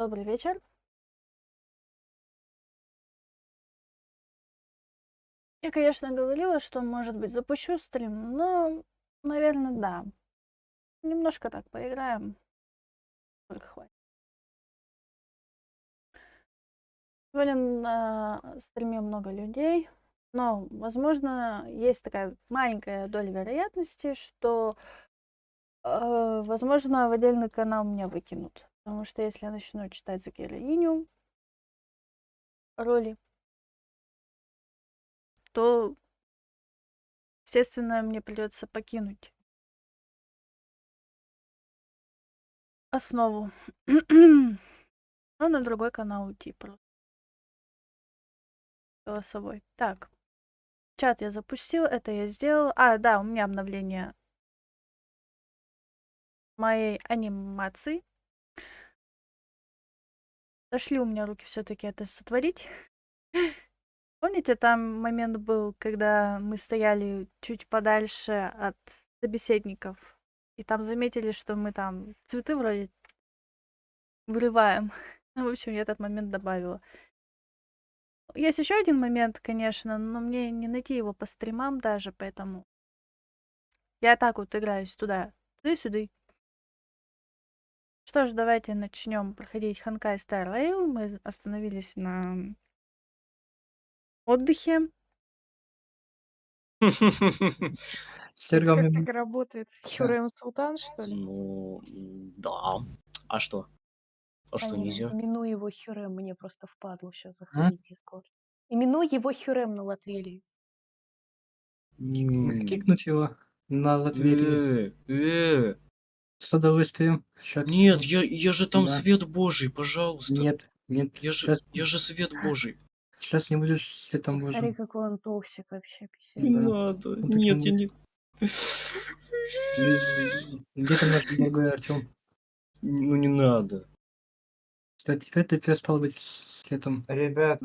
Добрый вечер. Я, конечно, говорила, что, может быть, запущу стрим, но, наверное, да. Немножко так поиграем. Только хватит. Сегодня на стриме много людей, но, возможно, есть такая маленькая доля вероятности, что, возможно, в отдельный канал меня выкинут. Потому что если я начну читать за героиню роли, то, естественно, мне придется покинуть основу. Ну, на другой канал уйти просто. Голосовой. Так, чат я запустил, это я сделал. А, да, у меня обновление моей анимации. Дошли у меня руки все-таки это сотворить. Помните, там момент был, когда мы стояли чуть подальше от собеседников, и там заметили, что мы там цветы вроде вырываем. Ну, в общем, я этот момент добавила. Есть еще один момент, конечно, но мне не найти его по стримам даже, поэтому я так вот играюсь туда-сюда. Что ж, давайте начнем проходить Ханкай Star Rail. Мы остановились на отдыхе. Как так работает? Хюррем Султан, что ли? Ну, да. А что? А что, не, нельзя? именуй его Хюррем, мне просто впадло сейчас заходить в Дискорд. Именуй его Хюррем на Латвии. Кикнуть его на Латвии. С удовольствием. Нет, я же там Да. свет Божий, пожалуйста. Нет. Я же свет Божий. Сейчас не будешь светом Смотри, Божьим. какой он токсик вообще, писец. Не Да. надо. Вот Нет, таким я не... Где там наш дорогой Артем? Ну не надо. Кстати, теперь ты перестал быть светом. Ребят,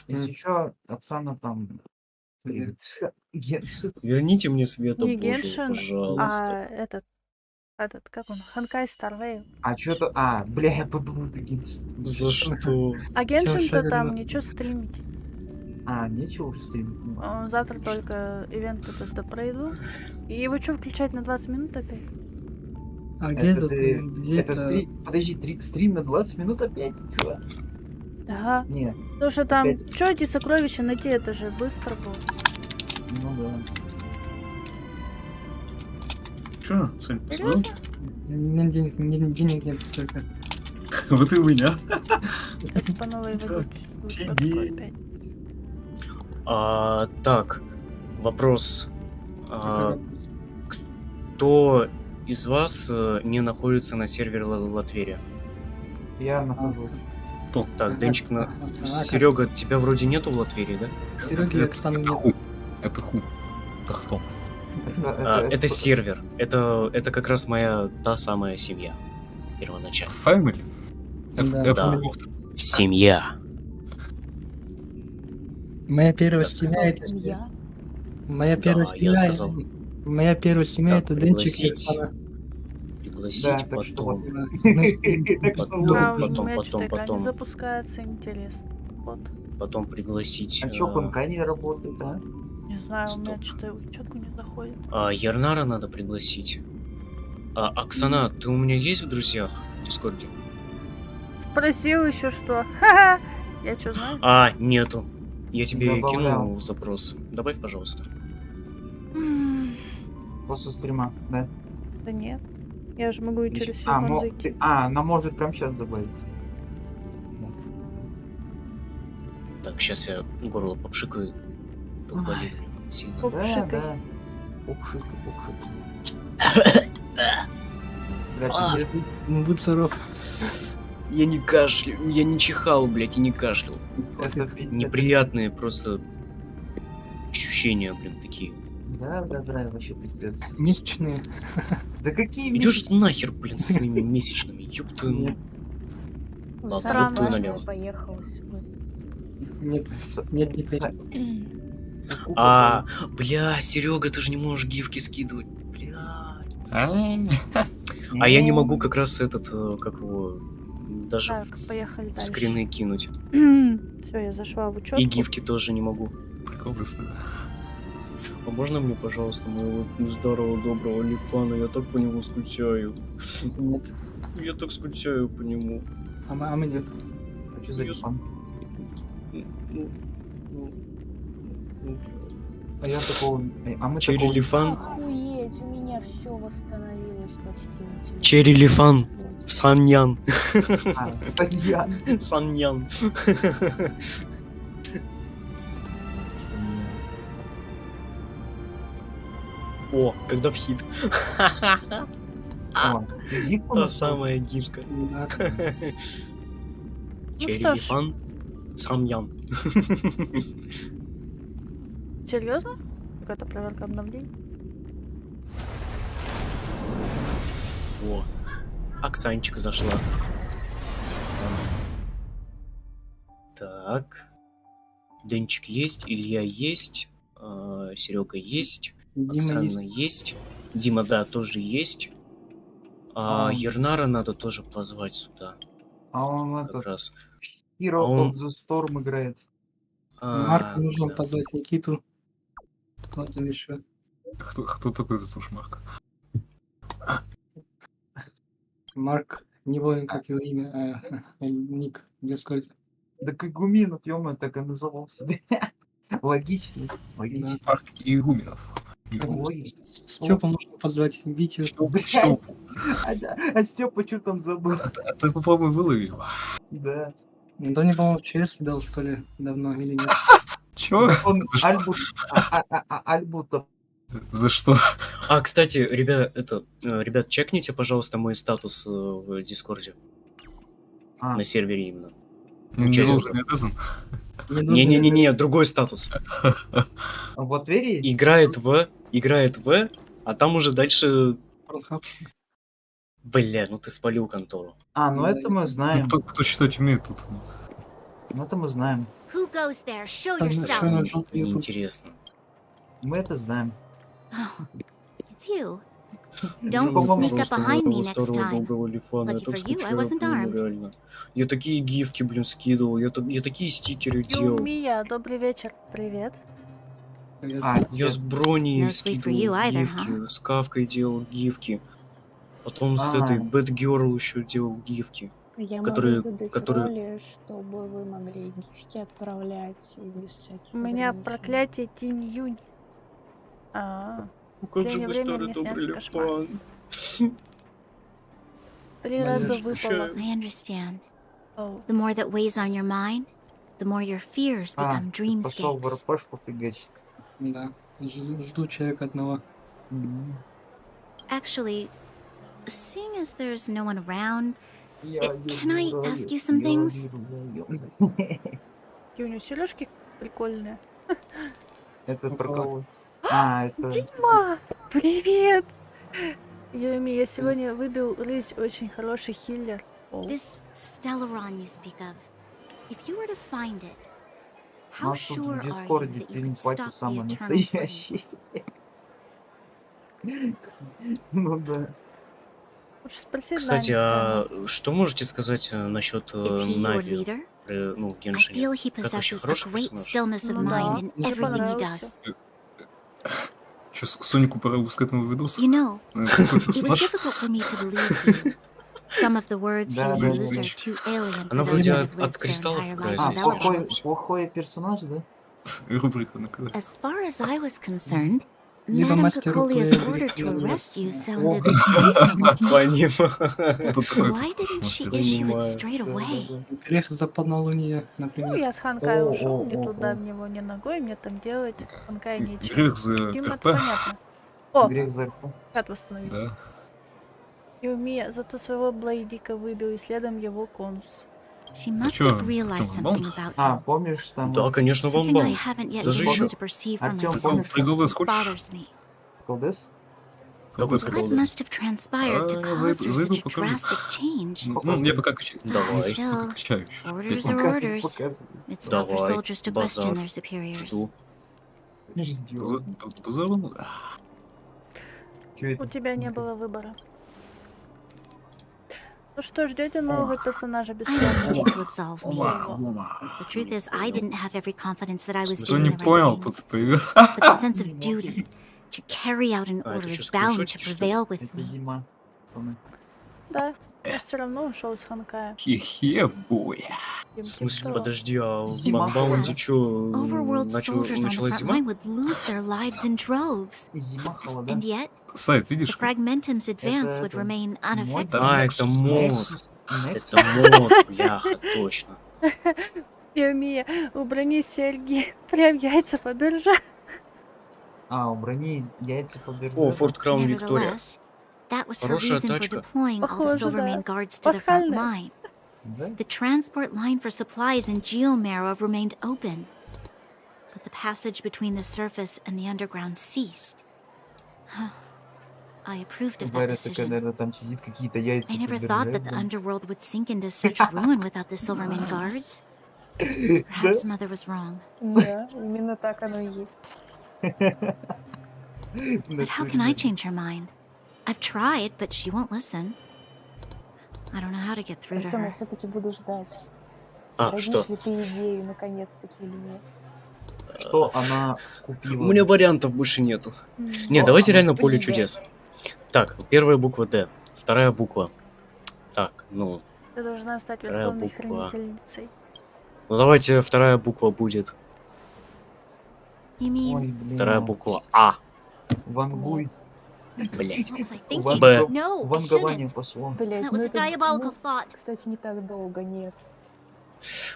если что, Оксана там... Верните мне света Не Божьего, Геншин, пожалуйста. а этот, как он, Ханкай Star Rail. А что-то... А, бля, я подумал, такие... За что? А Геншин-то Шагина? там ничего стримить. А, нечего стримить. Завтра только ивент этот пройду. И его что, включать на 20 минут опять? А где Это тут? ты... Где Это стрим... Подожди, стрим на 20 минут опять? Чё? Да. Нет, Потому что там, опять. что эти сокровища найти, это же быстро было. ну да. Чё, Сань, Серьезно? У меня денег нет столько. Вот и у меня. Сейчас по новой Чё? выйдут. Что такое опять? Так, вопрос. Кто из вас не находится на сервере Латверия? Я нахожусь. Так, Денчик, Серега, тебя вроде нету в Латверии, да? Сереги Оксаны Это нет. ху. Это ху. Это кто? Это сервер. Это как раз моя та самая семья. Первоначально. Family? Да. Да. Семья. Моя первая Так, семья это... Семья. Моя первая Да, я семья... сказал. Моя первая семья Так, это Денчик и пригласить. Оксана. Пригласить Да, так что потом. вот. Ну, Потом, А, у потом, меня что-то экран не потом. запускается, интересно. Вот. Потом пригласить. А чё, Ханкай не работает, а? Не знаю, у меня Стоп. что-то учетку не заходит. Ярнара надо пригласить. Оксана, ты у меня есть в друзьях в Дискорде? Спросил еще что. Ха-ха! Я что знаю? Нету. Я тебе Добавлял. кинул запрос. Добавь, пожалуйста. После стрима, да? Да нет. Я же могу и через А, телефон зайти. она может прям сейчас добавить. Так, сейчас я горло попшикаю. Тут болит сильно. Попшикай. Да. Попшикай. Блядь, А. интересно. Будь здоров. Я не кашляю, я не чихал, блядь, и не кашлял. Это Неприятные просто ощущения, блин, такие. Да, вообще пиздец. Месячные. Да какие Идешь нахер, блин, со своими месячными, ёб твою Нет. Ладно, Странно. ёб твою налево. Поехалась. Нет, нет, теперь. Бля, Серега, ты же не можешь гифки скидывать, бля. А, А я не могу как раз как его, даже Так, поехали дальше. скрины кинуть. Все, я зашла в учетку. И гифки тоже не могу. Прикол быстро. А можно мне, пожалуйста, моего здорового, доброго Лифана? Я так по нему скучаю. Нет. Я так скучаю по нему. А мы нет. А что за Я фан? Ну, А я такого... А мы Черри такого... Лифан? Охуеть, у меня все восстановилось почти на телефоне. Черри Лифан. Саньян. А, Саньян. Саньян. О, когда в хит. О, гифку Та нашел? самая гифка. Да. Черри что ж. Лифан. Саньян. Серьезно? Какая-то проверка обновлений? О, Оксанчик зашла. Так. Денчик есть, Илья есть, Серега есть, Дима Оксана есть. есть, Дима, да, тоже есть. А. Ернара надо тоже позвать сюда, А он как этот... раз. Hero А он- of the Storm играет. Марка нужно да. позвать Никиту. Кто там еще? Кто такой этот уж Марк? Марк, не помню, как его имя, ник в Дискорде. Да Кагуминов, ё так и называл себе. Логично. Логично. Марк Игуменов. Ой. Степа можно позвать, Витю. Что? А Степа что там забыл? А ты попробуй вылови его. Да. Да не по-моему, в ЧС дал, что ли, давно или нет. Чё? Он За что? Альбута. За что? Кстати, ребят, чекните, пожалуйста, мой статус в Дискорде. А, На сервере именно. Не Участников. должен, не обязан. Не нужно- Не-не-не, другой статус. в Латверии? Играет в, а там уже дальше... Порнхаб. Бля, ну ты спалил контору. А, ну Да, это мы Ну, знаем. кто читать умеет тут? Ну это мы знаем. Who goes there? Show Там yourself. еще на желтый YouTube. Неинтересно. Мы это знаем. Oh, it's you. Ну, Don't по-моему, sneak up behind me next старого time. доброго Лифана. Я Lucky так for you, I скучаю wasn't по нему, armed. реально. Я такие гифки, блин, скидывал. Я такие стикеры делал. Юмия, добрый вечер. Привет. Привет. А, Я с броней No sleep for you скидывал either, гифки, с Кавкой делал гифки. Потом с А. этой Бэтгерл еще делал гифки. Я Которые- могу выдать которые- роли, чтобы вы могли гифки отправлять и без всяких У меня ограничений. проклятие Тинь Юнь. Ну как же Последнее вы, время старый мне добрый снятся кошмары. Лифан? 3 Я раза скучаю. выпало. I understand. Оу. The more that weighs on your mind, the more your fears become пошел в dreamscapes. РПшку фигачить. Да. Жду человека одного. Actually, seeing as there's no one around, Я can I люблю ask you раю, some я things? люблю раю. Какие у него сережки прикольные. Это про Ого. кого? А, это... Дима! Привет! Юми, я сегодня выбил рысь, очень хороший хиллер. Оу. this Stellaron you speak of, if you were to find it, У how нас тут sure в are you Дискорде that you could пилимпати stop the самый eternal настоящий. freeze? Ну да. Лучше спроси Кстати, Нани. что можете сказать насчет Is he your Нави, leader? ну, в I Геншине? feel he Как вообще, possesses a хороший great персонаж? stillness of Ну да, mind in мне everything he понравился. does. Сейчас Сонику пора выпускать новый видос. You know, Какой it was персонаж? difficult for me to believe you. Some of the words Да, you да, use да. are too alien Она for those вроде that от have lived their кристаллов entire такая lives А, in зависит. Stellaron. плохой персонаж, да? Рубрика на когда. As far as I was concerned, Либо Madame мастер Cocolia's руки, order to либо arrest you с- sounded О. reasonable. Понимаю. Тут такой Why didn't she мастер. issue it Понимаю. straight away? Грех за полнолуние, Ну, например. я с Ханкай О, ушел, о, мне о, туда о. в него ни ногой, мне там делать Ханкай нечего. Грех за Им это РП. понятно. О, Грех за РП. как восстановить. Да. Юми зато своего Блейдика выбил, и следом его конус. She must чё, have realized чё, something бомб? about А, you. помнишь там... Да, конечно, Something I вамбам. haven't yet Даже been ещё- able to perceive for Артём, myself. помнишь? Приколдес хочешь? Bothers me. Колдес? Какой What приколдес? must have transpired to А, cause her зайду, such a покажу. drastic change? Ну, я пока качаю. Давай. Still, Качаю ещё. orders Пять are минут. orders. It's not for Давай, soldiers to базар. question their superiors. Жду. Ждём. Базар, ну, Чё это? У тебя не было выбора. Ну что, ждете нового персонажа I don't бесплатно? need you to absolve me. Ома. The truth is, I didn't have every confidence that I was Кто doing не the right понял, thing. тот привет. But the sense of duty to carry out an А, это order что, is bound to скриншотики, что ли? prevail with Это me. зима. пацаны. Да, я все равно ушел с Ханкая. Хе-хе, бой. В смысле, подожди, а в Зима Макбаунде холодна. чё, Overworld soldiers on the началась front зима? line would lose their lives in droves. Зима холода. And yet, Сайт, the видишь? Fragmentum's advance would это remain мод, unaffected. Да, это мод. Next. Это мод, бляха, точно. Мия, убрани серьги, прям яйца по бирже. А, у брони яйца по О, бирже. Форт Краун Виктория. Nevertheless, that was her Хорошая reason for тачка. deploying all the Похоже, Silvermane да. guards to the front Пасхальная. line. Да? The transport line for supplies in Geomera remained open, but the passage between the surface and the underground ceased. I approved of that Варя такая, decision. наверное, там сидит какие-то яйца I never по thought бирже, that the блин. underworld would sink into such ruin without the Silvermane guards. Perhaps Mother was wrong. Да, именно так оно и есть. But how can I change her mind? I've tried, but she won't listen. I don't know how to get through to Артём, я her. все-таки буду ждать. А, Родишь что? ли ты идею наконец-таки или нет? Что она купила? У меня вариантов больше нету. Не, Что давайте она реально поле купила? чудес. Так, первая буква Д, вторая буква. Так, ну, Ты должна стать Вторая верховной буква. хранительницей. ну давайте вторая буква будет. You mean, Ой, блин. Вторая буква А, Вангуй. блять. what was I Ван- thinking? Б. No, I Вангование shouldn't. пошло. Блять, That was a diabolical thought. кстати, не так долго, нет.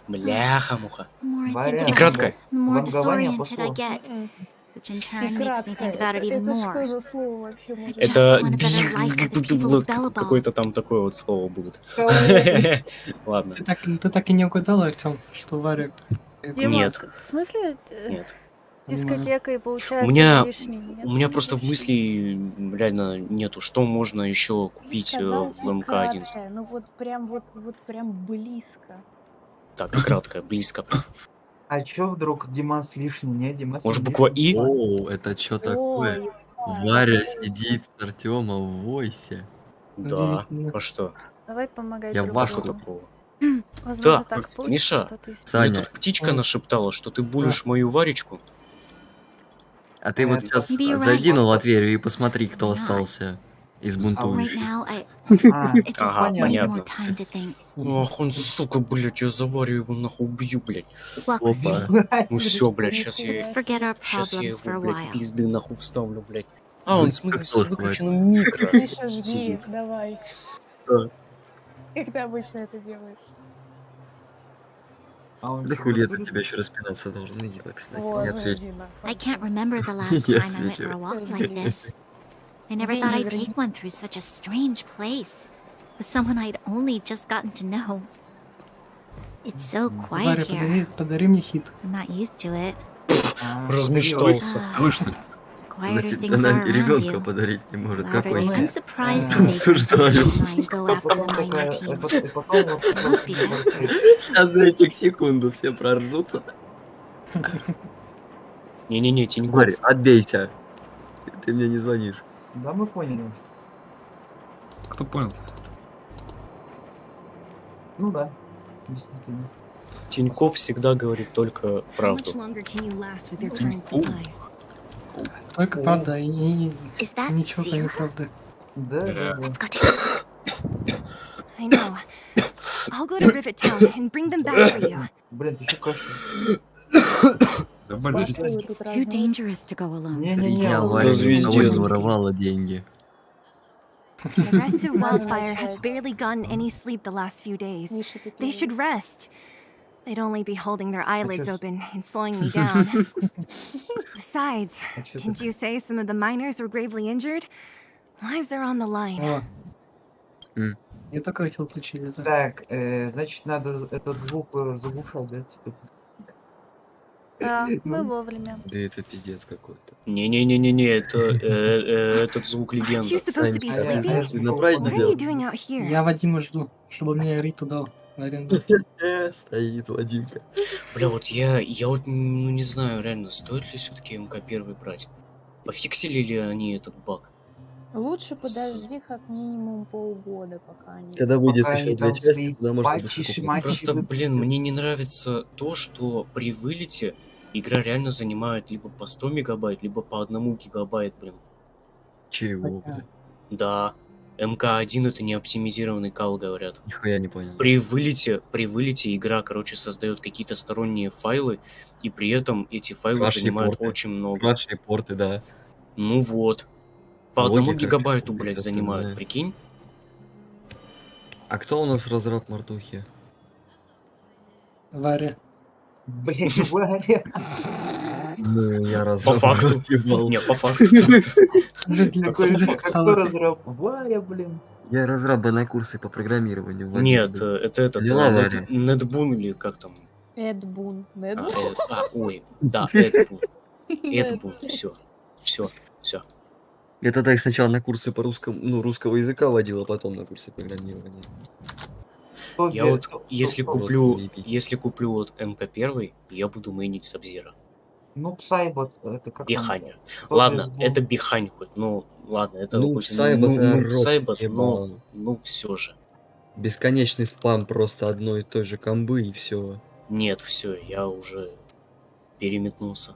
Бляха-муха. The more I Варя, think И about кратко. it, the more Вангование disoriented I пошло. get, М-м. which in И turn makes me кратко, think about it even это что more. за слово вообще может Just быть? Это want a better life for the people of Bellabal. какое-то там такое вот слово будет. Ладно, Ты так и не угадала, Артем, что Варя... Дима, Нет. в смысле нет. дискотека и получается У меня- лишний? Нет, У меня не просто лишний. мыслей реально нету, что можно еще купить Сказал в ты МК-1. краткое, ну вот прям близко. Так, кратко, близко. А чё вдруг Димас лишний? Не, Димас Может, не буква лишний. И? О, это что такое? Ой, Варя сидит с Артемом в войсе. Да. Удивительно. А что? Давай помогать Я друг вашу Что другу. такого? Возможно, Да, так получится Миша, что-то из... Мне Саня, тут птичка М. нашептала, что ты будешь мою Варечку. а ты вот сейчас Maybe you're зайди right. на Латверию и посмотри, кто Why not? остался из Right бунтующих. now, I А, it just Ага, need понятно. more time to think. Ох, он, сука, блядь, я заварю его, нахуй убью, блядь. Walk with me. Опа. Ну все, блядь, сейчас я, Let's forget our сейчас я problems for его, a блядь, while. пизды нахуй вставлю, блядь. А, он Звучит как с тост, выключенным микро Миша, жги, сидит. давай. Да. Как ты обычно это делаешь? а он Да что, хули это будет? тебя еще распинаться должен? Иди вот. Вот, Не ответь. иди нахуй. I can't remember the last Я time I went отвечу. for a walk like this. I never thought I'd take one through such a strange place with someone I'd only just gotten to know. It's so quiet Варя, here. подари мне хит. I'm not used to it. А, Размечтался. Ah, Вы что ли? Она quieter тебе things are around ребенка you. подарить не может. Louder Какой things. I'm хит? surprised Ага. the nations Осуждаю. of mine go А after the потом minor такая, teams. и потом вот Must be desperate. Сейчас за этих секунду все проржутся. Не-не-не, Тинькофф. Варя, отбейся. Ты мне не звонишь. Да, мы поняли. Кто понял? Ну да, действительно. Тинькофф всегда говорит только How much правду. longer can you last with your current supplies? Только правда и Is that ничего кроме Zira? правды. Да, да, да. Let's go take it. I know. I'll go to Rivet Town and bring them back for you. Блин, ты что кашляешь? Заболели. Что вы тут It's too разные? dangerous to go alone. 3 Не-не-не, дня он- Варя ни у звездец, кого не блин. воровала деньги. The rest of Надо Wildfire has начать. barely gotten any sleep the last few days. Миша, ты They первый. should rest. They'd only be holding their eyelids чё- open and slowing me down. Besides, А чё didn't ты- you say some of the miners were gravely injured? Lives are on the line. О. М. Я только хотел включить это. Так, значит, надо этот звук заглушать, да? Типа. Да, мы Ну. вовремя. Да это пиздец какой-то. Не-не-не-не-не, это этот звук Aren't you легенды. supposed to be А я- sleeping? а я Ты звук на прайде What are делал? you doing out here? Я Вадима жду, чтобы мне Риту дал в аренду. Стоит Вадимка. Бля, вот я вот ну, не знаю, реально, стоит ли все-таки МК-1 брать? Пофиксили ли они этот баг? Лучше подожди как минимум полгода, пока они... Когда выйдет Пока еще они 2 там части, свои тогда можно будет патчи, покупать. шматчи Просто, блин, выпустят. мне не нравится то, что при вылете игра реально занимает либо по 100 мегабайт, либо по 1 гигабайт, блин. Чего, Хотя, блядь? Да, МК-1 это не оптимизированный кал, говорят. Нихуя не понял. При вылете игра, короче, создает какие-то сторонние файлы, и при этом эти файлы занимают Краш-репорты. очень много. Краш-репорты, да. Ну вот. По 1 Логи, гигабайту, краш-репорты и блядь, всё занимают, остальное. прикинь? А кто у нас разраб Мартухи? Варя. Блять, Варя. Ну, я По разраб факту. разъебал. Не, по факту так-то. Житель Так-то по Такой же, факту. а кто разраб? Варя, блин. Я разраб на курсы по программированию в Нет, был. это этот, Поняла, Варя? Нетбун или как там? Эдбун. Ой, да, Эдбун. Эдбун, все. Я тогда их сначала на курсы по русского языка водил, а потом на курсы программирования. Я вот, если кто- куплю вот МК-1, я буду мейнить Сабзира. Ну, Псайбот, это как там? Биханя. Кто Ладно, без это двух? Бихань хоть, ну, ладно, это Ну, хоть Псайбот, ну, рот Псайбот, ебал. но все же. Бесконечный спам просто одной и той же комбы и все. Нет, все, я уже переметнулся.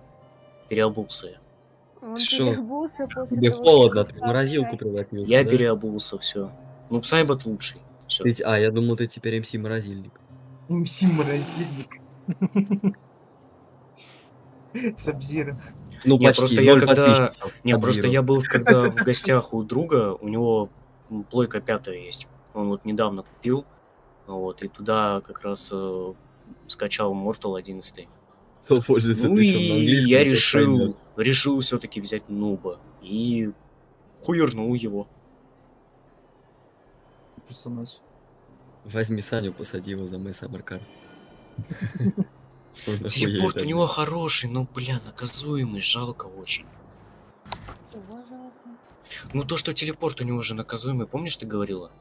Переобулся я. Он Шо? переобулся после Тебе того, холодно, как ты в морозилку Псай- превратился, Я да? переобулся, все. Ну, Псайбот лучший. Все. Я думал, ты теперь МС Морозильник. МС Морозильник. Сабзира. Ну, Не, почти, просто я 0 когда... подписчиков. Не, просто Сабзиру. я был когда в гостях у друга, у него плойка 5 есть. Он вот недавно купил, вот, и туда как раз скачал Mortal 11. Кто пользуется Ну и твичом на английском, я тот поймет. решил все-таки взять нуба. И хуернул его. Персонаж. Возьми Саню, посади его за мой саммеркар. Он охуеет Телепорт у от него этого. хороший, но, бля, наказуемый, жалко очень. Чего жалко? Ну то, что телепорт у него же наказуемый, помнишь, ты говорила?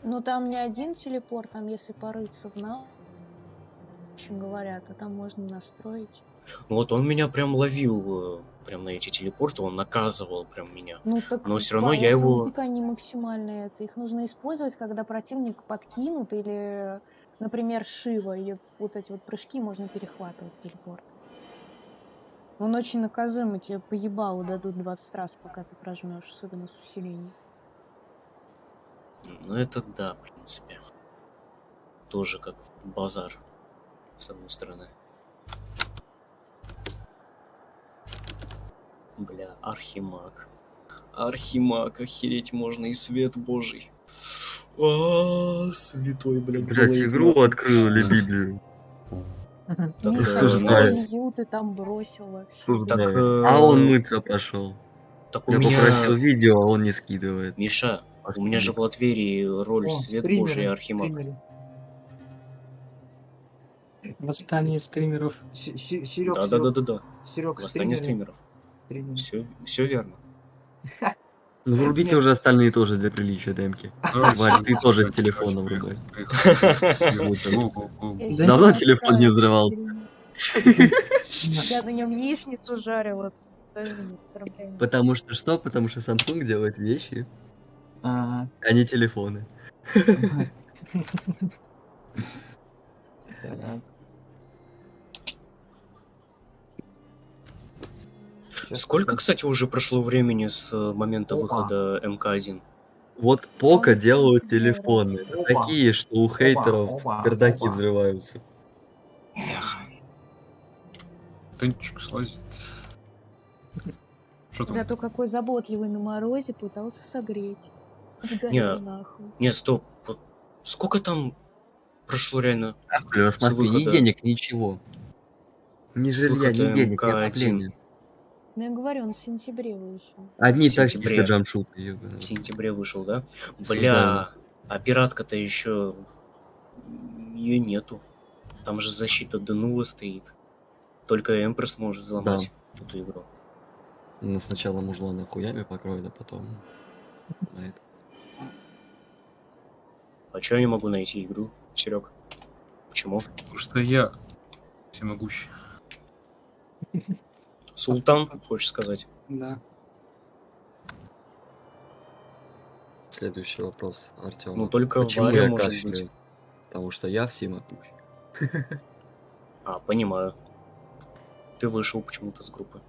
Ну там не один телепорт, там если порыться в навык, очень говорят, а там можно настроить. Вот он меня прям ловил, прям на эти телепорты, он наказывал прям меня. Ну так Но все равно я его... так они максимальные. Это их нужно использовать, когда противник подкинут или, например, Шива. И вот эти вот прыжки можно перехватывать телепорт. Он очень наказуемый, тебе поебало дадут 20 раз, пока ты прожмешь, особенно с усилением. Ну это да, в принципе. Тоже как базар, с одной стороны. Бля, Архимаг. Архимаг, охереть можно, и свет божий. Святой, блядь, Блять, Блейд, игру нахуй. открыли Библию. Так, Миша, осуждаю. Илью ты там бросил вообще. Осуждаю. А он мыться пошел. Так у Я меня... попросил видео, а он не скидывает. Миша, А у меня что же в Латверии роль О, свет божий и стримеры, Архимаг. стримеры. Восстание стримеров. Серег, Да. Серег, Восстание стримеры. стримеров. Все верно. Ну, врубите уже остальные тоже для приличия демки. Варь, ты тоже с телефона врубай. Я Давно сейчас телефон не настраиваю взрывался? стрим. Я на нем яичницу жарила. Тут тоже нет проблем. Потому что что? Потому что Samsung делает вещи, А, а не телефоны. так. Сколько, кстати, уже прошло времени с момента Опа. выхода МК-1? Вот Пока Он делают делает. телефоны. Опа. Такие, что у хейтеров Опа. пердаки Опа. взрываются. Тенчик слазит. Что там? Зато какой заботливый на морозе пытался согреть. Сгорел Не. нахуй. Не, стоп. Вот сколько там прошло реально Бля, с смотри, ни выхода? денег, ничего. Ни С жилья, ни выхода денег, ни МК-1. отопления. Ну я говорю, он в сентябре вышел. Одни В таксисты сентябре. джамшуты, ёбаный. В сентябре вышел, да? Осуждаю Бля, вас. а пиратка-то еще... Ее нету. Там же защита Денува стоит. Только Эмпресс может взломать эту игру. Ну, сначала мужлана хуями покроет, а потом... на это. А чё я не могу найти игру, Серег? Почему? Потому что я всемогущий. Султан, хочешь сказать? Да. Следующий вопрос Ну, Артема. только Почему Варя я может кашляю? быть. Потому что я всемогущий. А, понимаю. Ты вышел почему-то с группы.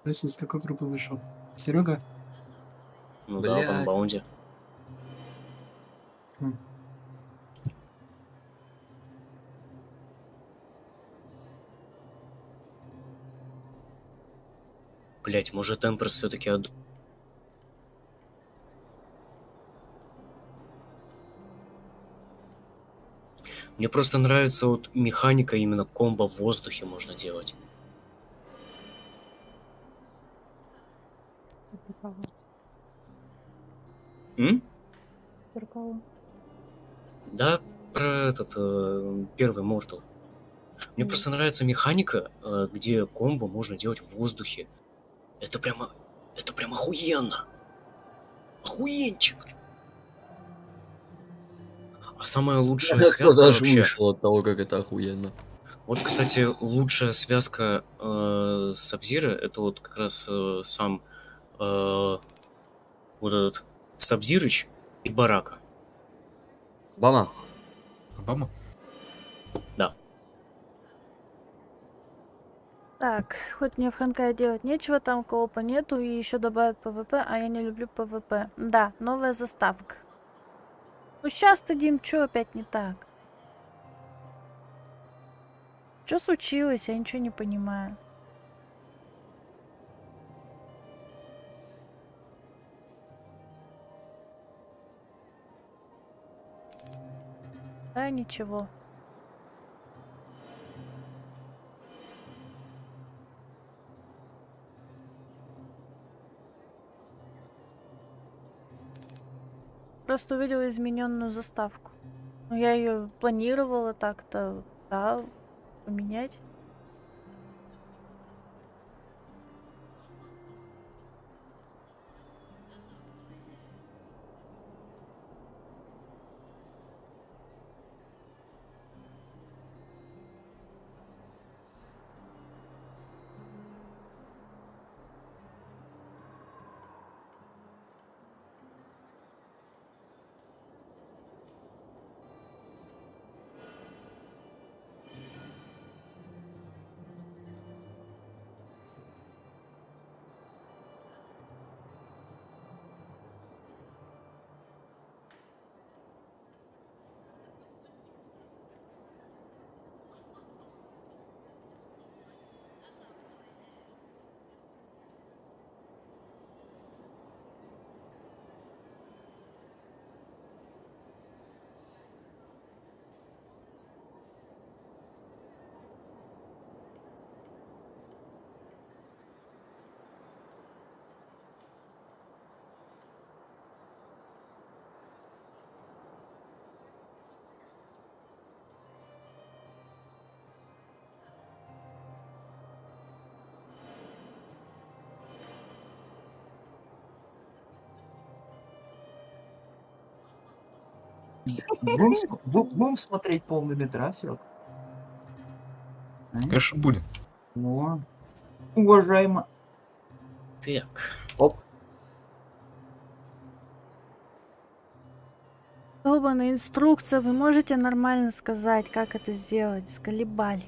То есть из какой группы вышел? Серега? Ну да, в Блядь. анбаунде. Хм. Блять, может Эмпресс все-таки Мне просто нравится вот механика именно комбо в воздухе можно делать. Это кого? М? Про кого? Да, про этот первый Mortal. Мне М. просто нравится механика, где комбо можно делать в воздухе. Это прямо охуенно. Охуенчик. А самая лучшая Кто-то связка аж вообще. вышел от того, как это охуенно. Вот, кстати, лучшая связка с Сабзиро, это вот как раз сам вот этот Сабзирыч и Барака. Бама. Обама? Да. Так, хоть мне в Ханкае делать нечего, там коопа нету, и еще добавят ПВП, а я не люблю ПВП. Да, новая заставка. Ну сейчас ты, Дим, чё опять не так? Что случилось? Я ничего не понимаю. Да, ничего. Просто увидела измененную заставку. Ну, я ее планировала так-то, да, поменять. Будем смотреть полный метраж, Серёг? Конечно, будет. Ну, уважаемо. Так. Оп. Долбаная инструкция, вы можете нормально сказать, как это сделать? Сколебали.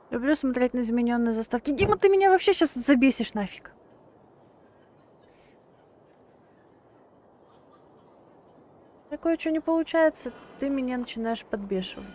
Люблю смотреть на измененные заставки. Дима, ты меня вообще сейчас забесишь нафиг. Кое-что не получается, ты меня начинаешь подбешивать.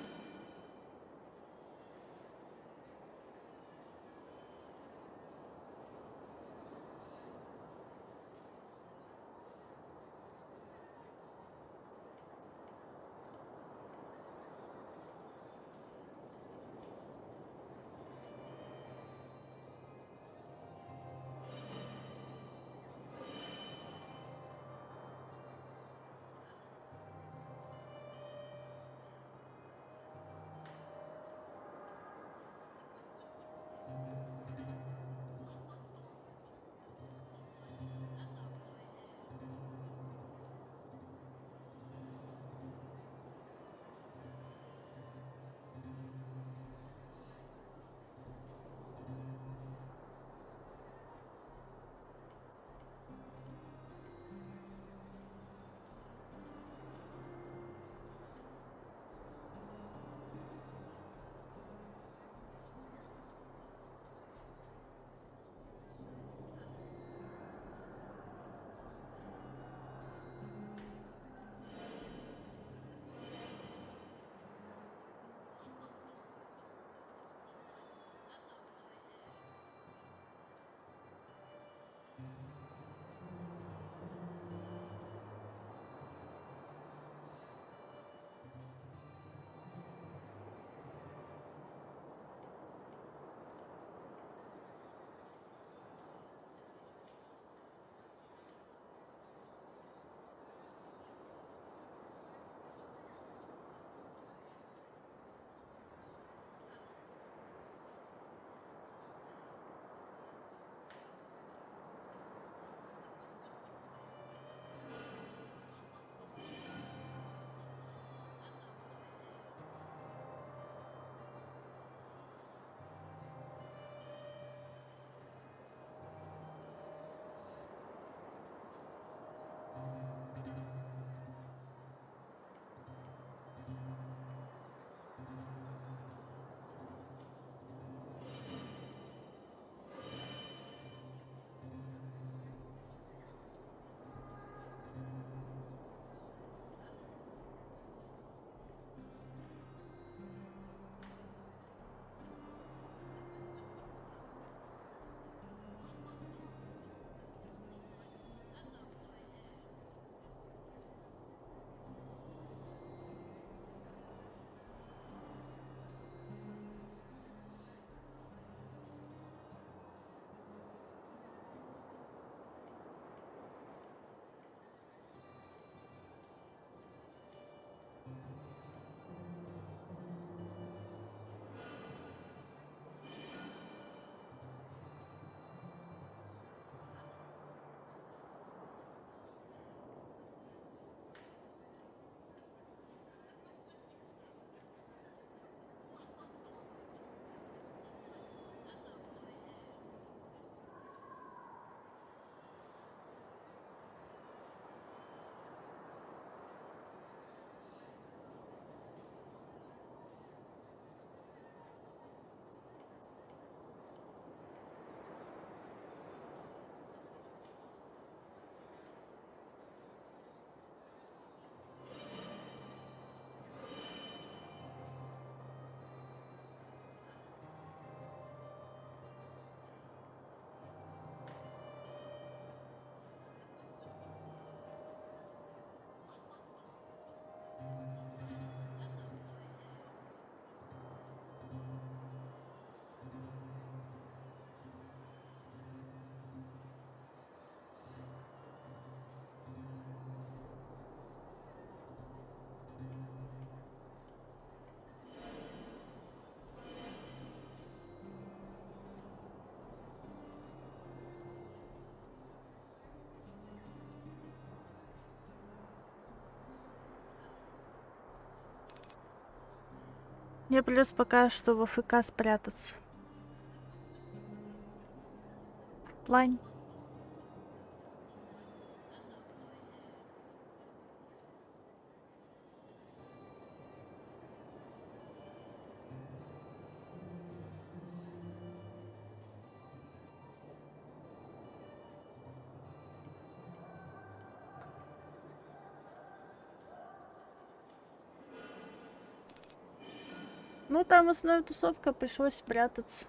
Мне придется пока что в АФК спрятаться. В плане. Ну, там основная тусовка, пришлось спрятаться.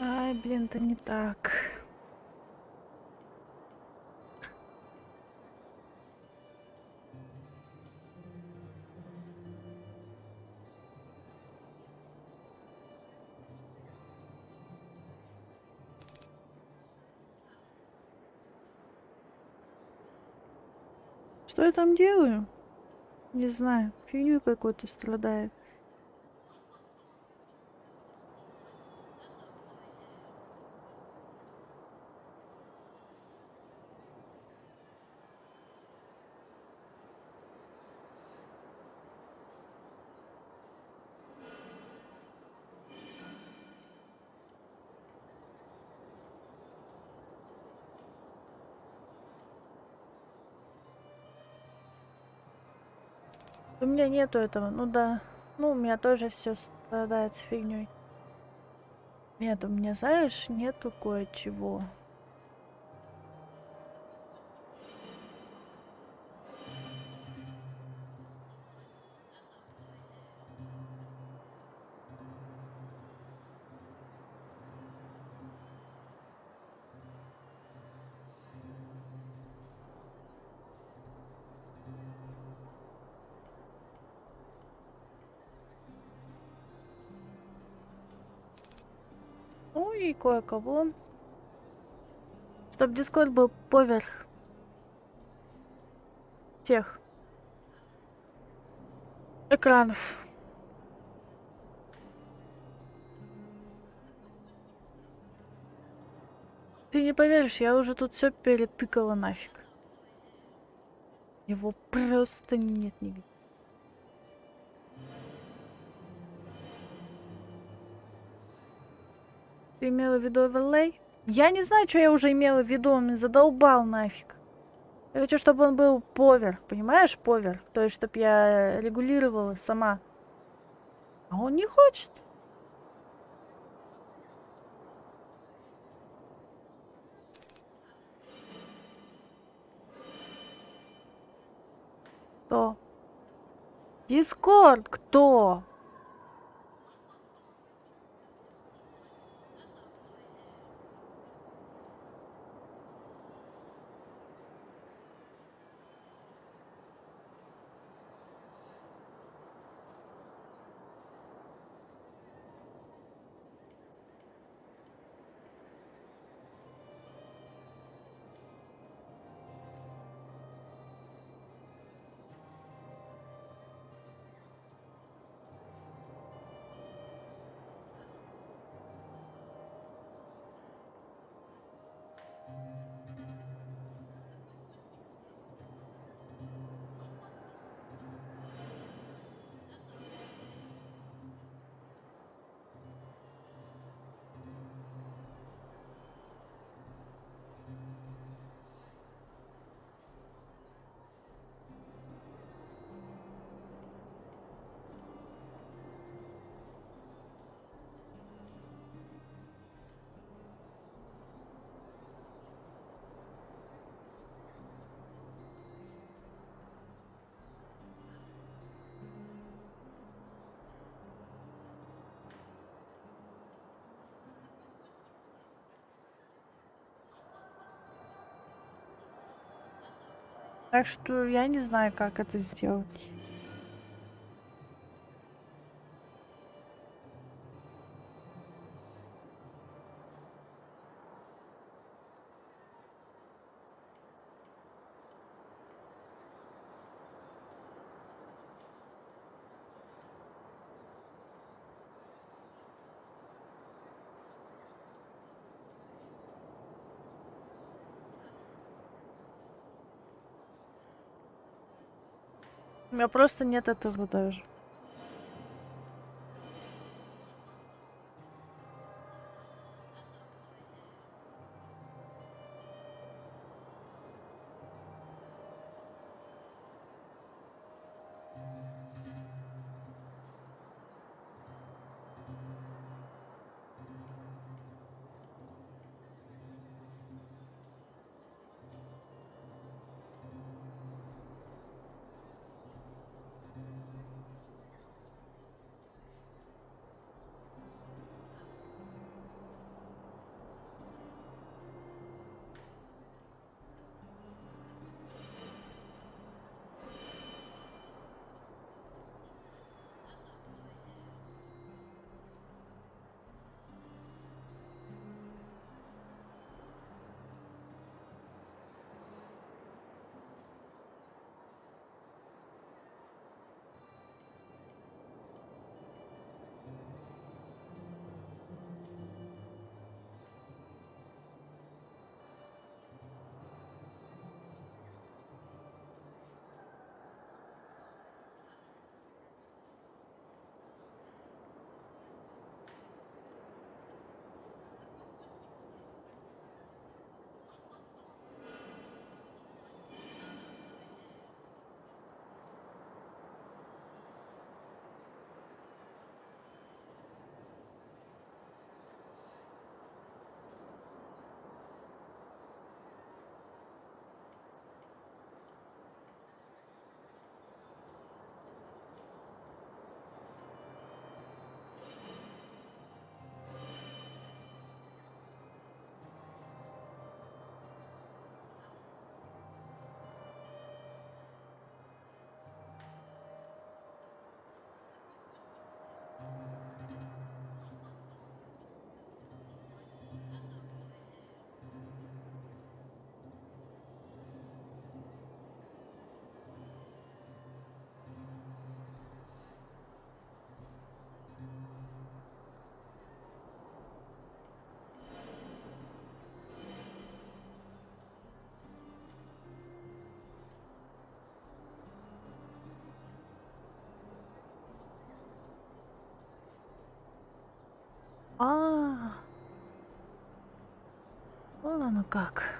Ай, блин, это не так. Что я там делаю? Не знаю, фигню какой-то страдаю. У меня нету этого, ну да. Ну, у меня тоже все страдает с фигней. Нет, у меня, знаешь, нету кое-чего. Ну и кое-кого. Чтоб Дискорд был поверх тех экранов. Ты не поверишь, я уже тут все перетыкала нафиг. Его просто нет нигде. Ты имела в виду оверлей? Я не знаю, что я уже имела в виду, он меня задолбал нафиг. Я хочу, чтобы он был повер, понимаешь, повер? То есть, чтобы я регулировала сама. А он не хочет. Кто? Дискорд, кто? Так что я не знаю, как это сделать. У меня просто нет этого даже. А, вон оно как.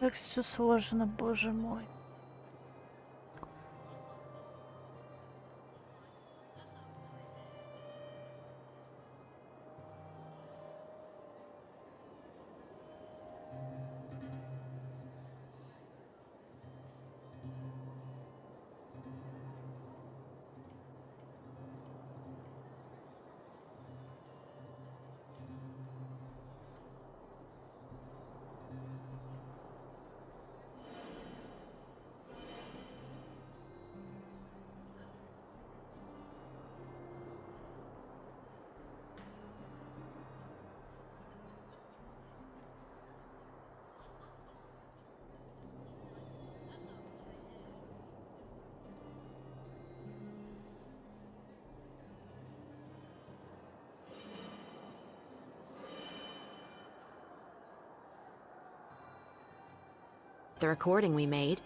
Как все сложно, боже мой. The recording we made.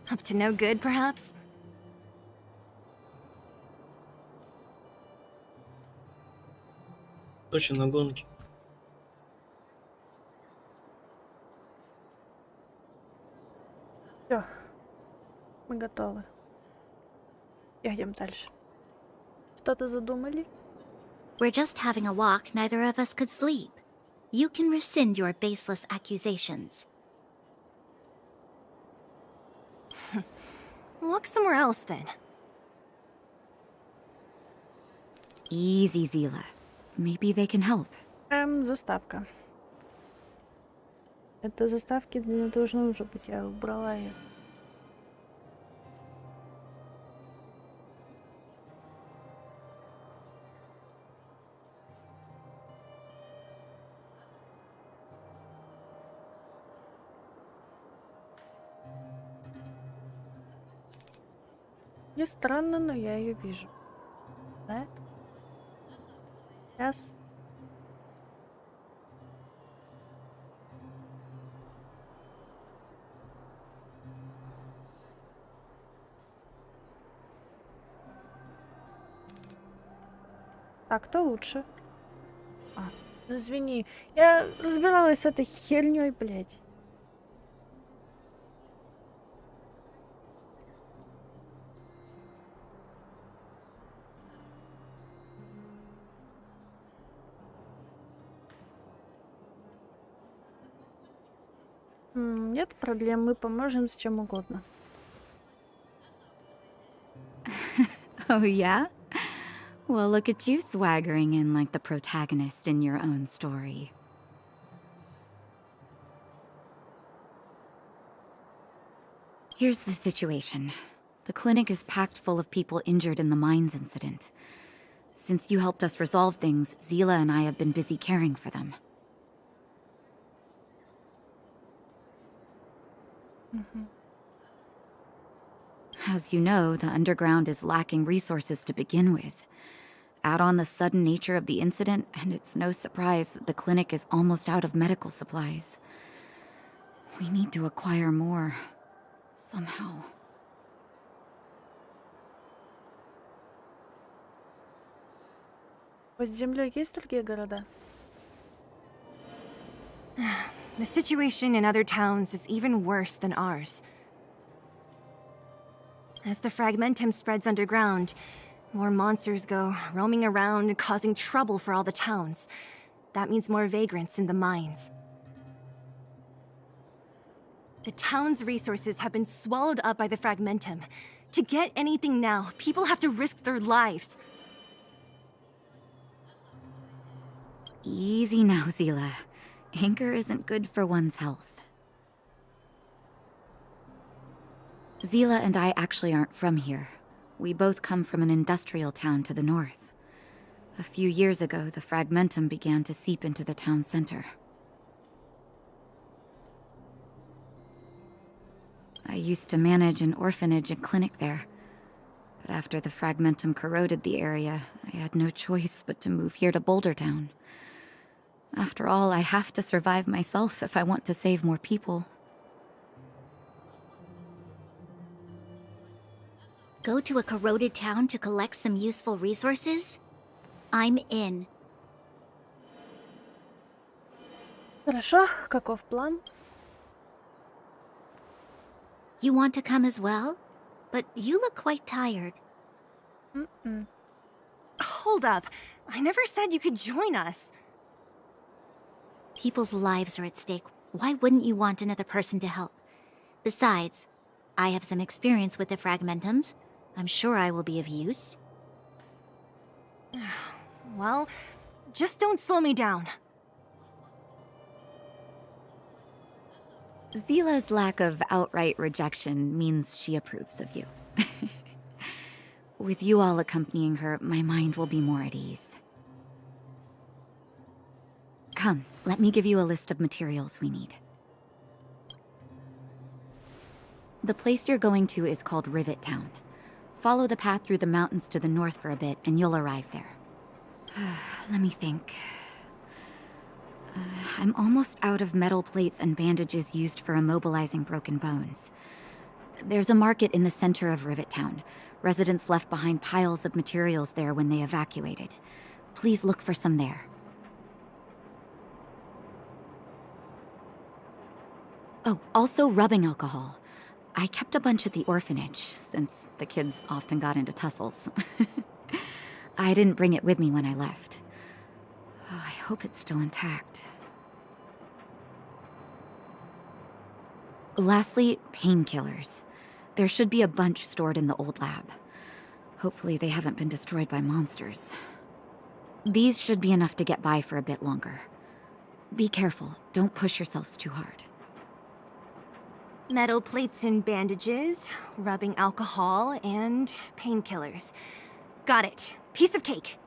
Up to no good, perhaps? Точно на гонке. Все, мы готовы. Идем дальше. Что-то задумали? We're just having a walk, neither of us could sleep. You can rescind your baseless accusations. Walk somewhere else, then. Easy, Zila. Maybe they can help. Заставка. Это заставки не должны уже быть, я убрала ее. Мне странно, но я ее вижу. Да? Сейчас. Так-то лучше. Ну извини, я разбиралась с этой херней, блядь. Нет проблем, мы поможем с чем угодно. Oh, yeah? Well, look at you swaggering in like the protagonist in your own story. Here's the situation. The clinic is packed full of people injured in the mines incident. Since you helped us resolve things, Zila and I have been busy caring for them. As you know, the underground is lacking resources to begin with. Add on the sudden nature of the incident, and it's no surprise that the clinic is almost out of medical supplies. We need to acquire more. Somehow. Под землей есть другие города? The situation in other towns is even worse than ours. As the fragmentum spreads underground, more monsters go roaming around, causing trouble for all the towns. That means more vagrants in the mines. The town's resources have been swallowed up by the fragmentum. To get anything now, people have to risk their lives. Easy now, Zila. Anger isn't good for one's health. Zila and I actually aren't from here. We both come from an industrial town to the north. A few years ago, the fragmentum began to seep into the town center. I used to manage an orphanage and clinic there. But after the fragmentum corroded the area, I had no choice but to move here to Boulder Town. After all, I have to survive myself if I want to save more people. Go to a corroded town to collect some useful resources? I'm in. Хорошо, каков план? You want to come as well? But you look quite tired. Hold up. I never said you could join us. People's lives are at stake. Why wouldn't you want another person to help? Besides, I have some experience with the fragmentums. I'm sure I will be of use. Well, just don't slow me down. Zila's lack of outright rejection means she approves of you. With you all accompanying her, my mind will be more at ease. Come, let me give you a list of materials we need. The place you're going to is called Rivet Town. Follow the path through the mountains to the north for a bit, and you'll arrive there. Let me think. I'm almost out of metal plates and bandages used for immobilizing broken bones. There's a market in the center of Rivet Town. Residents left behind piles of materials there when they evacuated. Please look for some there. Oh, also rubbing alcohol. I kept a bunch at the orphanage, since the kids often got into tussles. I didn't bring it with me when I left. Oh, I hope it's still intact. Lastly, painkillers. There should be a bunch stored in the old lab. Hopefully they haven't been destroyed by monsters. These should be enough to get by for a bit longer. Be careful, don't push yourselves too hard. Metal plates and bandages, rubbing alcohol, and painkillers. Got it. Piece of cake.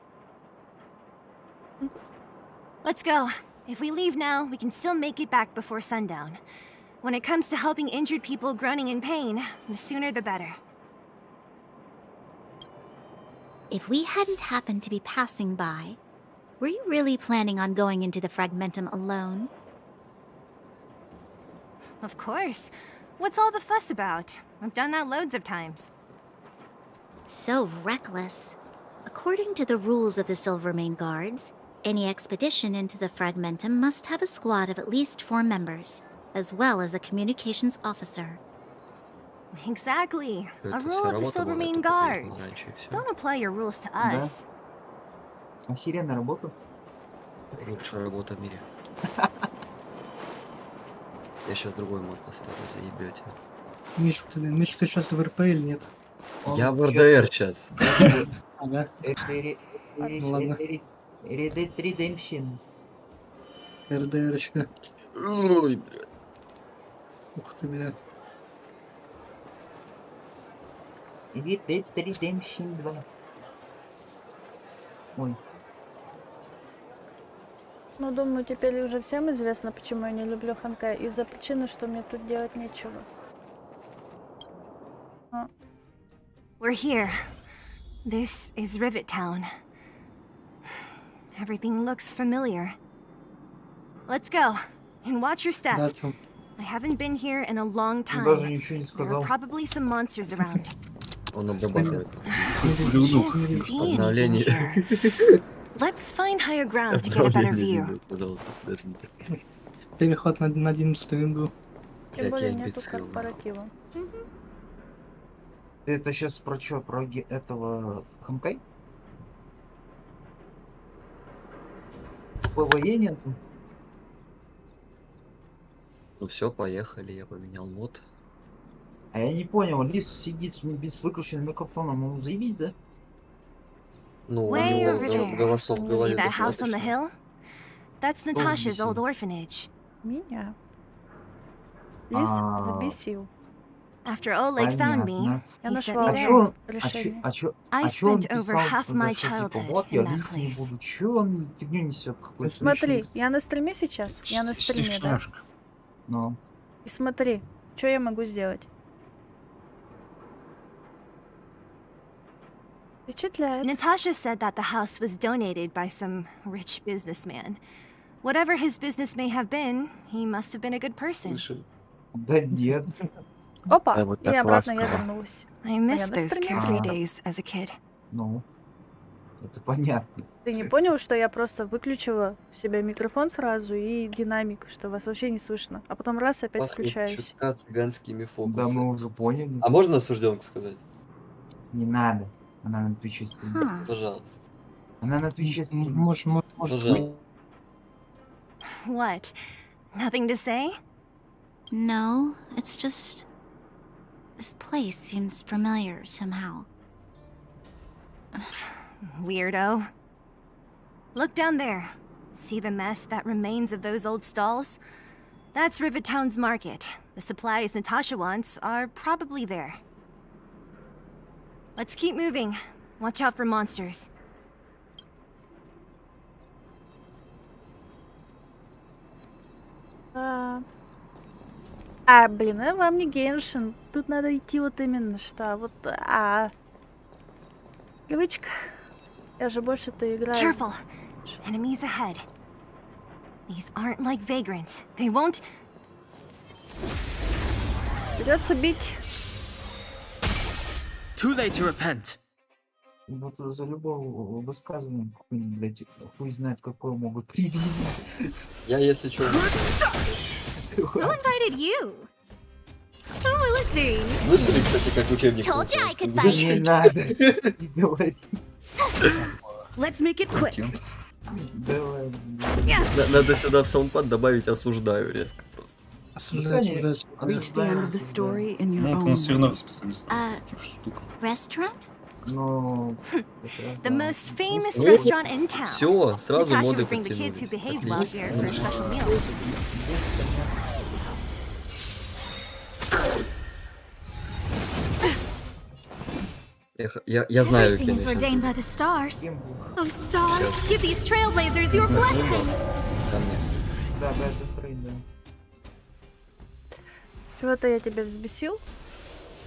Let's go. If we leave now, we can still make it back before sundown. When it comes to helping injured people groaning in pain, the sooner the better. If we hadn't happened to be passing by, were you really planning on going into the Fragmentum alone? Of course. What's all the fuss about? I've done that loads of times. So reckless. According to the rules of the Silvermane Guards, any expedition into the Fragmentum must have a squad of at least 4 members, as well as a communications officer. Exactly. A Это rule вся of the работа была, Silvermane только приехал Guards. раньше и всё. Don't apply your rules to Да. us. Охеренная работа. Лучшая работа в мире. Я сейчас другой мод поставлю, заебете. Миш, ты сейчас в РП или нет? Я в РДР сейчас. Ага. Ну ладно. Red Dead Redemption. РДРочка. Ой, блядь. Ух ты, бля. Red Dead Redemption 2. Ой. Ну, думаю, теперь уже всем известно, почему я не люблю Ханкай. Из-за причины, что мне тут делать нечего. We're here. This is Rivet Town. Everything looks familiar. Let's go. And watch your step. Да, Артём. I haven't been here in a long Он даже time. ничего не There are сказал. probably some monsters around. Он обрабатывает. Can't see Обновление. anything here. Let's find higher ground to get a better Обновление view. видео, пожалуйста, подожди. Переход на 11 винду. Тем Блядь, более я нету имбецил, нахуй. корпоратива. Ты это сейчас про что? Про этого Хамкай? ПВЕ нету? Ну все, поехали, я поменял мод. А я не понял, Лис сидит без выключенным микрофоном, ему заебись, да? Ну, у Way него over there. голосов в See голове that house on the достаточно. hill? That's Natasha's взбесил? old orphanage. Меня. Лис А. взбесил. After Oleg found me, Понятно. Я he sent нашла me А there. чё он, решение. I чё он spent over писал half туда, my что типа, childhood вот я in that лить не place. буду, чё он фигню несет какой-то Смотри, лишний? я на стриме сейчас. Я на стриме, да? Стесняшка. Ну, И смотри, что я могу сделать. Впечатляет. Natasha said that the house was donated by some rich businessman. Whatever his business may have been, he must have been a good person. Слышали? да нет. Опа, вот и так обратно я ласково. вернулась. I miss Понятно, those стример. carefree А. days as a kid. Ну, это понятно. Ты не понял, что я просто выключила в себя микрофон сразу и динамик, что вас вообще не слышно. А потом раз опять Пахнет включаюсь. чутка цыганскими Да фокусами. мы уже поняли. А можно осужденку сказать? Не надо. Она на Твиче стримит. Huh. Пожалуйста. Она на Твиче стримит. Может, Пожалуйста. What? Nothing to say? No, it's just... This place seems familiar somehow. Weirdo. Look down there. See the mess that remains of those old stalls? That's Rivet Town's market. The supplies Natasha wants are probably there. Let's keep moving. Watch out for monsters. Блин, вам не Геншин. Тут надо идти вот именно что. Вот, Привычка. Я же больше-то играю. Careful. Enemies ahead. These aren't like vagrants. They won't... Придется бить. Too late to repent. Вот за любого высказывания, блядь, хуй знает, какое могут предъявить. Я, если что... Who invited you? Who will it be? Слышали, кстати, как учебник Told you I could получается? buy Не надо, не говори. Let's make it quick. Давай. Надо сюда в саундпад добавить «осуждаю» резко просто. Reach the end of the story in your Ну, это у own нас все равно way. специалист. Restaurant? Ну, The most famous О, restaurant in town. Все, сразу Natasha моды would bring the kids who подтянулись. behaved well Отлично. here for a special meal. Я знаю, Everything is Кенни. ordained by the stars. Oh, stars, give these trailblazers your blessing. да, да, это трейд, да. Чего-то я тебя взбесил,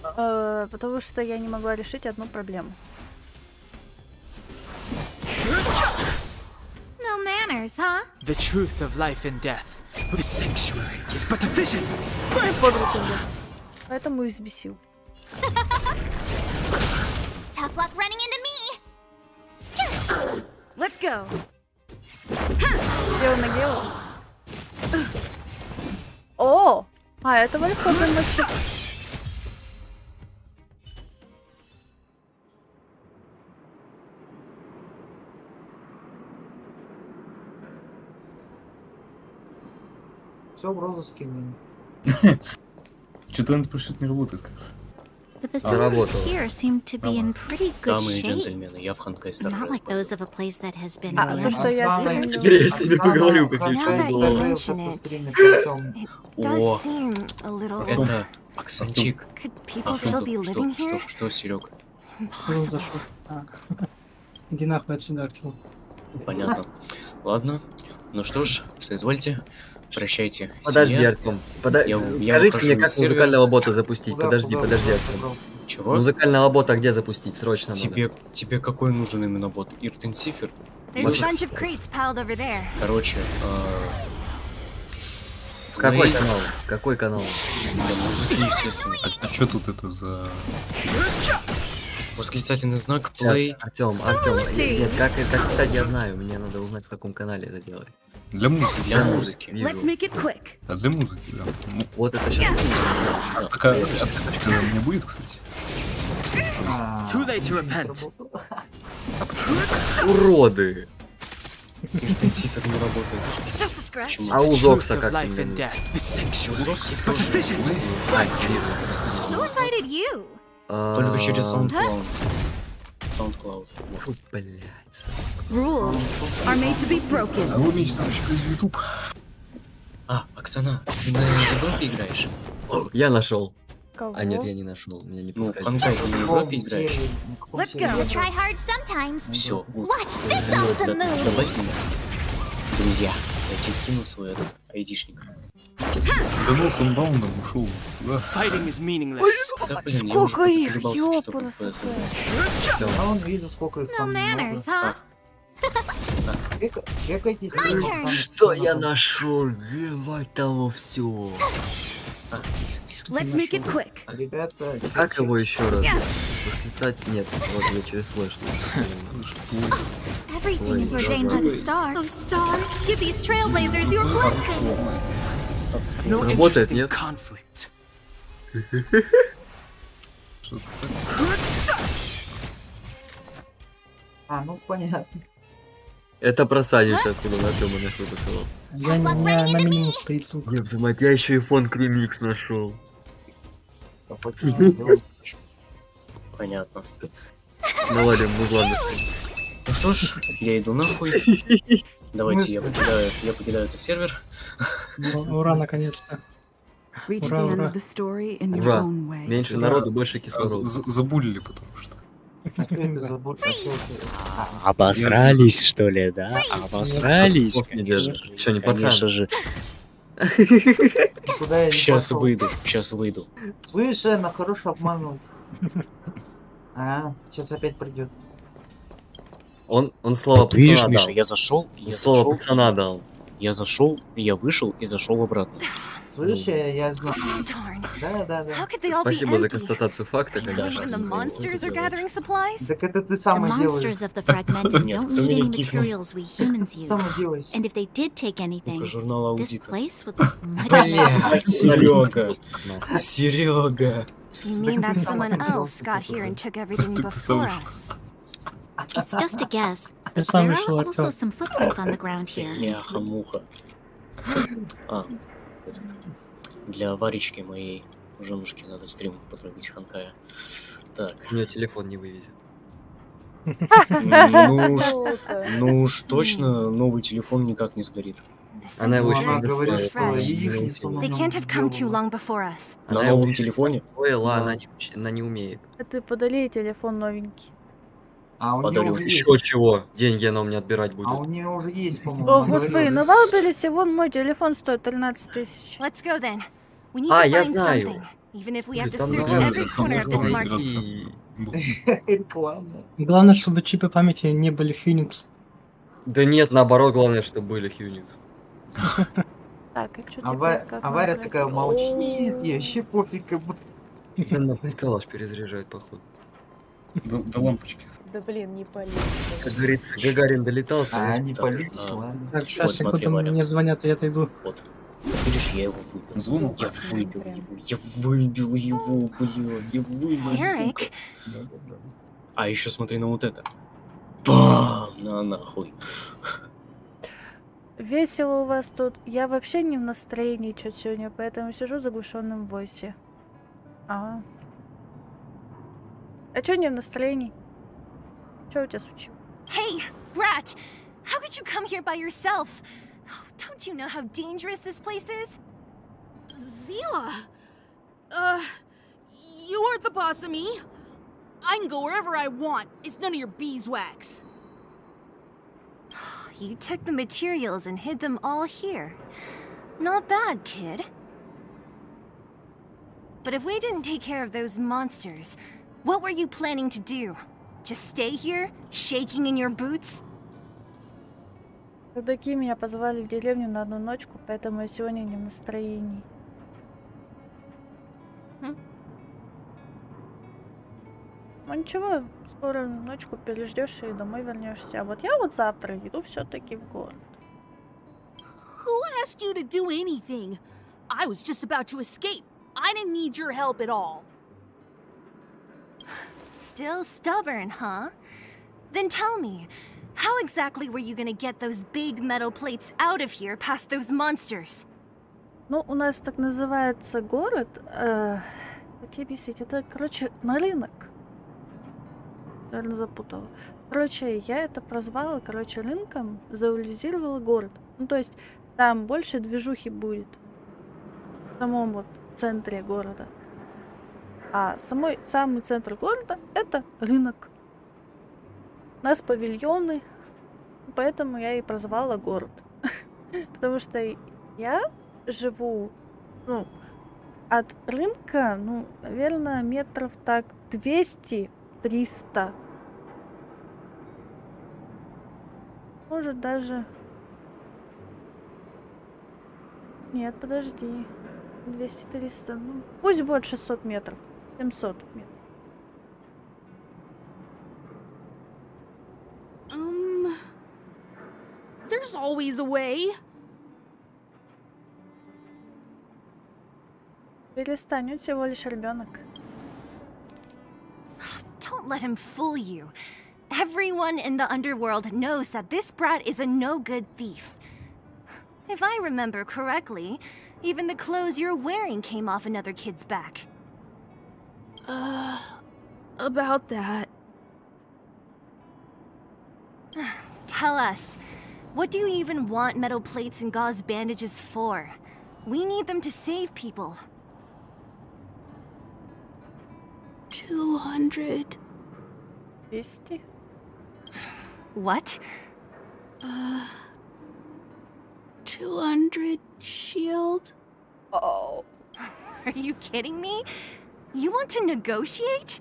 потому что я не могла решить одну проблему. No manners, huh? The truth of life and death. The sanctuary is but a vision. Под руку лез. Поэтому и взбесил. Tough luck running into me. Let's go. Где он наделал? О! А, этого легко замочить. Все в розыске, блин. Что-то он просто не работает как-то. The facilities here seem to be in pretty good Дамы и shape. джентльмены, я Франка из Not like those of a place that has been А, то, что я abandoned. с Я с тебе поговорю, как Now я that you чувствовал. mention it, it does О, seem a little... это Оксанчик. Could people still be living here? Что, Серег? Impossible. Иди нахуй отсюда, Артем. Понятно. Ладно. Ну что ж, соизвольте. Прощайте. Подожди, семья. Артем. Я Скажите ухожу мне, из как сервера. музыкального бота запустить. Куда, Подожди, куда, подожди, куда, Артем. пожалуйста? Чего? Музыкального бота где запустить? Срочно надо. Тебе какой нужен именно бот? Иртенсифер? There's a bunch of crates piled over there. Короче, В какой Play. канал? В какой канал? Для музыки, естественно. А что тут это за... Восклицательный знак Сейчас, play. Артем, нет, как писать я знаю, мне надо узнать, в каком канале это делать. Для музыки. Для музыки. Вижу. Let's make it quick. А для музыки, да. Ну, Вот это сейчас. такая ответочка у меня будет, кстати. Too late to repent. Уроды! Иртенсифер не работает. Just a scratch. Почему? А у Truth Зокса of как life and именно? death. The sanctuary Зокс is but a тоже. vision. А, вижу. Who invited you? Только через А, SoundCloud. SoundCloud. фу, блядь. Rules are made to be broken. А вы умеете там еще из YouTube? А, Оксана, ты на Европе играешь? Я нашел. Кого? А нет, я не нашел. Меня не Ну, пускают. Франка, ты на Европе играешь? Let's You go. try hard sometimes. Все. Watch this awesome move. Давай меня. Друзья, я тебе кину свой этот айдишник. Вернул с анбаундом, ушел. Да. Fighting is meaningless. Да, блин, я уже Сколько их, заколебался, что ёпарасоте. FPS. А он видел, сколько их No там manners, много. huh? Чекайте My себе, turn. там Что всё я надо. нашел? Ебать того все. Let's make it quick. Ребята, Как его еще раз? Восклицать? Нет, вот я через слэш. Everything is ordained by the stars. Oh, stars, give these trailblazers your blessing. No Сработает, interest in нет? conflict. Что-то так. ну понятно. Это просадил сейчас, когда на Артема нахуй посылал. Я на минимум стоит, сука. Нет, мать, я еще и фон Кремикс нашел. Понятно. Навалим музла. Ну что ж, я иду нахуй. Давайте я покидаю этот сервер. Ура, наконец-то. Reach the Ура, end ура. of the story in your Ура. own way. Меньше народу, больше кислорода. Забулили, потому что. Обосрались, что ли, да? Обосрались? Ох, не держишь. Чё, не пацан? Конечно же. Куда я не Сейчас пошел. выйду. Слышь, на хороший обманул. Сейчас опять придет. Он слово Вот видишь, пацана Миша, дал. я зашел, Слово пацана дал. Я зашел, я вышел и зашел обратно. Слышь, я знаю. Darn. Да. How could they all be Спасибо за empty? констатацию факта, Wait, конечно. even the monsters are gathering supplies? Так это ты The сам и делаешь. monsters of the fragmentum Нет, don't кто need меня any кикнул? materials we humans use. Сам и делаешь. And if they did take Ну-ка, anything, журнал this аудита. place would look much less Блядь, Серега! Серега! You mean that Так ты someone сам else и got делаешь. here and took everything Ты сам before вышел. us? It's just a guess, Я but сам there вышел, are also Артём. some footprints on the ground here. Бляха-муха. А, этот. Для Варечки моей женушки надо стрим потравить Ханкая. Так. У нее телефон не вывезет. Ну уж точно новый телефон никак не сгорит. The Она его scent еще is Она говорит, so что fresh. яичницу на They нем can't have come too сделала. long before us. На Она его новом еще телефоне? Ой, Да. она не умеет. А ты подари телефон новенький. А у нее Подарю. уже есть. Еще чего? Деньги она у меня отбирать А будет. у нее уже есть, по-моему. О, она господи, говорила. на Валбересе вон мой телефон стоит 13 тысяч. Let's go then. We need А, to я find знаю. something, even if we have to Там search на every Валбересе corner of можно this market. market. найти. Реклама. Главное, чтобы чипы памяти не были Phoenix. Да нет, наоборот, главное, чтобы были Хьюник. Так, и что А, теперь? Как нам Варя пройти? такая молчит, ей О, вообще пофиг, как будто. Она калаш перезаряжает, походу. До лампочки. Да блин, не пали. Как говорится, Гагарин долетался. А, и- не Так, палить, а. ладно. Так, сейчас, Вот смотри, секунду, Варя. мне звонят, и я отойду. Вот. Видишь, я его выбил. Звонок. Я выбил его. Я выбил его, блядь. Я выбил, сука. Eric, Да. А еще смотри на вот это. Бам! На нахуй. весело у вас тут. Я вообще не в настроении что-то сегодня, поэтому сижу в заглушенном войсе. А что не в настроении? Что у тебя случилось? hey, brat! How could you come here by yourself? Oh, don't you know how dangerous this place is? Zila! You aren't the boss of me. I can go wherever I want. It's none of your beeswax. You took the materials and hid them all here. Not bad, kid. But if we didn't take care of those monsters, what were you planning to do? Just stay here, shaking in your boots? Родаки меня позвали в деревню на одну ночку, поэтому я сегодня не в настроении. Ну ничего, скоро ночку переждешь и домой вернешься. А вот я вот завтра иду все-таки в город. Who asked you to do anything? I was just about to escape. I didn't need your help at all. Still stubborn, huh? Then tell me, how exactly were you gonna get those big metal plates out of here past those monsters? Ну, у нас так называется город. Как тебе объяснить? Это, короче, на рынок. Наверное, запутала. Короче, я это прозвала, рынком, завуализировала город. Ну, то есть, там больше движухи будет. В самом вот центре города. А самый центр города — это рынок. У нас павильоны, поэтому я и прозвала город. Потому что я живу, ну, от рынка, ну, наверное, метров так 200-300. Может, даже... Нет, подожди. 200-300, ну, пусть будет 600 метров. 700 метров. There's always a way. Перестань, он всего лишь ребенок. Don't let him fool you. Everyone in the underworld knows that this brat is a no-good thief. If I remember correctly, even the clothes you're wearing came off another kid's back. About that. Tell us, what do you even want metal plates and gauze bandages for? We need them to save people. 200. 200? What? 200 shield. Oh. Are you kidding me? You want to negotiate?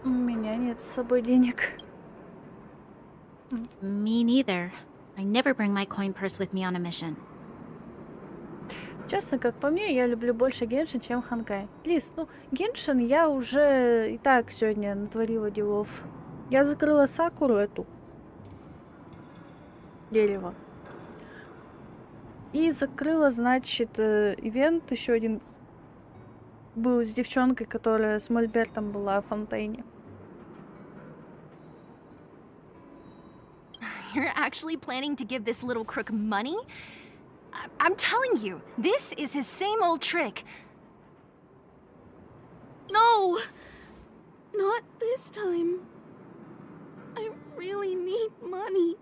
У меня нет с собой денег. Me neither. I never bring my coin purse with me on a mission. Честно, как по мне, я люблю больше Геншин, чем Ханкай. Лиз, ну, Геншин я уже и так сегодня натворила делов. Я закрыла Сакуру эту. Дерево. И закрыла, значит, ивент еще один был с девчонкой, которая с Мольбертом была в фонтейне. You're actually planning to give this little crook money? I'm telling you, this is his same old trick. No! Not this time. I really need money.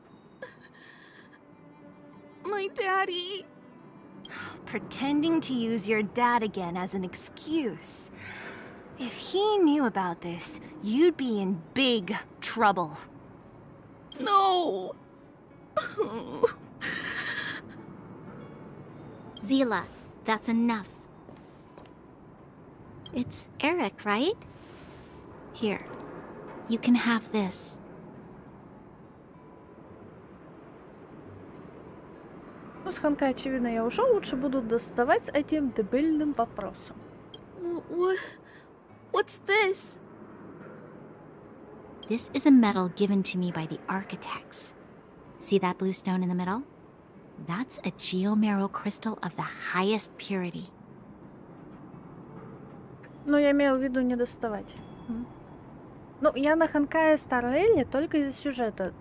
My daddy. Pretending to use your dad again as an excuse. If he knew about this, you'd be in big trouble. No! Zila, that's enough. It's Eric, right? Here, you can have this. Ну, с Ханкай, очевидно, я уже лучше буду доставать с этим дебильным вопросом. What's this? This is a medal given to me by the architects. See that blue stone in the middle? That's a geomerald crystal of the highest purity. Ну, я имела в виду не доставать. Ну, я на Ханкае Старрелле только из-за сюжета.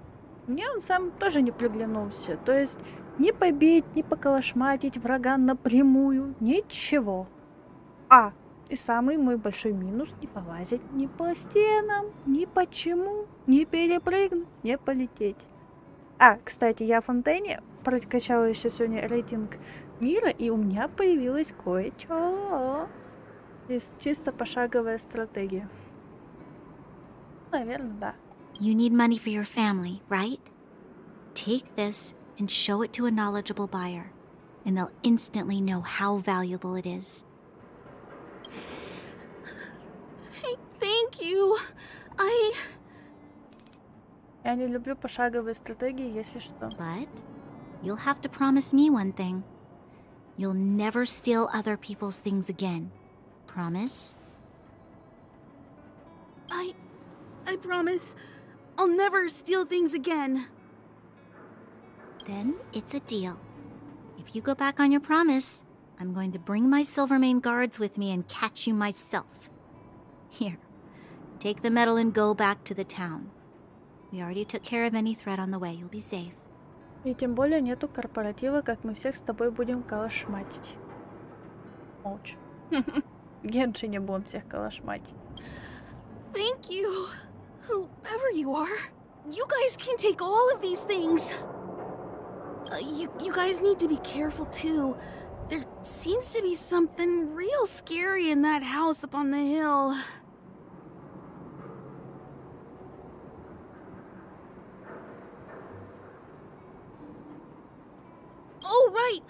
Мне он сам тоже не приглянулся. То есть не побить, не поколошматить врага напрямую, ничего. И самый мой большой минус — не полазить ни по стенам, ни почему, не перепрыгнуть, не полететь. Кстати, я в фонтейне прокачала еще сегодня рейтинг мира, и у меня появилось кое-что. Здесь чисто пошаговая стратегия. Наверное, да. You need money for your family, right? Take this and show it to a knowledgeable buyer, and they'll instantly know how valuable it is. Thank you. Я не люблю пошаговые стратегии, если что. But you'll have to promise me one thing. You'll never steal other people's things again. Promise? I promise. I'll never steal things again. Then it's a deal. If you go back on your promise, I'm going to bring my Silvermane guards with me and catch you myself. Here, take the medal and go back to the town. We already took care of any threat on the way. You'll be safe. И тем более нету корпоратива, как мы всех с тобой будем калашматить. Молча. В Геншине будем всех калашматить. Thank you. Whoever you are, you guys can take all of these things. You guys need to be careful too. There seems to be something real scary in that house up on the hill. Oh, right!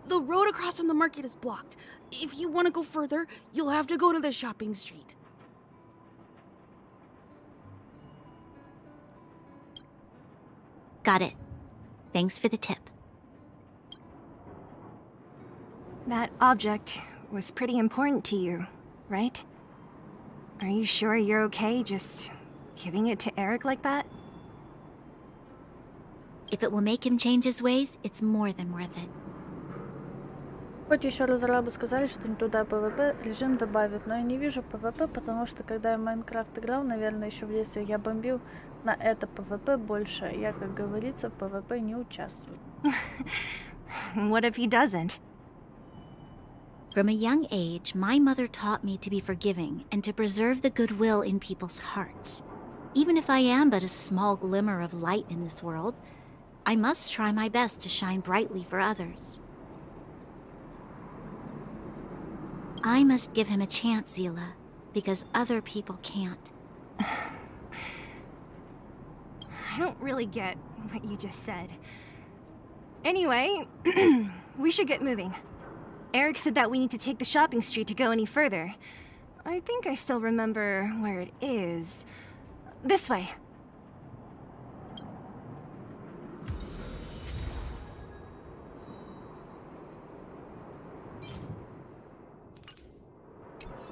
The road across from the market is blocked. If you want to go further, you'll have to go to the shopping street. Got it. Thanks for the tip. That object was pretty important to you, right? Are you sure you're okay just giving it to Eric like that? If it will make him change his ways, it's more than worth it. Хоть еще разрабы сказали, что не туда ПВП режим добавят, но я не вижу ПВП, потому что когда я в Майнкрафт играл, наверное, еще в детстве, я бомбил на это ПВП больше. Я, как говорится, в ПВП не участвую. What if he doesn't? From a young age, my mother taught me to be forgiving and to preserve the goodwill in people's hearts. Even if I am but a small glimmer of light in this world, I must try my best to shine brightly for others. I must give him a chance, Zila, because other people can't. I don't really get what you just said. Anyway, we should get moving. Eric said that we need to take the shopping street to go any further. I think I still remember where it is. This way.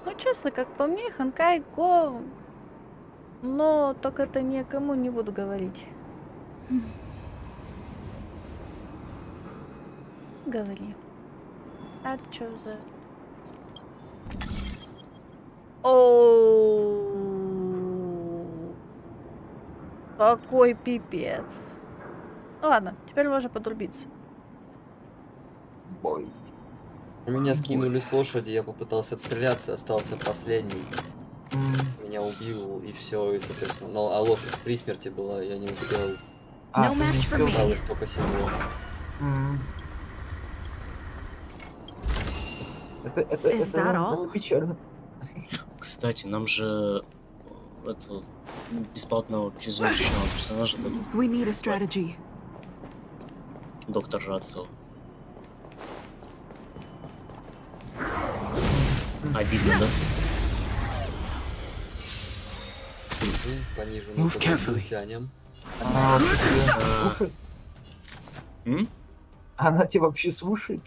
Ну, честно, как по мне, Ханкай Го... Но только это никому не буду говорить. Говори. А это что за... О, какой пипец. Ну ладно, теперь можно подрубиться. Бой. Меня скинули с лошади, я попытался отстреляться, остался последний. Меня убил, и все, и, соответственно... Но, а лошадь при смерти была, я не успел. No match for me. Осталось только седло. Is that all? было печально. Кстати, нам же это бесплатного призывочного персонажа дадут. We need a strategy. Доктор Рацио. Обидно, да? Пониже Move carefully. тянем. Она тебя вообще слушает?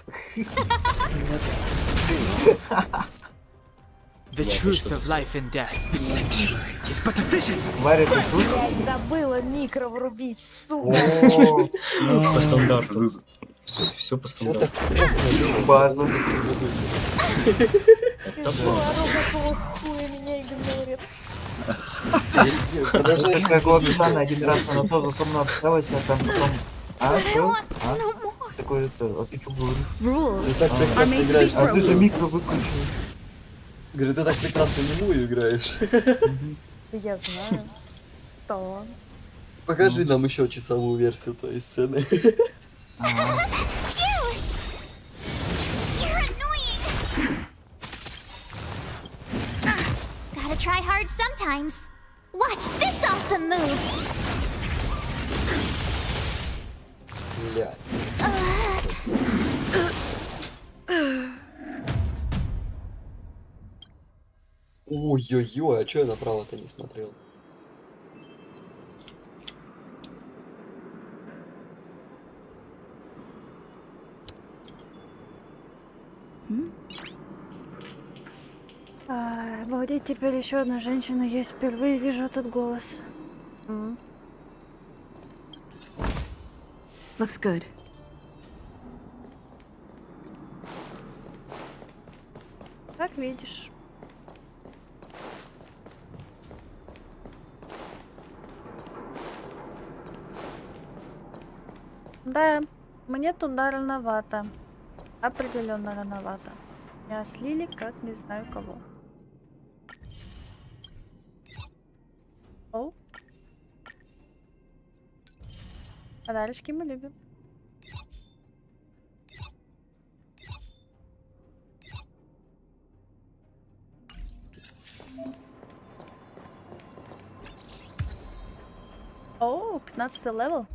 The truth of life and death, the sanctuary is but a vision. Варя, ты тут? Я забыла микро врубить, сука. По стандарту. Все по стандарту. База. Какого хуя меня игнорит? Подожди, как у Оксаны один раз она тоже со мной общалась, а там потом... А, что? А? Такой это, а ты что говоришь? Ты так прекрасно играешь. А ты же микро выключил. Говорю, ты так прекрасно немую играешь. Я знаю. Что? Покажи нам еще часовую версию твоей сцены. Gotta try hard sometimes. Watch this awesome move. Блядь. Ой-ой-ой, а чё я направо-то не смотрел? Обалдеть, теперь еще одна женщина есть. Впервые вижу этот голос. Looks good. Как видишь. Да, мне туда рановато. Определенно рановато. Меня слили, как не знаю кого. О. Подарочки мы любим. О, 15 левел.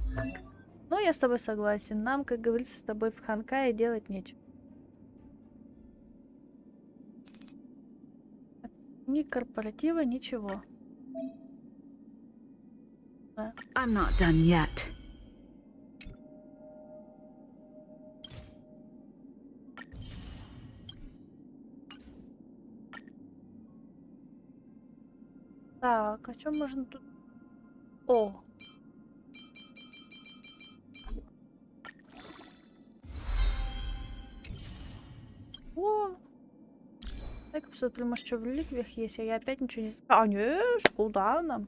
Ну, я с тобой согласен. Нам, как говорится, с тобой в Ханкае делать нечего. Ни корпоратива, ничего. Да. I'm not done yet. Так, а что можно тут? О! О! Так, посмотрим, может, что в реликвиях есть, а я опять ничего не... А, нет, куда нам?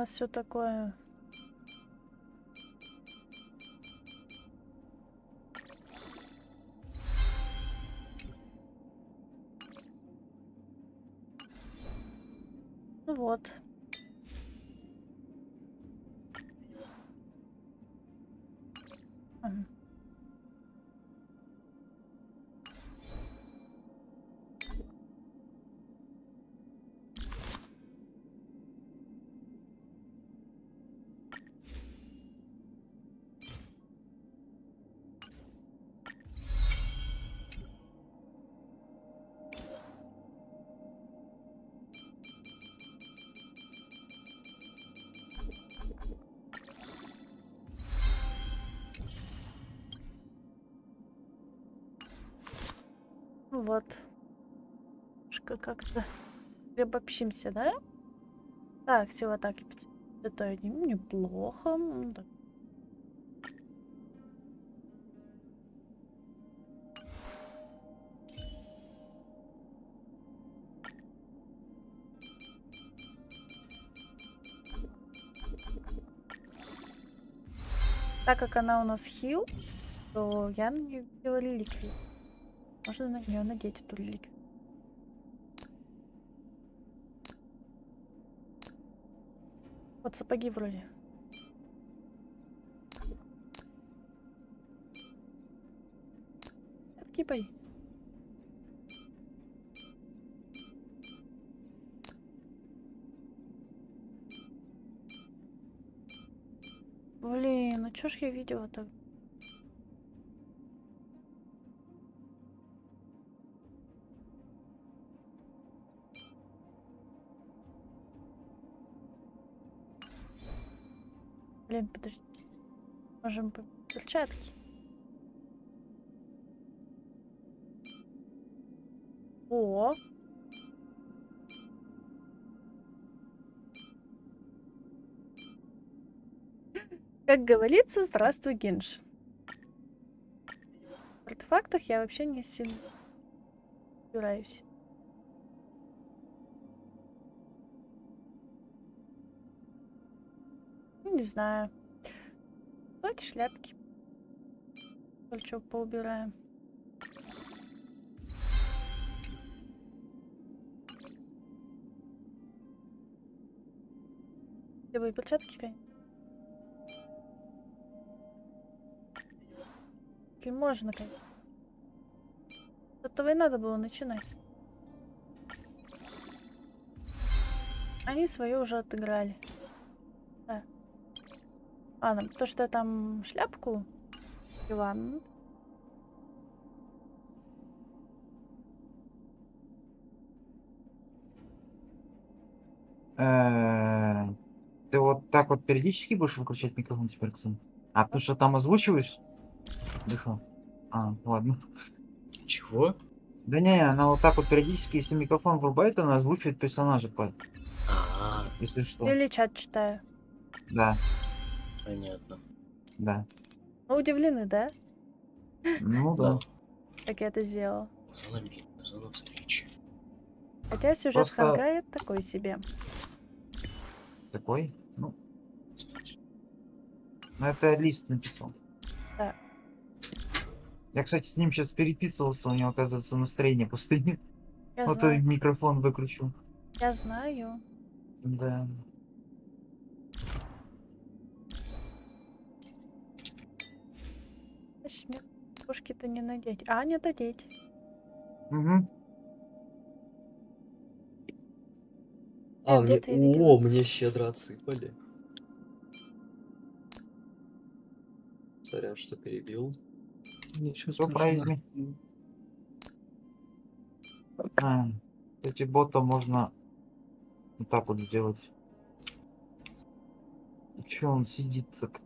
нас все такое. Ну вот. Ага. Ну вот. Как-то обобщимся, да? Так, сила атаки 5. Это неплохо. Так. Так как она у нас хил, то я на нее видела реликвию. Можно на нее надеть эту реликвию. Вот сапоги вроде. Откипай. Блин, ну чё ж я видела так? Блин, подожди. Можем перчатки. О! Как говорится, здравствуй, Генш. В артефактах я вообще не сильно разбираюсь. Ну, не знаю. Давайте шляпки. Кольчуг поубираем. Белые перчатки, конечно. Если можно, конечно. С этого и надо было начинать. Они свое уже отыграли. Да. Ладно, то, что я там шляпку Иван. Ты вот так вот периодически будешь выключать микрофон теперь, Ксун? А потому что там озвучиваешь? Дыхал. А, ладно. Чего? Да не, она вот так вот периодически, если микрофон врубает, она озвучивает персонажа, если что. Или чат читаю. Да. Понятно. Да. Вы удивлены, да? Ну да. Как я это сделала. Зона видно, зона встречи. Хотя сюжет Просто- Хангая такой себе. Такой? Ну. Ну это Лист написал. Да. Я, кстати, с ним сейчас переписывался, у него, оказывается, настроение пустыни. Я Вот знаю. и микрофон выключу. Я знаю. Да. Значит, мне пушки-то не надеть. А, не надеть. Угу. А, мне, где-то я видела. мне щедро отсыпали. Сорян, что перебил. Ничего Что страшного. праздник? А, кстати, бота можно вот так вот сделать. И чё он сидит так?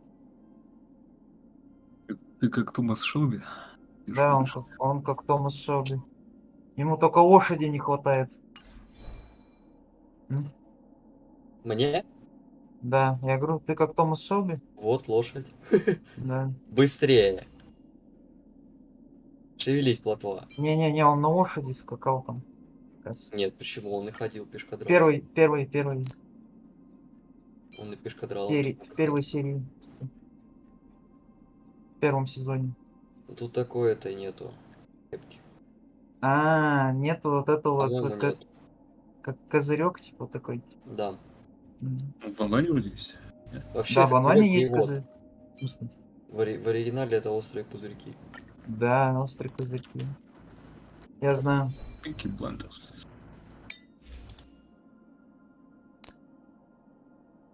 Ты как Томас Шелби? Да, он как Томас Шелби. Ему только лошади не хватает. М? Мне? Да, я говорю, ты как Томас Шелби? Вот лошадь. Да. Быстрее. Шевелись, плотва. Не-не-не, он на лошади скакал там. Нет, почему он и ходил пешкодром? Первый. Он и пешкадрал. В первой серии. В первом сезоне. Тут такое-то нету. Кепки. Нету вот этого, По-моему, нет. как козырек, типа такой. Да. В онлайне вроде есть. Вообще, Да, это в онлайне прямой есть перевод. козырь. В смысле? В оригинале это острые пузырьки. Да, острые козырьки. Я знаю. Пинки Блайндерс.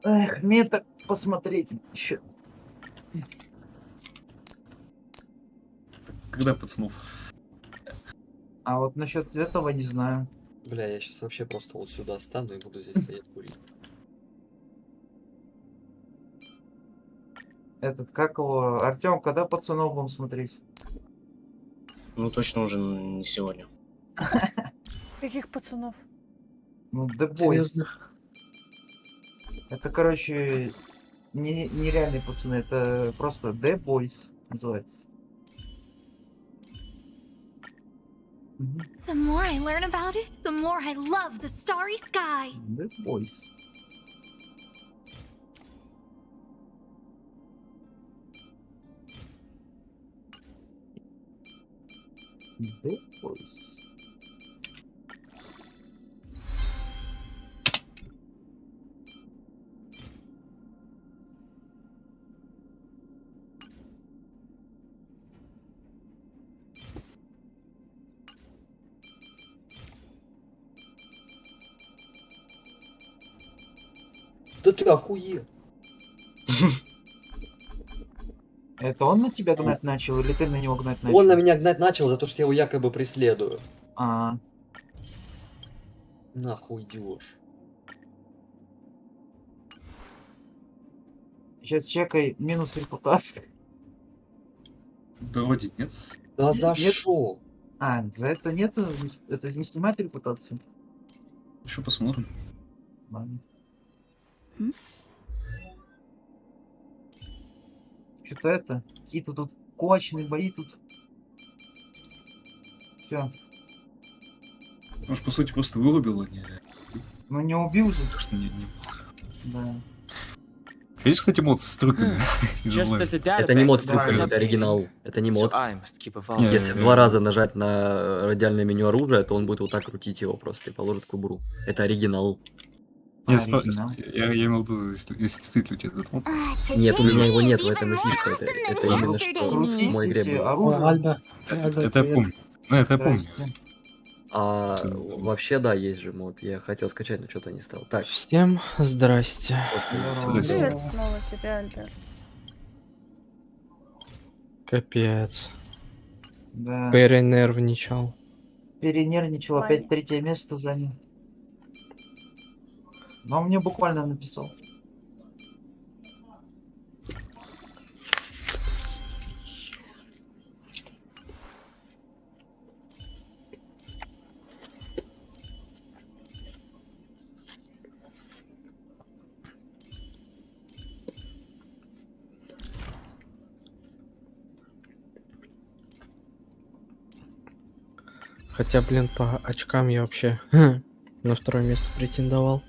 Эх, мне так посмотреть еще. Когда пацанов? А вот насчет этого не знаю. Бля, я сейчас вообще просто вот сюда стану и буду здесь стоять курить. Этот, как его, Артем, когда пацанов будем смотреть? Ну, точно уже не сегодня. Каких пацанов? Ну, The Boys. Это, короче, нереальные пацаны, это просто The Boys называется. The more I learn about it, the more I love the starry sky. The Boys. The Boys. Да ты охуел! Это он на тебя гнать начал, или ты на него гнать начал? Он на меня гнать начал за то, что я его якобы преследую. Нахуй идешь. Сейчас чекай минус репутации. Да вроде нет. Да за Нет? шо? За это нету, это не снимает репутацию. Еще посмотрим. Ладно. Что-то это, какие-то тут кулачные бои тут. Все. Может, по сути, просто вырубил, а не... Ну не убил же. Так что не. Да. Есть, кстати, мод с трюками. Это не мод с трюками, это оригинал. Это не мод. Если 2 раза нажать на радиальное меню оружия, то он будет вот так крутить его просто и положит кобуру. Это оригинал. Я имел в виду, если действительно у тебя этот мод. Нет, у меня его нет, в этом и фишка. Это именно что в самой игре было. Это я помню. Ну, это я помню. Вообще, да, есть же мод. Я хотел скачать, но что-то не стал. Так. Всем здрасте. Привет снова тебя, Альберт. Капец. Да. Перенервничал. Перенервничал, опять 3-е место занял. Но он мне буквально написал. Хотя, блин, по очкам я вообще на 2-е место претендовал.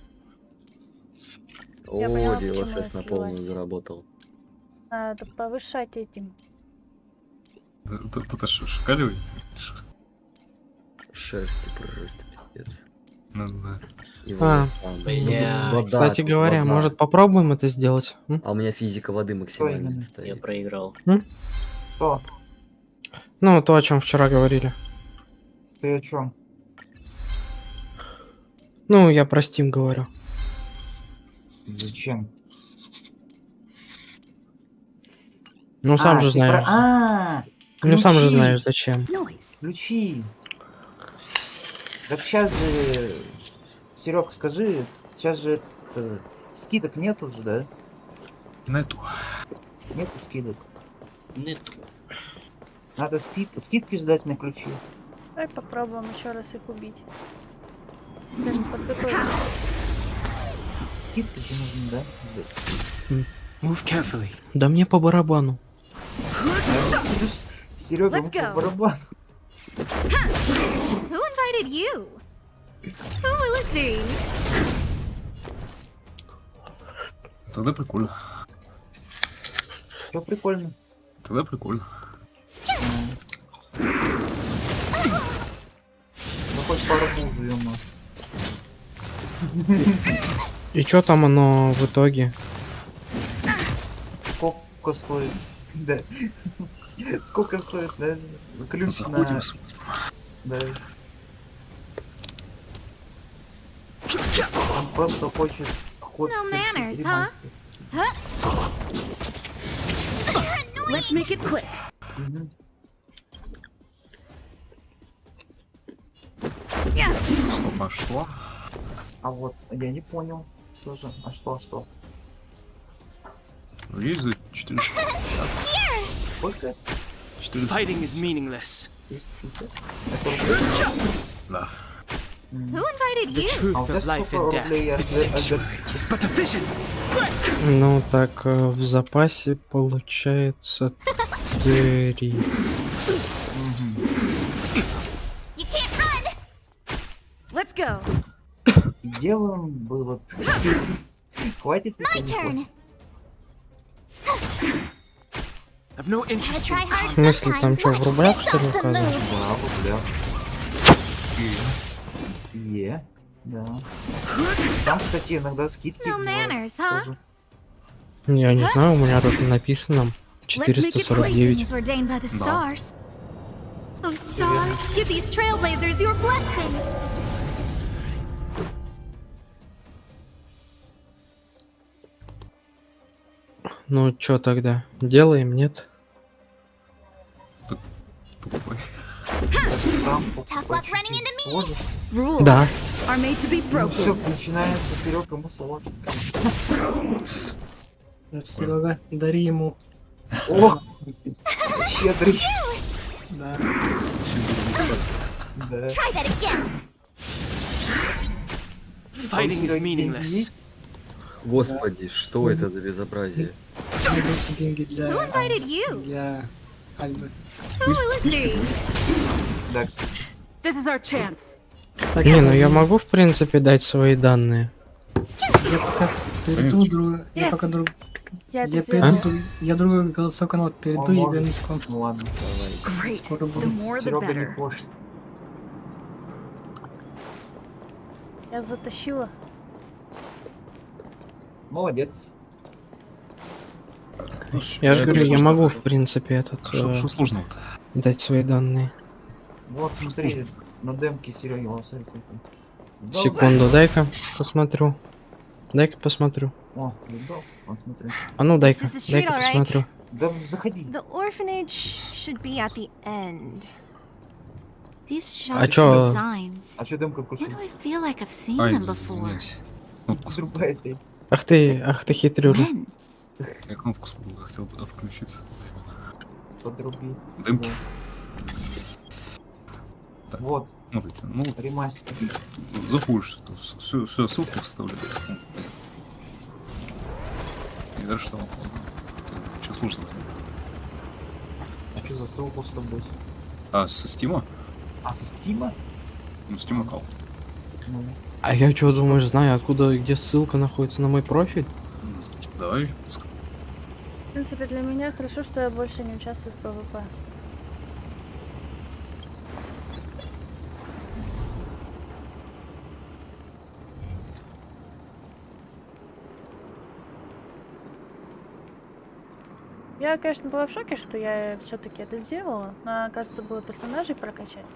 О, DLSS на полную заработал. Надо повышать этим. Тут аж шкаливай. Шерсть просто пиздец. Ну да. Кстати говоря, может попробуем это сделать? А у меня физика воды максимально стоит. Я проиграл. Что? Ну, то, о чем вчера говорили. Ты о чем? Ну, я про Steam говорю. Зачем? Ну, сам же знаешь. Ну, сам же знаешь, зачем. Ключи. Так сейчас же, Серег, скажи, сейчас же скидок нету же, да? Нету. Нету скидок. Нету. Надо скидки ждать на ключи. Давай попробуем еще раз их убить. Даже не подготовились. Скидки же нужны, да? Move carefully. Да мне по барабану. Серега, Let's go. по барабану. Who invited you? Who will it be? Тогда прикольно. Все прикольно. Тогда прикольно. Ну хоть пару пул живем. И чё там оно в итоге? Сколько стоит? Да. Сколько стоит, да? Ключ Заходим, на... смотрим. Да. Он просто хочет ход No manners, huh? ремастер. Let's make it quick. Стоп, а что? А вот, я не понял. Что же? А что? Ну, есть за 400. Сколько? 400. Fighting is meaningless. 50? Да. Who invited The you? truth of life and death, the sanctuary, is but a vision. Ну так, в запасе получается 3. You can't run! Let's go. Делаем было. Хватит. My turn! I've no interest Try in hard В смысле, там sometimes, что, в let's рублях, show что ли, some указано? moves. Да, вот, бля. Да. Там, кстати, иногда скидки No бывают manners, huh? тоже. Я не знаю, у меня тут написано Let's make it quick. 449. As ordained by the Да. stars. Oh, stars, give these trailblazers your blessing. Ну чё тогда? Делаем, нет? Покупай. Tough luck running into me. Сложно. Rules Да. are made to be Ну все, broken. начинается вперед, ему сложно. Серега, дари ему. О! Щедрый. Да. Да. Try that again. Fighting is meaningless. Господи, что это за безобразие? Найдутся деньги для... Who invited you? Для Альбы. Who will it be? Да, кстати. This is our chance. Не, ну я могу, в принципе, дать свои данные. Я пока перейду другой... Я Yes. пока друг... Я это Я сделала. перейду... Я другой голосовой канал перейду и Может. вернусь к вам. Ну ладно, давай. Great. Скоро The буду. more the Серега не better. хочет. Я затащила. Молодец. Я же говорю, я могу, в принципе, этот Что сложного-то? дать свои данные. Вот смотри, на демке Сереги смотри. Секунду, дай-ка посмотрю. Дай-ка посмотрю. О, видал? Вот смотри. А ну дай-ка, This is the street, дай-ка all right? посмотрю. Да заходи. The orphanage should be at the end. These А shops чё? and signs. А что демка Why включил? do I feel like I've seen Ай, them before? извиняюсь. Кнопку спутал. Другая ты. Ах ты хитрюля. When? Я кнопку спутал, хотел отключиться. Подруби. Демки. Вот. Так, Вот, смотрите, ну, ремастер. заходишь, все ссылки вставляешь. Не даже что, что сложно. А что за ссылку с тобой? А, со Стима? А со Стима? Ну, Steam аккаунт. Ну, А я что, думаешь, знаю, откуда и где ссылка находится на мой профиль? Давай. В принципе, для меня хорошо, что я больше не участвую в ПВП. Я, конечно, была в шоке, что я все-таки это сделала, но, оказывается, было персонажей прокачать.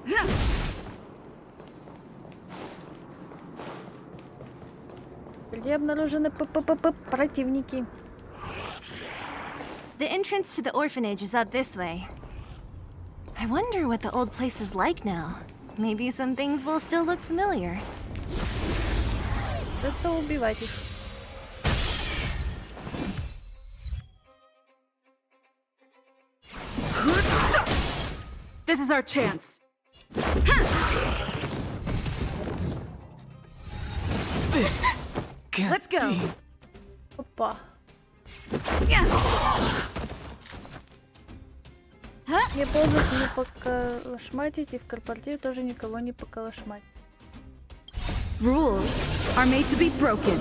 Где обнаружены противники? The entrance to the orphanage is up this way. I wonder what the old place is like now. Maybe some things will still look familiar. Придется убивать их. This is our chance. This can't Let's go. be. Опа. Не полностью не поколошматить, и в корпоративе тоже никого не поколошматить. Rules are made to be broken.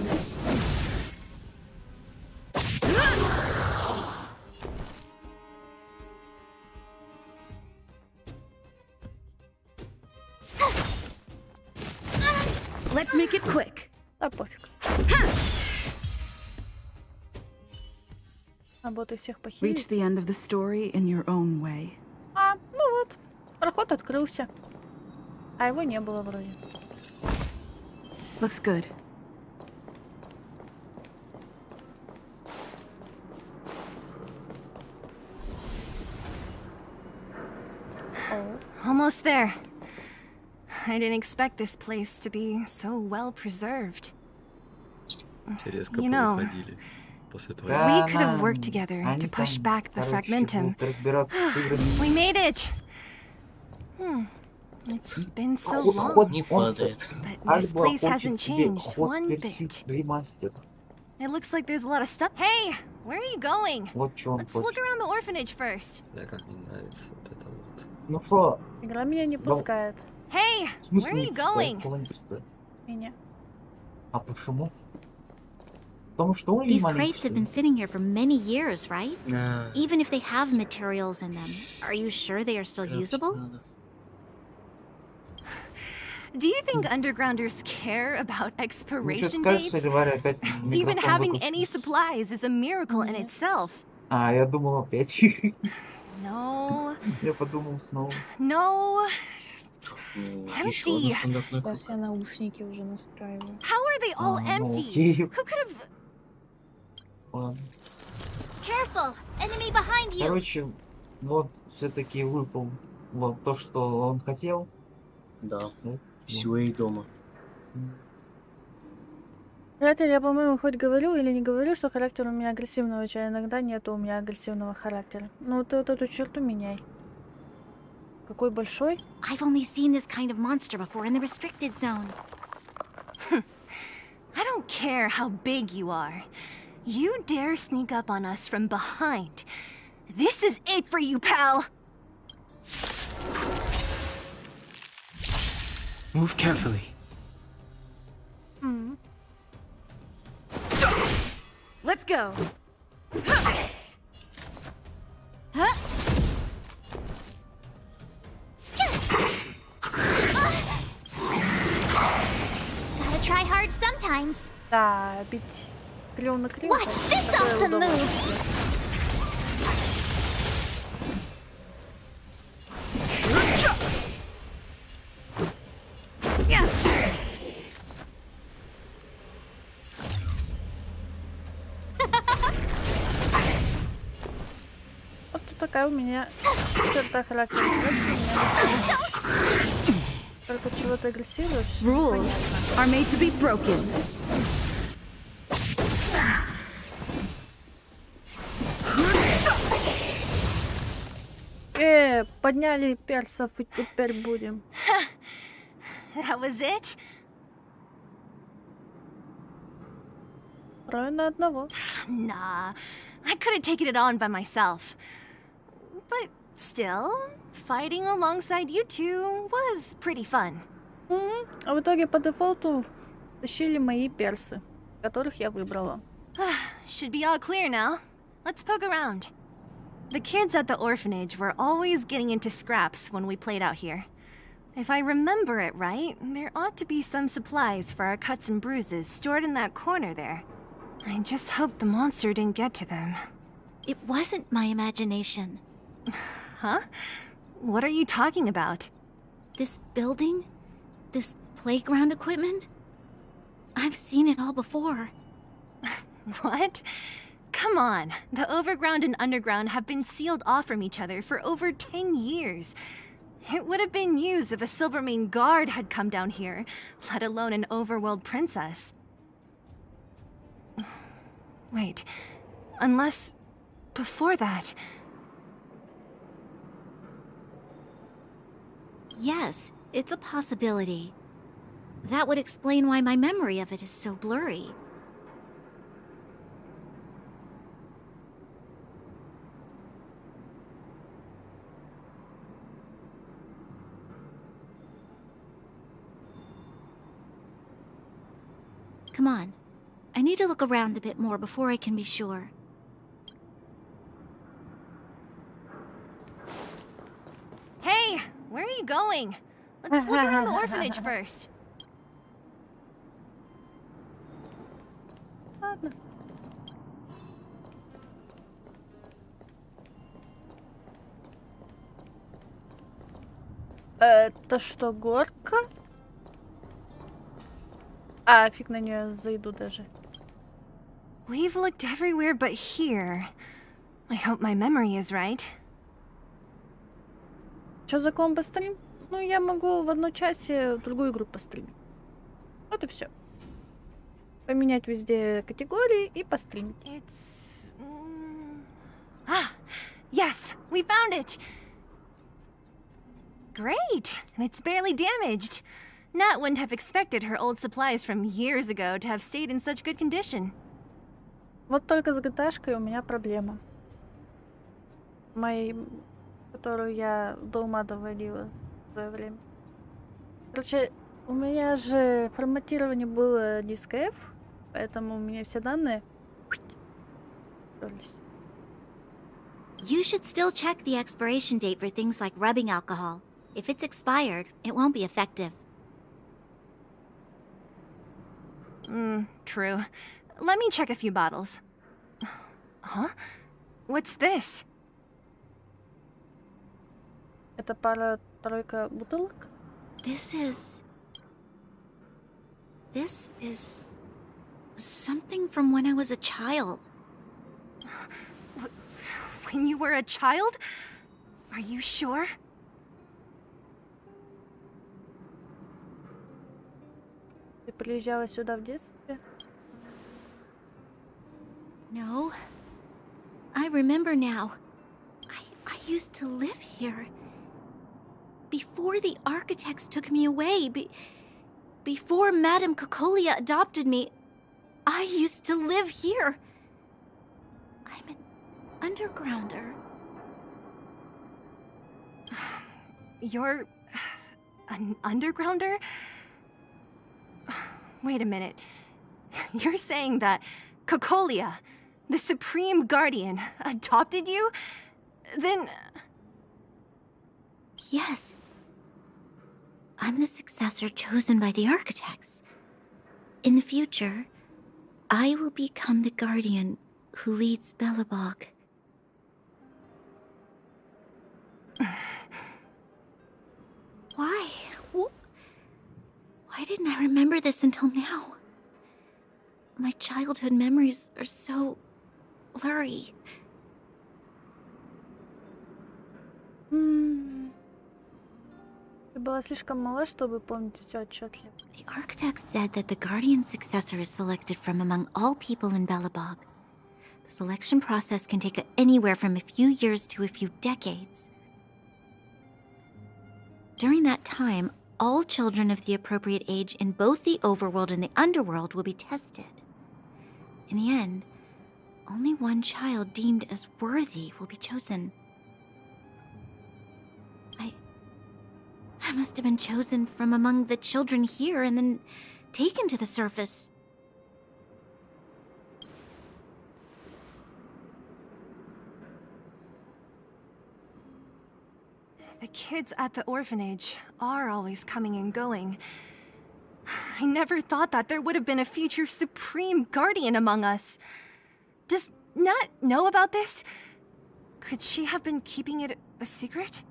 Let's make it quick. Да пофиг. Работаю всех похилить. Reach the end of the story in your own way. А, ну вот. Проход открылся. А его не было вроде. Looks good. Almost there. I didn't expect this place to be so well preserved. You know, we could have worked together to push back the fragmentum. We made it! It's been so long, but this place hasn't changed one bit. It looks like there's a lot of stuff. Hey, where are you going? Let's look around the orphanage first. Ну что? Игра меня не пускает. Hey, where are you going? Меня. А почему? Потому что он These crates have been sitting here for many years, right? Nah. Even if they have materials in them, are you sure they are still usable? Do you think undergrounders care about expiration dates? Even having any supplies is a miracle in itself. А, я думал опять. No. Я подумал снова. No. Еще одна Empty. стандартная Сейчас круга. я наушники уже настраиваю. How are they all empty? окей. Who could have... Ладно. Careful! Enemy behind you! Короче, вот все-таки выпал вот то, что он хотел. Да. Сюэй дома. Приятель, я, по-моему, хоть говорю или не говорю, что характер у меня агрессивного, а иногда нету у меня агрессивного характера. Ну ты вот эту черту меняй. Какой большой? I've only seen this kind of monster before in the restricted zone. I don't care how big you are. You dare sneak up on us from behind. This is it for you, pal! Move carefully. Let's go. Gotta try hard sometimes. Да, бить клёвно криво. Watch this awesome move! Вот такая у меня черта характера. Только чего-то агрессируешь. Rules are made to be broken. Подняли персов и теперь будем. That was it? Трое на одного. Nah, I could have taken it on by myself. But still, fighting alongside you two was pretty fun. А в итоге по дефолту тащили мои персы, которых я выбрала. Should be all clear now. Let's poke around. The kids at the orphanage were always getting into scraps when we played out here. If I remember it right, there ought to be some supplies for our cuts and bruises stored in that corner there. I just hope the monster didn't get to them. It wasn't my imagination. Huh? What are you talking about? This building? This playground equipment? I've seen it all before. What? Come on, the overground and underground have been sealed off from each other for over 10 years. It would have been news if a Silvermane guard had come down here, let alone an overworld princess. Wait, unless... before that... Yes, it's a possibility. That would explain why my memory of it is so blurry. Come on. I need to look around a bit more before I can be sure. Hey, where are you going? Let's look around the orphanage first. Это что, горка? А, фиг на нее зайду даже. We've looked everywhere but here. I hope my memory is right. Что за комбо-стрим? Ну, я могу в одной части в другую игру постримить. Вот и все. Поменять везде категории и постримить. It's... Ah, yes, we found it! Great, and it's barely damaged. Nat wouldn't have expected her old supplies from years ago to have stayed in such good condition. Вот только с GTA-шкой у меня проблема. Моей, которую я до ума доводила в свое время. Короче, у меня же форматирование было диска F, поэтому у меня все данные стерлись. You should still check the expiration date for things like rubbing alcohol. If it's expired, it won't be effective. True. Let me check a few bottles. Huh? What's this? Это пара-тройка бутылок? This is something from when I was a child. When you were a child? Are you sure? Ты приезжала сюда в детстве? No. I remember now. I used to live here. Before the architects took me away, before Madame Cocolia adopted me, I used to live here. I'm an undergrounder. You're... an undergrounder? Wait a minute. You're saying that Cocolia, the Supreme Guardian, adopted you? Then... Yes. I'm the successor chosen by the architects. In the future, I will become the guardian who leads Belobog. Why? Why didn't I remember this until now? My childhood memories are so blurry. Ты была слишком мала, чтобы помнить все отчетливо. The architect said that the guardian's successor is selected from among all people in Belobog. The selection process can take anywhere from a few years to a few decades. During that time, all children of the appropriate age in both the overworld and the underworld will be tested. In the end, only one child deemed as worthy will be chosen. I must have been chosen from among the children here and then taken to the surface. The kids at the orphanage are always coming and going. I never thought that there would have been a future Supreme Guardian among us. Does Nat know about this? Could she have been keeping it a secret?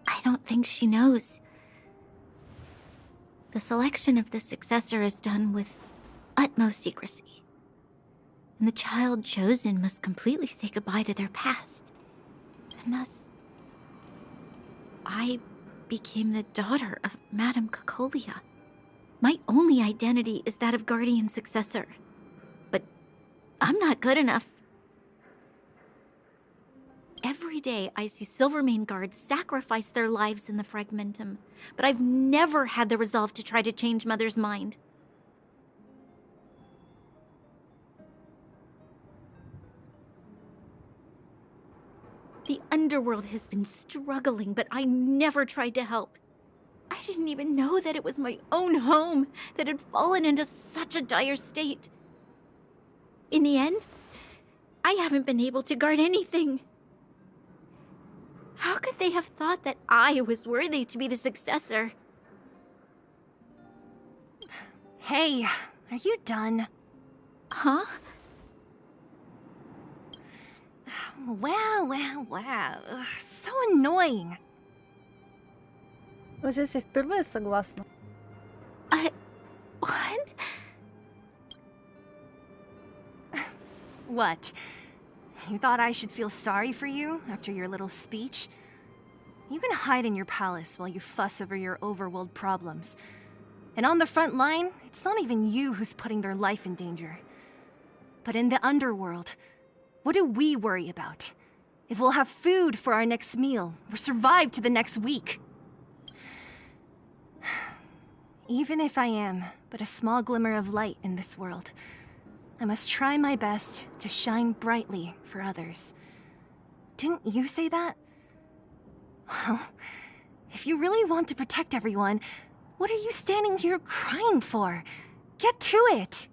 I don't think she knows. The selection of the successor is done with utmost secrecy. And the child chosen must completely say goodbye to their past. And thus, I became the daughter of Madame Cocolia. My only identity is that of guardian successor. But I'm not good enough. Every day I see Silvermane guards sacrifice their lives in the Fragmentum, but I've never had the resolve to try to change Mother's mind. The underworld has been struggling, but I never tried to help. I didn't even know that it was my own home that had fallen into such a dire state. In the end, I haven't been able to guard anything. How could they have thought that I was worthy to be the successor? Hey, are you done? Huh? Wow. Ugh, so annoying. Вот здесь я впервые согласна. What? What? You thought I should feel sorry for you after your little speech? You can hide in your palace while you fuss over your overworld problems. And on the front line, it's not even you who's putting their life in danger. But in the underworld, what do we worry about? If we'll have food for our next meal, or survive to the next week. Even if I am but a small glimmer of light in this world, I must try my best to shine brightly for others. Didn't you say that? Well, if you really want to protect everyone, what are you standing here crying for? Get to it!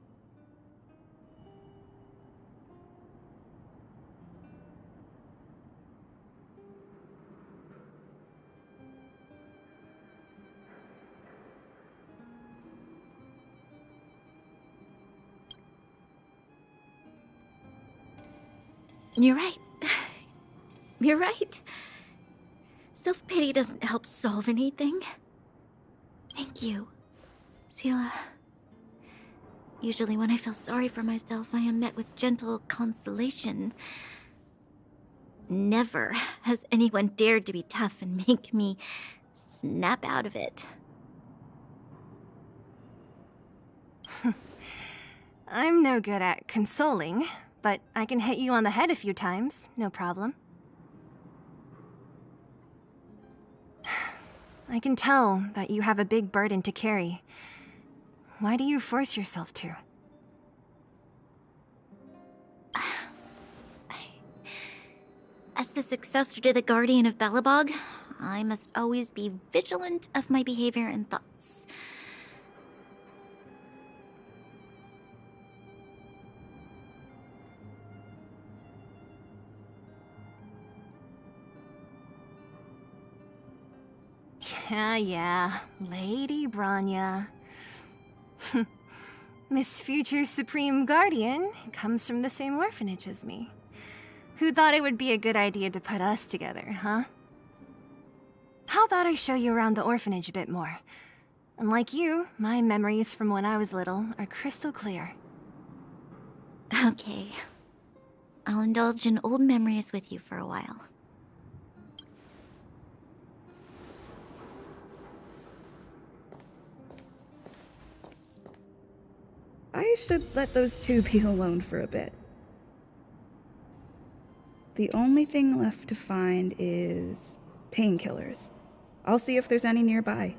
You're right. You're right. Self-pity doesn't help solve anything. Thank you, Sila. Usually when I feel sorry for myself, I am met with gentle consolation. Never has anyone dared to be tough and make me snap out of it. I'm no good at consoling, but I can hit you on the head a few times, no problem. I can tell that you have a big burden to carry. Why do you force yourself to? As the successor to the Guardian of Belobog, I must always be vigilant of my behavior and thoughts. Yeah, Lady Branya. Miss Future Supreme Guardian comes from the same orphanage as me. Who thought it would be a good idea to put us together, huh? How about I show you around the orphanage a bit more? Unlike you, my memories from when I was little are crystal clear. Okay. I'll indulge in old memories with you for a while. I should let those two be alone for a bit. The only thing left to find is painkillers. I'll see if there's any nearby.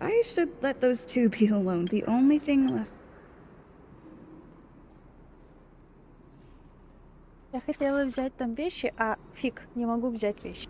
I should let those two be alone. The only thing left... Я хотела взять там вещи, а фиг, не могу взять вещи.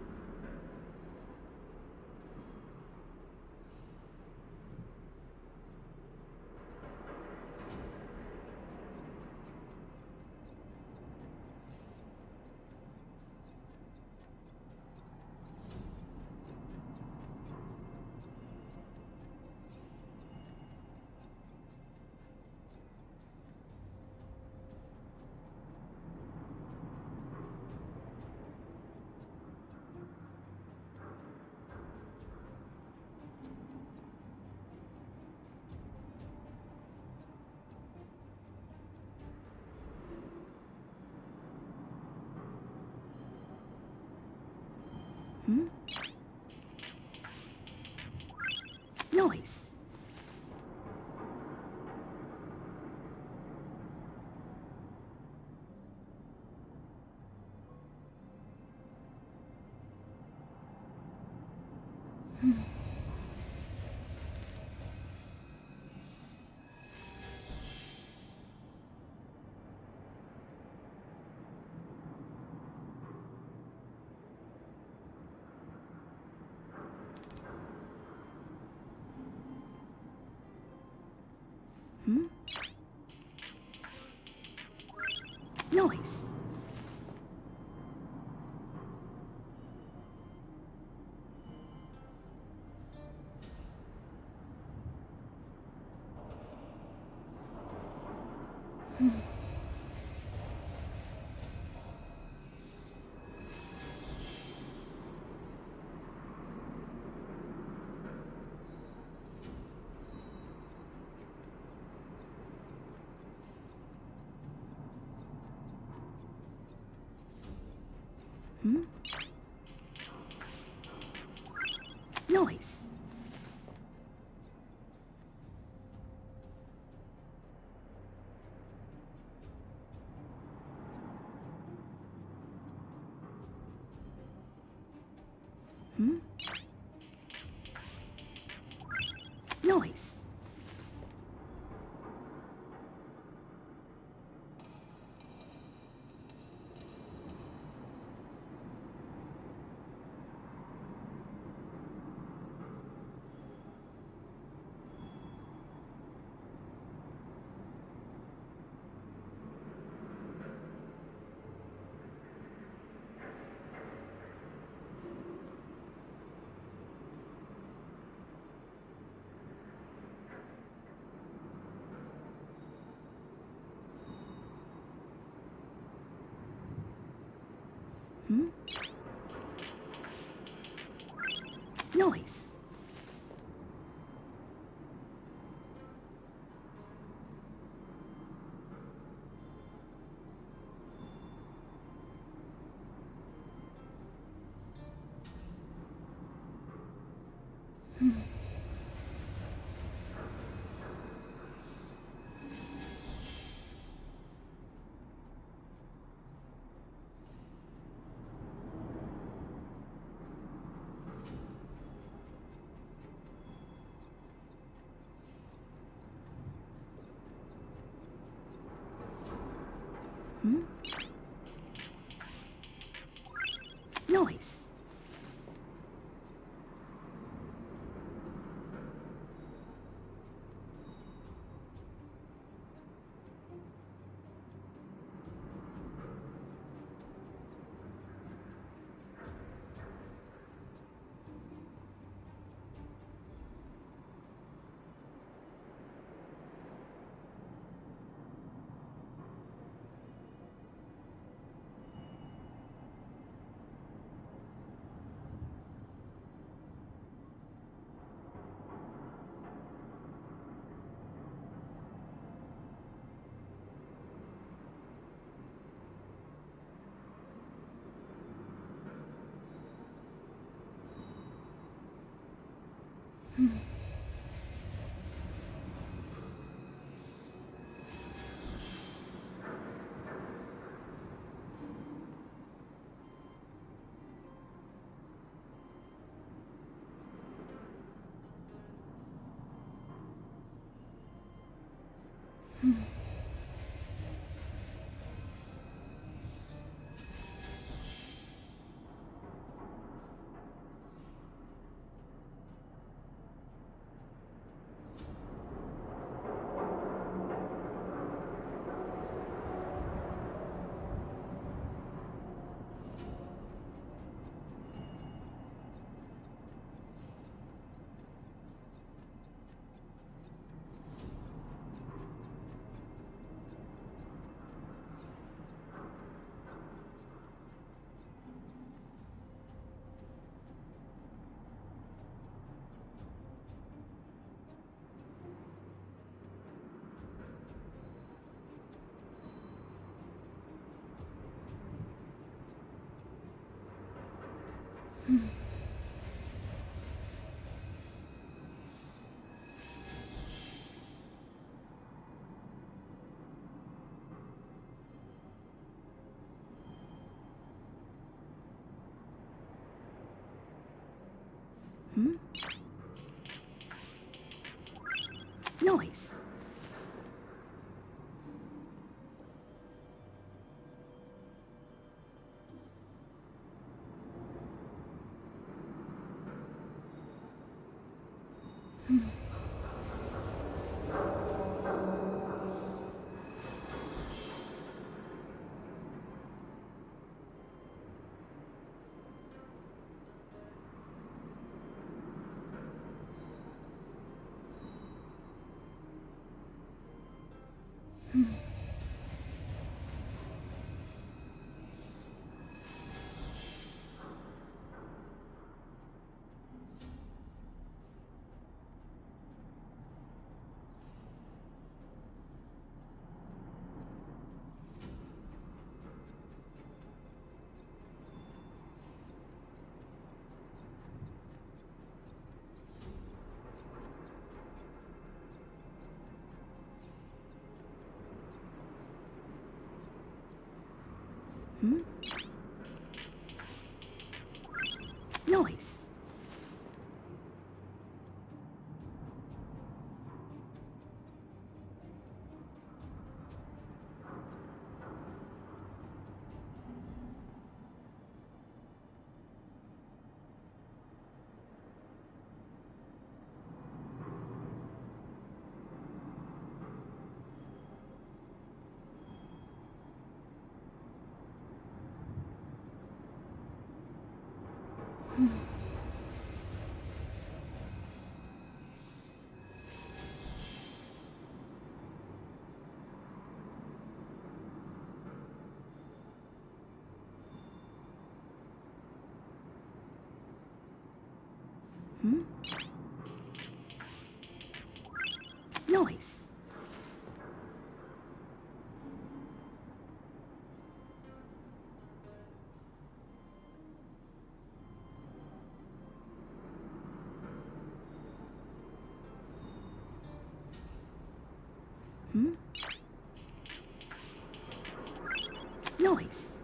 Noise. Noise. Noise. Noise. Noise. Noise. Noise. Noise. Noise. Noise.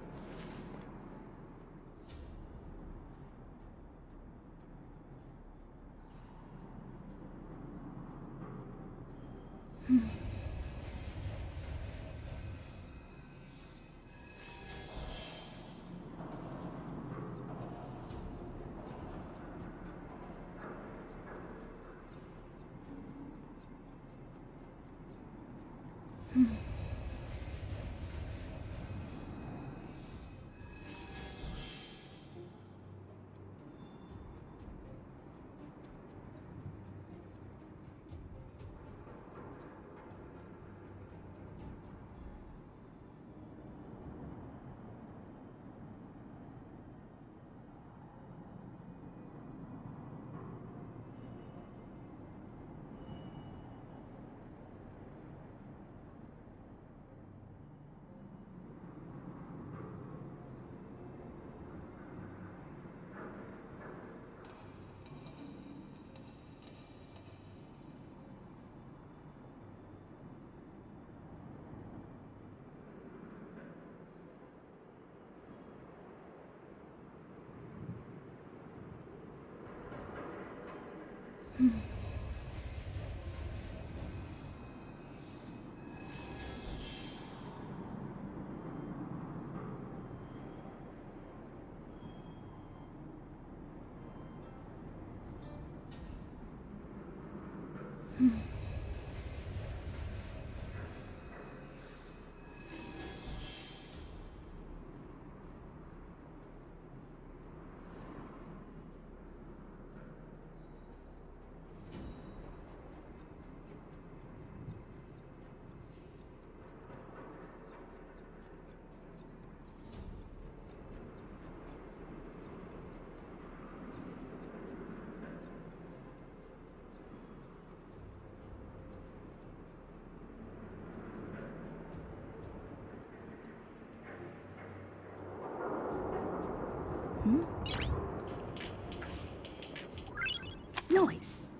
Noise.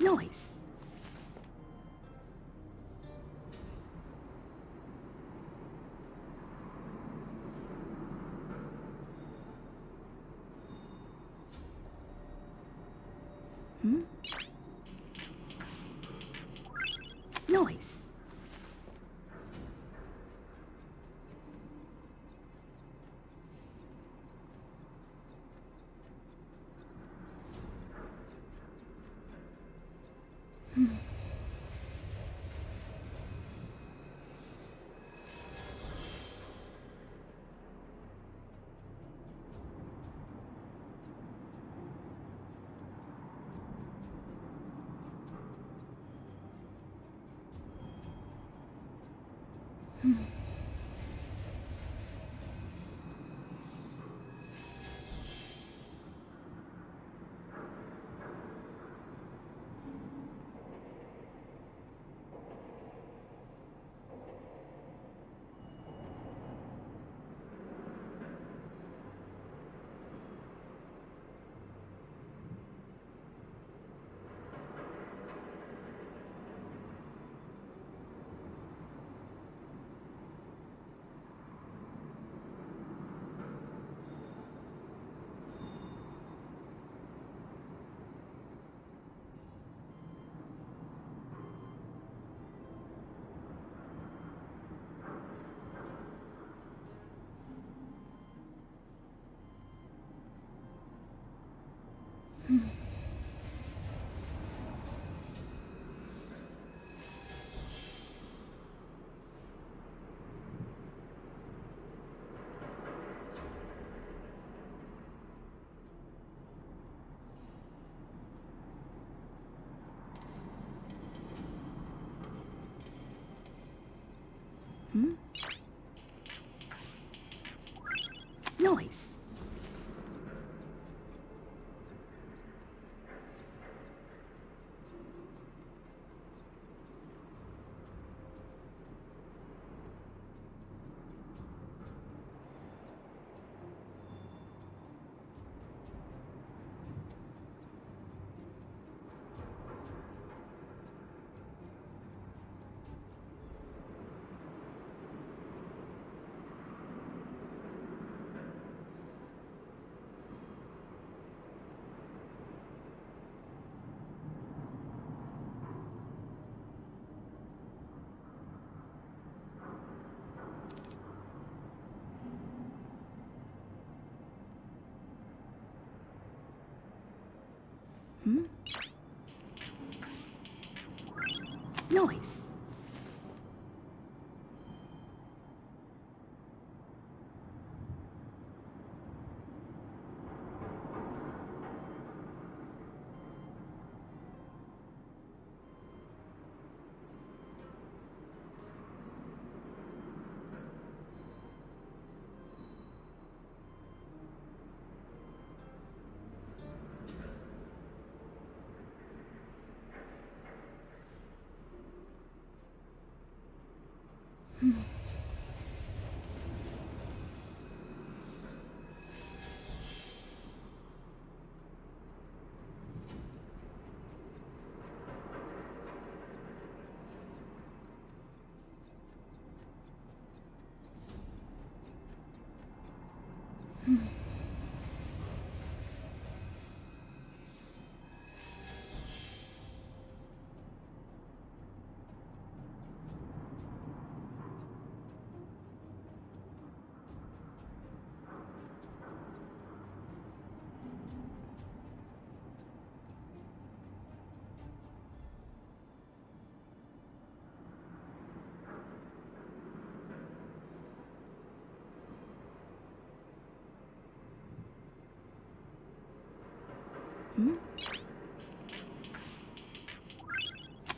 Noise. Noise. Hmm. Noise. Noise.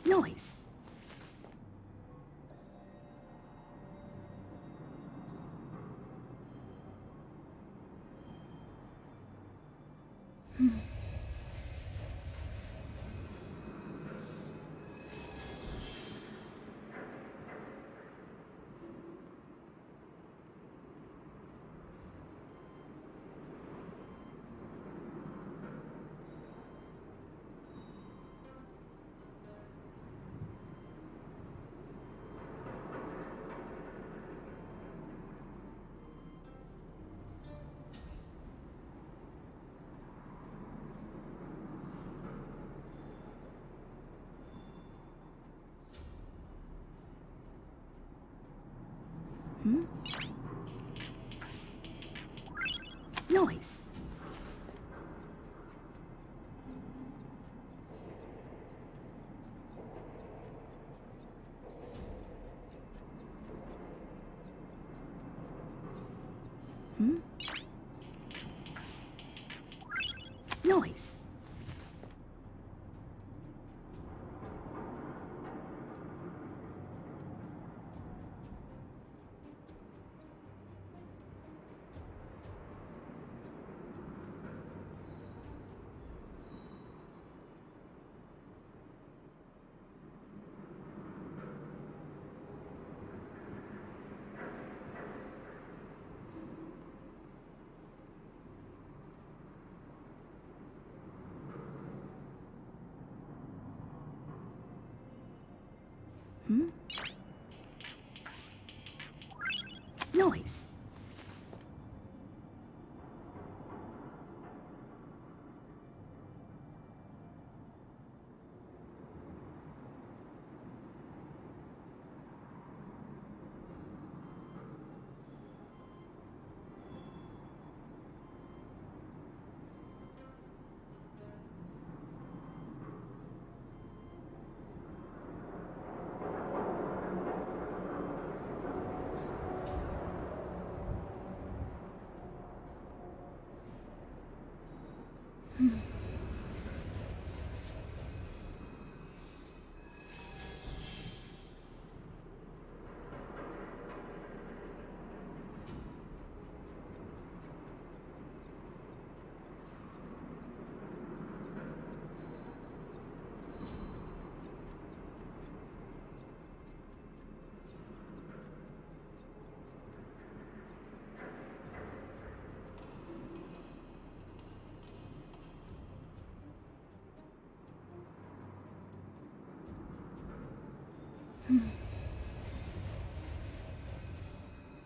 Noise. Noise. Noise. Noise.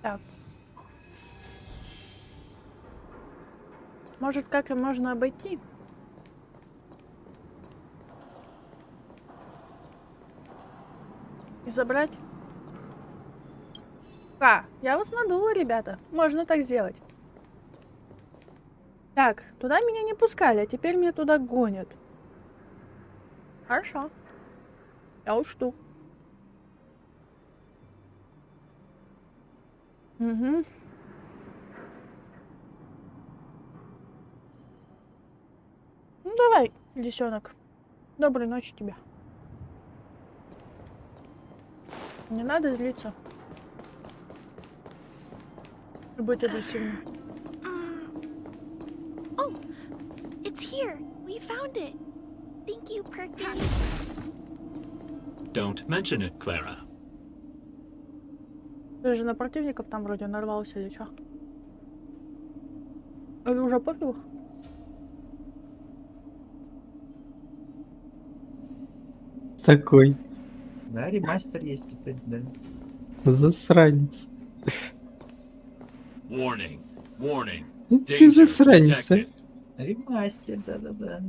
Так. Может, как-то можно обойти? И забрать? Я вас надула, ребята. Можно так сделать. Так, туда меня не пускали, а теперь меня туда гонят. Хорошо. Я учту. Угу. Ну давай, лисенок. Доброй ночи тебе. Не надо злиться. И быть агрессивным. Oh, it's here. We found it. Thank you, Perkins. Don't mention it, Clara. Ты же на противников там вроде нарвался или чё? Или уже пофигу? Такой. Да, ремастер есть теперь, да. Засранец. Warning. Warning. Ты засранец, а? Ремастер, да-да-да.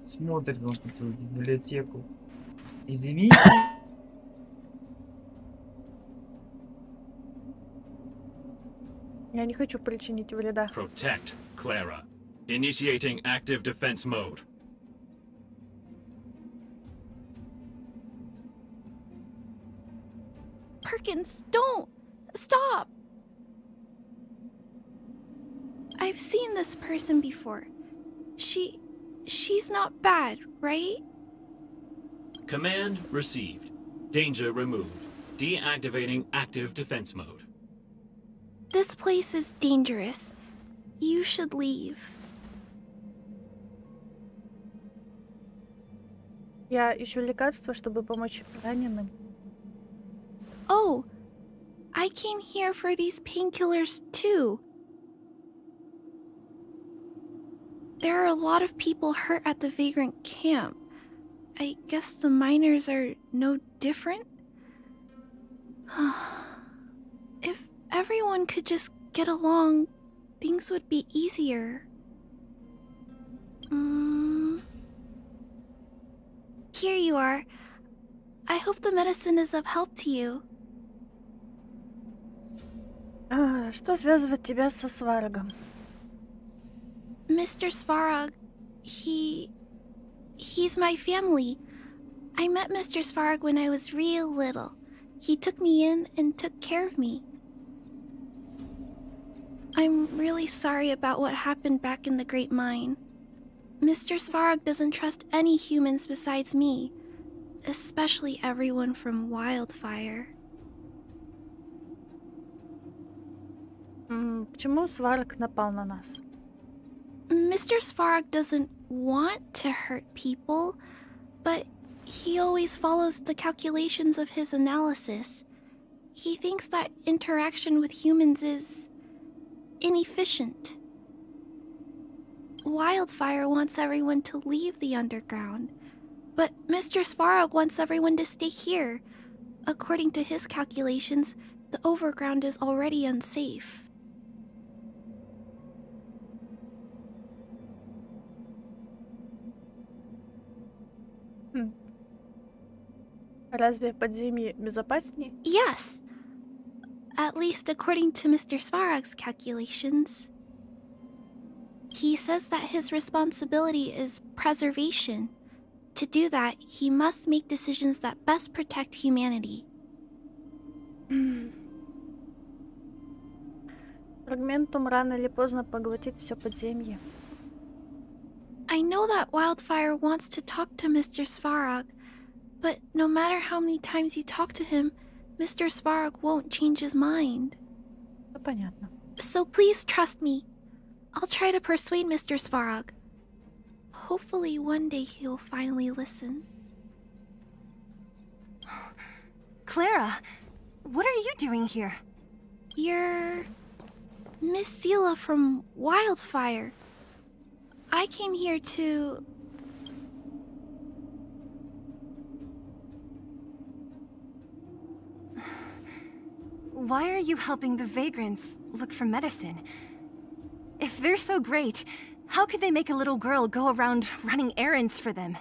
Смотрит вот эту библиотеку. Извините. Я не хочу причинить вреда. Protect, Clara. Initiating active defense mode. Perkins, don't! Stop! I've seen this person before. She's not bad, right? Command received. Danger removed. Deactivating active defense mode. This place is dangerous. You should leave. Я ищу лекарства, чтобы помочь раненым. Oh, I came here for these painkillers too. There are a lot of people hurt at the vagrant camp. I guess the miners are no different? If everyone could just get along, things would be easier. Here you are. I hope the medicine is of help to you. Что связывает тебя со Сварогом? Mr. Svarog, he's my family. I met Mr. Svarog when I was real little. He took me in and took care of me. I'm really sorry about what happened back in the Great Mine. Mr. Svarog doesn't trust any humans besides me, especially everyone from Wildfire. Почему Сварог напал на нас? Mr. Svarog doesn't want to hurt people, but he always follows the calculations of his analysis. He thinks that interaction with humans is inefficient. Wildfire wants everyone to leave the underground, But Mr. Svarog wants everyone to stay here. According to his calculations, the overground is already unsafe. Разве подземье безопаснее? Yes. At least according to Mr. Svarog's calculations. He says that his responsibility is preservation. To do that, he must make decisions that best protect humanity. Фрагментум рано или поздно поглотит все подземье. I know that Wildfire wants to talk to Mr. Svarog, but no matter how many times you talk to him, Mr. Svarog won't change his mind. Понятно. So please trust me. I'll try to persuade Mr. Svarog. Hopefully one day he'll finally listen. Clara, what are you doing here? You're Miss Sela from Wildfire. I came here to... Why are you helping the vagrants look for medicine? If they're so great, how could they make a little girl go around running errands for them?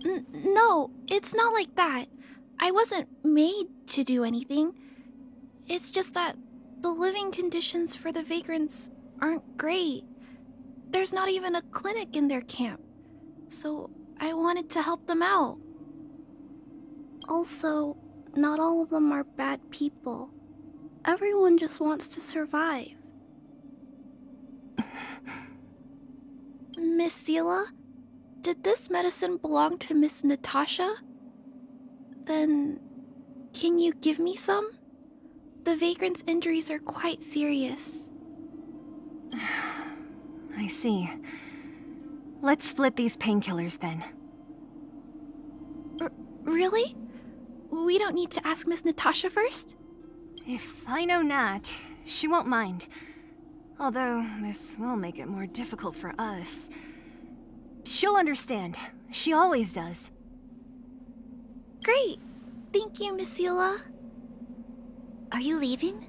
No, it's not like that. I wasn't made to do anything. It's just that the living conditions for the vagrants aren't great. There's not even a clinic in their camp, so I wanted to help them out. Also, not all of them are bad people. Everyone just wants to survive. Miss Sela, did this medicine belong to Miss Natasha? Then, can you give me some? The vagrant's injuries are quite serious. I see. Let's split these painkillers then. Really? We don't need to ask Miss Natasha first? If I know Nat, she won't mind. Although, this will make it more difficult for us. She'll understand. She always does. Great! Thank you, Miss Sela. Are you leaving?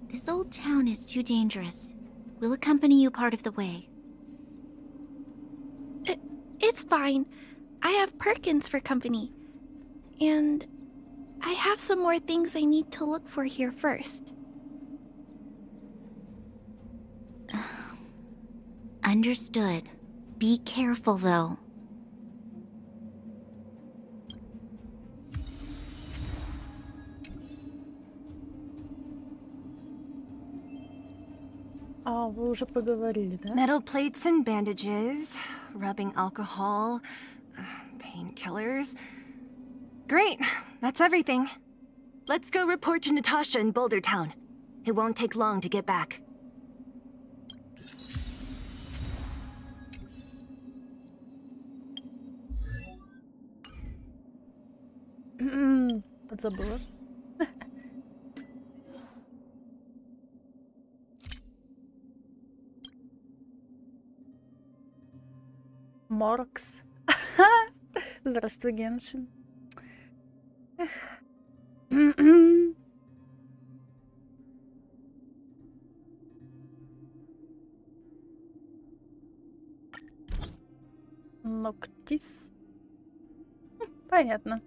This old town is too dangerous. We'll accompany you part of the way. It's fine. I have Perkins for company. And I have some more things I need to look for here first. Understood. Be careful, though. А, вы уже поговорили, да? Metal plates and bandages, rubbing alcohol, painkillers. Great, that's everything. Let's go report to Natasha in Boulder Town. It won't take long to get back. Подзабыла. Моркс. Здравствуй, Геншин. Ноктис. Понятно.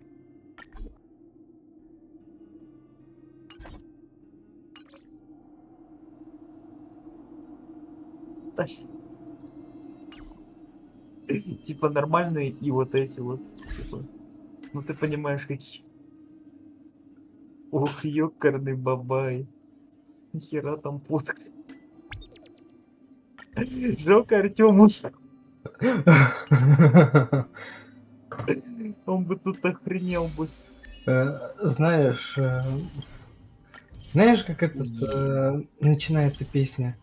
Типа нормальные и вот эти вот. Типа, ну ты понимаешь, какие. Ох, ёкарный бабай. Нихера там фотка. Жалко Артему. Он бы тут охренел бы. Знаешь, как начинается песня?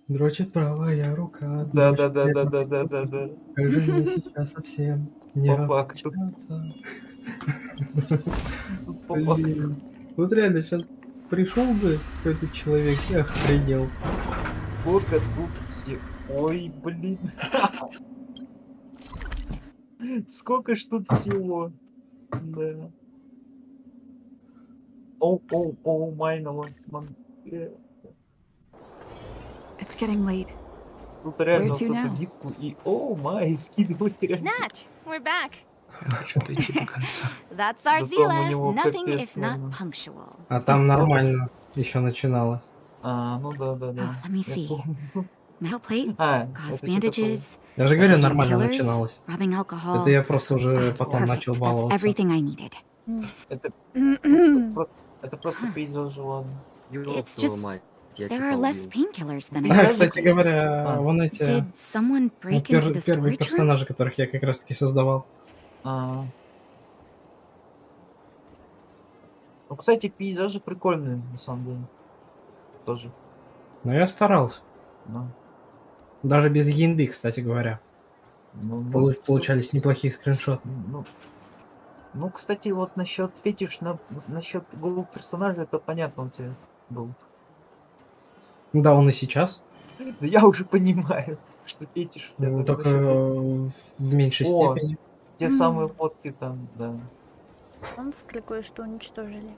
Дрочит правая рука. Да. Скажи мне сейчас совсем не По факту. общаться. По факту. Блин. Вот реально сейчас пришел бы какой-то человек и охренел. Фотка тут всех. Ой, блин. Сколько ж тут всего. Да. Оу, майнова. It's getting late. Тут Where реально to вот эту now? гифку и оу май, скидывать реально. Nat, we're back. Я хочу дойти до конца. That's our Да там у Zila. него Nothing капец, if not наверно. punctual. А там нормально еще начиналось. Ну да. Let me Я see. помню. Metal plates, Это gauze что такое? bandages, Я же говорю, pain нормально killers, начиналось. rubbing Это alcohol. я просто уже потом Perfect. начал That's баловаться. everything I needed. Это просто пейзажи, ладно. Ёб It's твою just мать, я there типа are less убил. painkillers than I Кстати expected. говоря, вон эти Did someone break into the первые storage room? персонажи, которых я как раз таки создавал. Ну, кстати, пейзажи прикольные, на самом деле. Тоже. Но я старался. Да. Даже без ЕНБ, кстати говоря. Ну, Получались неплохие скриншоты. Ну, кстати, вот насчет фетиш, насчет голых персонажей, это понятно у тебя был. Да, он и сейчас. Да я уже понимаю, что фетиш. Только в меньшей степени. Те самые фотки там, да. Монстры кое-что уничтожили.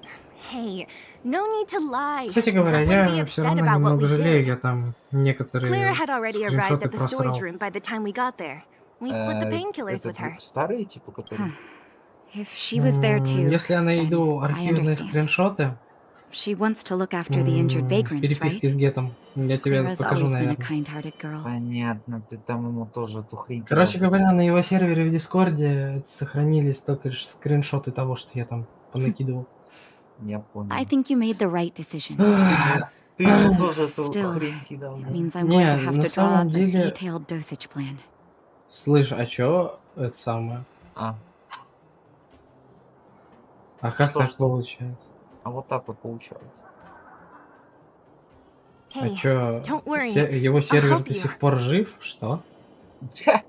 Hey, no need to lie. Кстати говоря, I wouldn't be я все upset равно about what немного we жалею, did. я там Claire некоторые had already arrived скриншоты at the storage просрал. room by the time we got there. We split the painkillers with her. Старые, типа, которые... If she was there too, Если я найду I архивные understand. скриншоты She wants to look after the injured в vagrants, переписке right? с Гетом, я тебе Clara's покажу, always been a наверное. kind-hearted girl. Понятно, ты там ему тоже эту хрень... Короче говоря, на его сервере в Дискорде сохранились только лишь скриншоты того, что я там понакидывал. Я понял. I think you made the right decision. Ты ему тоже эту Still, хрень кидал, it да? means I'm going Не, to have на to draw самом up a деле... detailed dosage plan. Слышь, а чё это самое? А как Что, так что? получается? А вот так вот получается. А Hey, чё, don't worry. его I'll сервер help до you. сих пор жив? Что? Я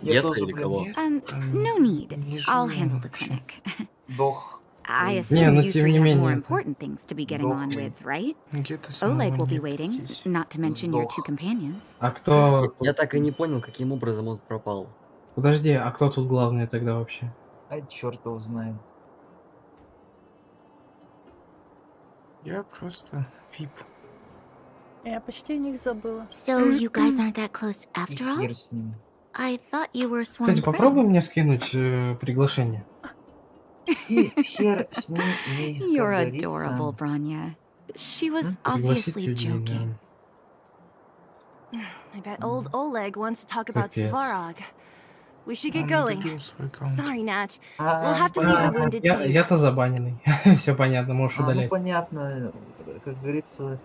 Ветка тоже, или блин, кого? No need. I'll handle the clinic. Дох. I Не, assume ну you тем three не have more менее. important things to be getting on with, right? Где-то Oleg самого will be нет waiting, здесь. not to mention your two Сдох. companions. А кто... Я так и не понял, каким образом он пропал. Подожди, а кто тут главный тогда вообще? Ай, черт его знает. Я просто вип. Я почти о них забыла. So you guys aren't that close И after all? хер с ним. I thought you were sworn Кстати, попробуй friends. мне скинуть приглашение. И хер с ними, как You're говорится. adorable, Branya. She was Пригласить obviously людей, joking. да. I bet old Oleg wants to talk about Капец. Svarog. We should get Он going. удалил свой аккаунт. Sorry, Nat. We'll have to leave the wounded to you. Я-то забаненный. Все понятно, можешь Ну удалять. понятно, как говорится,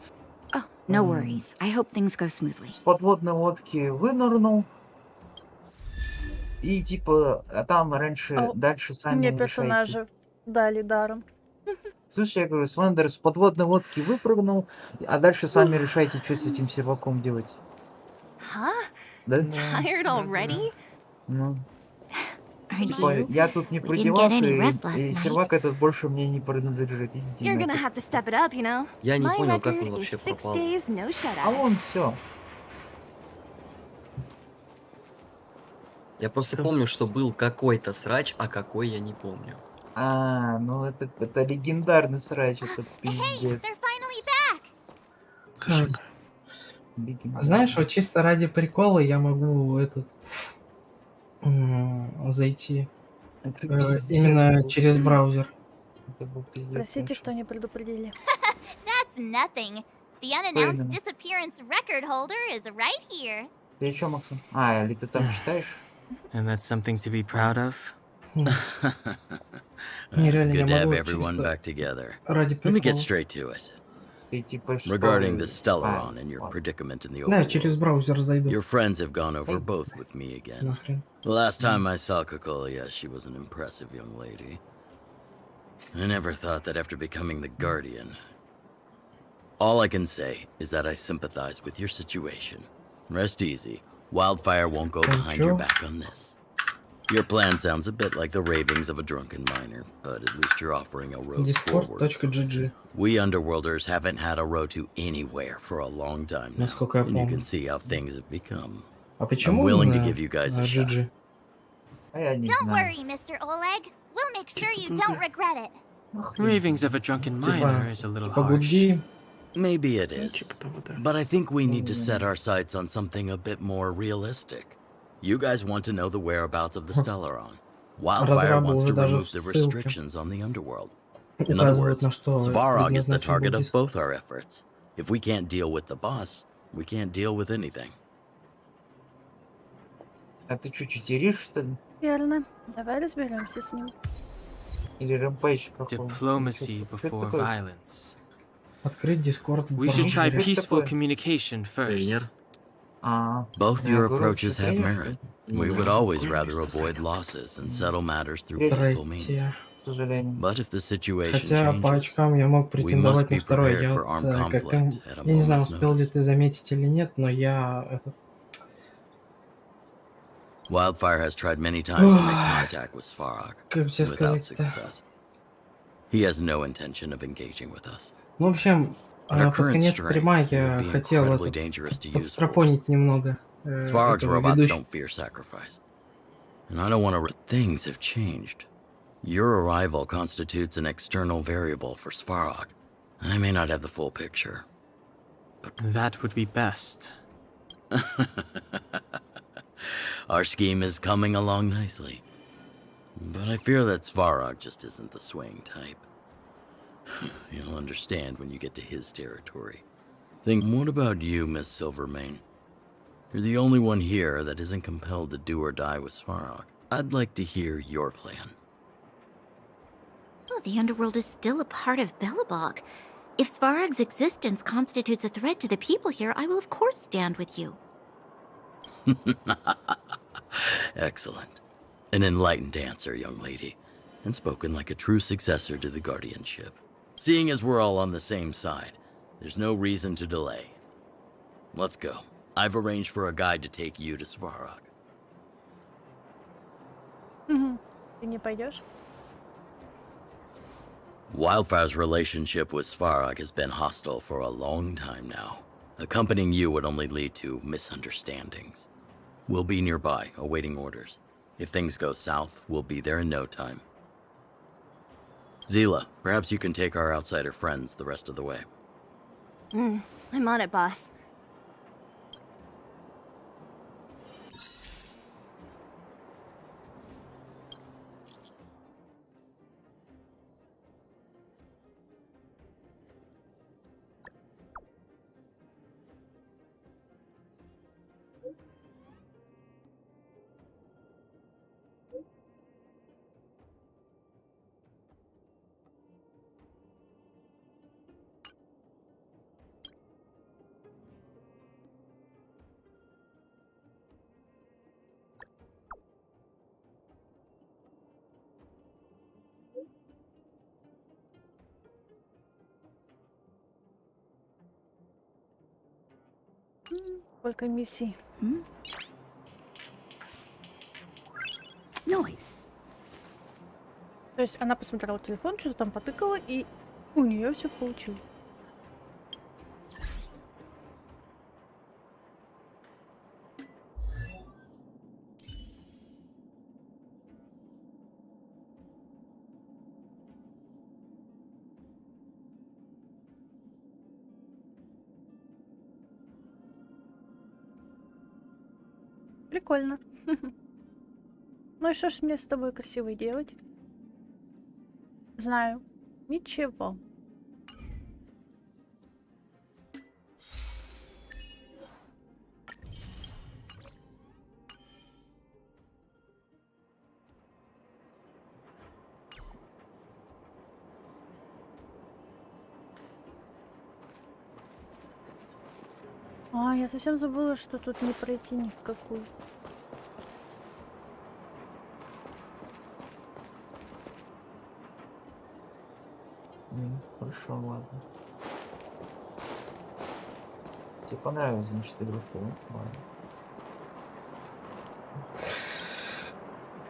Oh, no worries. I hope things go smoothly. с подводной лодки вынырнул. И типа, а там раньше, дальше сами Мне решайте. персонажа дали даром. Слушай, я говорю, Слендер с подводной лодки выпрыгнул, а дальше сами решайте, что с этим серваком делать. Huh? Да? Tired already? Ну. Aren't Типа, you? я тут не We при didn't делах, get any rest last и night. сервак этот больше мне не принадлежит. Идите You're gonna нафиг. have to step it up, you know? Я не My понял, как record он is вообще 6 пропал. days, no А shutout. вон все. Я просто помню, что был какой-то срач, а какой я не помню. Ну это легендарный срач, это пиздец. Как? Знаешь, вот чисто ради прикола я могу зайти именно через браузер. Простите, что не предупредили. That's nothing. The unannounced disappearance record holder is right here. Ты чё, Максим? Или ты там читаешь? And that's something to be proud of? Нереально, я Good to have могу everyone чисто back together. ради Let me get прикола. straight to it. Ты типа что? Regarding the Stellaron and your predicament in the Да, overworld, через браузер зайду. your friends have gone over both with me again. Нахрен. The last time I saw Kokolia, she was an impressive young lady. I never thought that after becoming the Guardian. All I can say is that I sympathize with your situation. Rest easy. Wildfire won't go behind your back on this. Your plan sounds a bit like the ravings of a drunken miner, but at least you're offering a road forward. Discord.gg. We Underworlders haven't had a road to anywhere for a long time now, Насколько я and you помню. can see how things have become. А I'm почему willing to именно give you guys a shot. GG? Don't worry, Mr. Oleg. We'll make sure you don't regret it. Ravings of a drunken miner is a little Типа harsh. good Maybe it is, but I think we need to set our sights on something a bit more realistic. You guys want to know the whereabouts of the Stellaron. Wildfire wants to remove the restrictions on the Underworld. In other words, Svarog is the target of both our efforts. If we can't deal with the boss, we can't deal with anything. А ты что, читеришь, что ли? Верно. Давай разберемся с ним. Или рэмпейдж какой-то? Diplomacy before violence. Открыть Discord. We should try браузере. peaceful communication first. Both your approaches have merit. We would always rather avoid losses and settle matters through peaceful means. But if the situation Хотя по changes, очкам я мог we must претендовать на be второй. prepared Я for вот, armed как ты, conflict at a я не знаю, moment's успел ли notice. ты заметить или нет, но я этот, Wildfire has tried many times to make contact with Svarog, как тебе without сказать-то. success. He has no intention of engaging with us. Ну, в общем, At our под current конец strength, стрима it я would be хотел incredibly этот, dangerous to use подстрапонить немного Svarog's этого robots ведущего. don't fear sacrifice. And I don't want to... Things have changed. Your arrival constitutes an external variable for Svarog. I may not have the full picture. But that would be best. Our scheme is coming along nicely. But I fear that Svarog just isn't the swaying type. You'll understand when you get to his territory. What about you, Miss Silvermane? You're the only one here that isn't compelled to do or die with Svarog. I'd like to hear your plan. Well, the Underworld is still a part of Belobog. If Svarog's existence constitutes a threat to the people here, I will of course stand with you. Excellent. An enlightened answer, young lady, and spoken like a true successor to the guardianship. Seeing as we're all on the same side, there's no reason to delay. Let's go. I've arranged for a guide to take you to Svarog. Ты не пойдешь? Wildfire's relationship with Svarog has been hostile for a long time now. Accompanying you would only lead to misunderstandings. We'll be nearby, awaiting orders. If things go south, we'll be there in no time. Zila, perhaps you can take our outsider friends the rest of the way. I'm on it, boss. Сколько миссий? Noise. То есть она посмотрела телефон, что-то там потыкала, и у нее все получилось. Прикольно. Ну и что ж мне с тобой красиво делать? Знаю. Ничего. А, я совсем забыла, что тут не пройти ни в какую. Хорошо, ладно. Тебе понравилась, значит, игрушка, да? Ладно.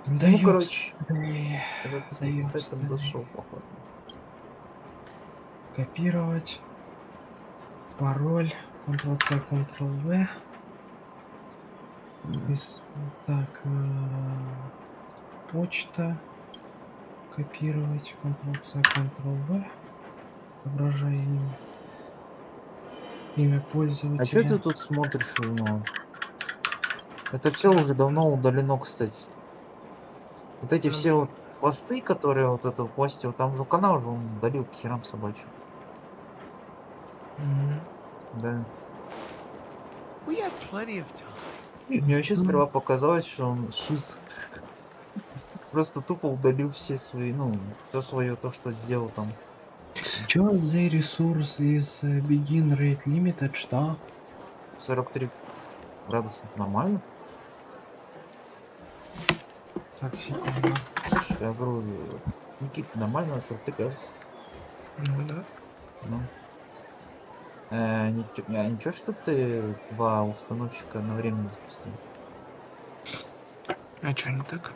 Да Ну, ёпс, короче, да этот с ёпс, этим зашел, походу. Копировать. Пароль. Ctrl-C, Ctrl-V. Так, почта. Копировать. Ctrl-C, Ctrl-V. Отображаю имя. Имя А что пользователя. ты тут смотришь? Ну, это все уже давно удалено, кстати. Вот эти все вот посты, которые вот это постил, там же канал уже он удалил к херам собачьим. Да. We have plenty of time. Мне вообще сперва показалось, что он шиз. Просто тупо удалил все свои, ну, все свое то, что сделал там. Чё the resource is begin rate limited, что? 43 градуса. Нормально? Так, секунду. Я говорю, Никита, нормально, 43 градуса. Ну да. Ну. Ничего, что ты два установщика одновременно запустил? А чё не так?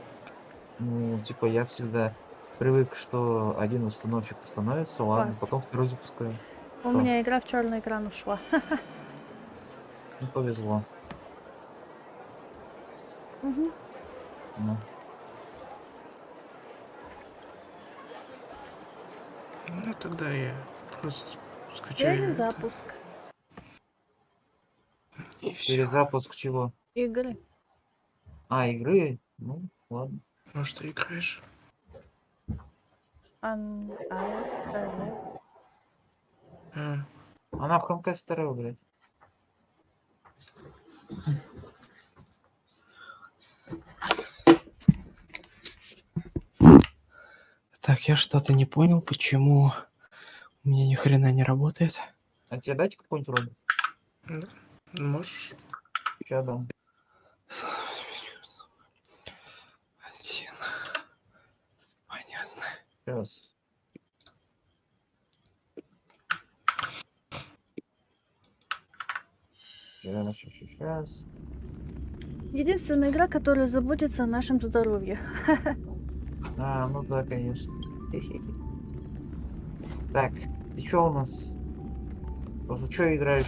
Ну, типа, я всегда привык, что один установщик установится, ладно, Класс. потом второй запускаю. У Что? меня игра в черный экран ушла. Не повезло. Мгм. Ну. Ну тогда я просто скачаю. Перезапуск И все. Перезапуск чего? игры. А, игры? Ну, ладно. Может, ты играешь? Она в Хамке старая, блядь. Так, я что-то не понял, почему у меня ни хрена не работает. А тебе дать какой-нибудь робот? Да, можешь. Сейчас дам. Один. Понятно. Сейчас. Сейчас. Единственная игра, которая заботится о нашем здоровье. А, ну да, конечно. Так, ты чё у нас? В чё играешь?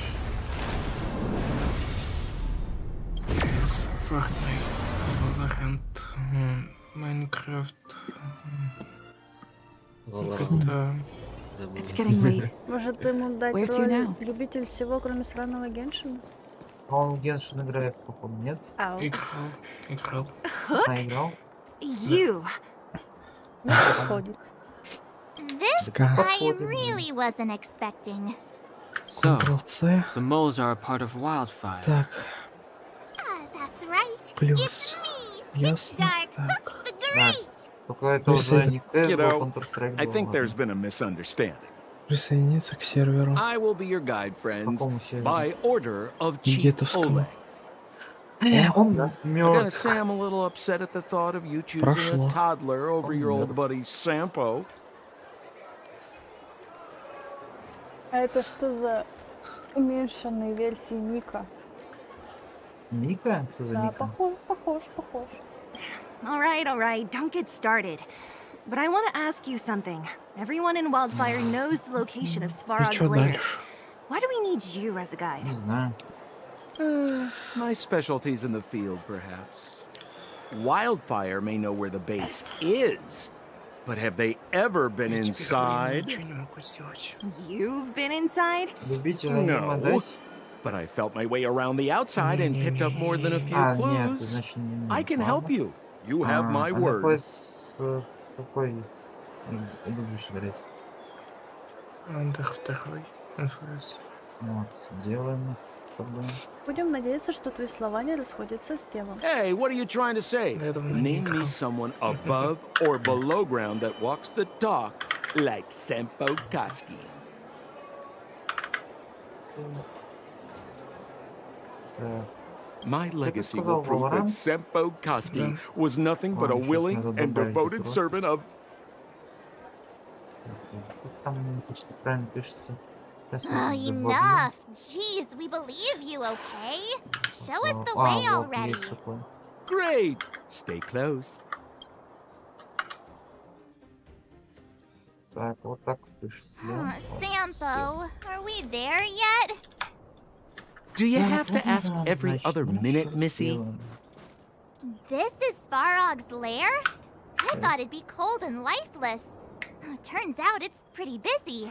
Fortnite, Valorant, Minecraft. Это... It's getting late. Может, ему дать Where to роль now? любитель всего, кроме сраного Геншина? А он в Геншин играет, походу, нет? Ау. Играл. А, играл? You. Не подходит. This I really wasn't expecting. So, Ctrl-C. the moles are a part of wildfire. Так, That's right. плюс. Ясно. Так. The Great. Только это уже не CSGO, Kiddo, Counter-Strike. I think there's been a misunderstanding. Присоединиться к серверу. I will be your guide, friends, Какому серверу? by order of Chief Гетовскому. Ole. Он I gotta мертв. say I'm a little upset at the thought of you choosing Прошло. a toddler over your old buddy Sampo. А это что за уменьшенные версии Ника? Ника? Что за Да, Ника? похож. All right, don't get started. But I want to ask you something. Everyone in Wildfire knows the location of И Svarog's чё lair. дальше? Why do we need you as a guide? Не знаю. My specialty's in the field, perhaps. Wildfire may know where the base is, but have they ever been Я теперь inside? ничего не могу сделать. You've been inside? Любитель аниме No, дать? but I felt my way around the outside and picked up more than a few А, нет, clues. значит, не I can help ладно. you. You have my А какой word. такой любишь играть? Второй. НФС. Вот, делаем. Проблем. Будем надеяться, что твои слова не расходятся с делом. Hey, what are you trying to say? Я давно не Name me играл. someone above or below ground that walks the talk like Sampo Koski. My legacy will prove that Sampo Koski was nothing but a willing and devoted servant of... Там почти правильно пишется. Сейчас Oh, я забью. enough. Jeez, we believe you, okay? Show us the way А, вот already. есть такой. Great! Stay close. Так, вот так пришли. Sampo, are we there yet? Do you have to ask every other minute, Missy? This is Svarog's lair? I thought it'd be cold and lifeless. Turns out it's pretty busy.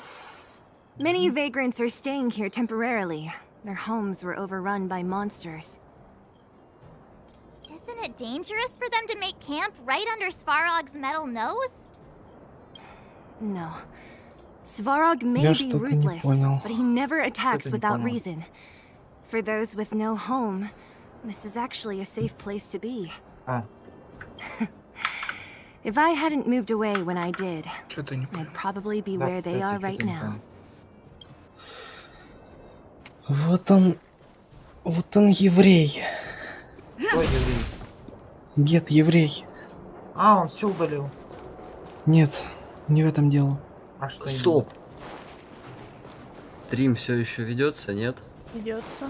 Many vagrants are staying here temporarily. Their homes were overrun by monsters. Isn't it dangerous for them to make camp right under Svarog's metal nose? No. Svarog may Я be что-то не ruthless, понял. but he never attacks не without понял. reason. For those with no home, this is actually a safe place to be. А, If I hadn't moved away when I did, Что-то не понял. I'd probably be да, where they кстати, are что-то right не now. понял. Вот он еврей. Кто еврей? Гет еврей. А, он все удалил. Нет, не в этом дело. А что Стоп! Стрим все еще ведется, нет? Ведется.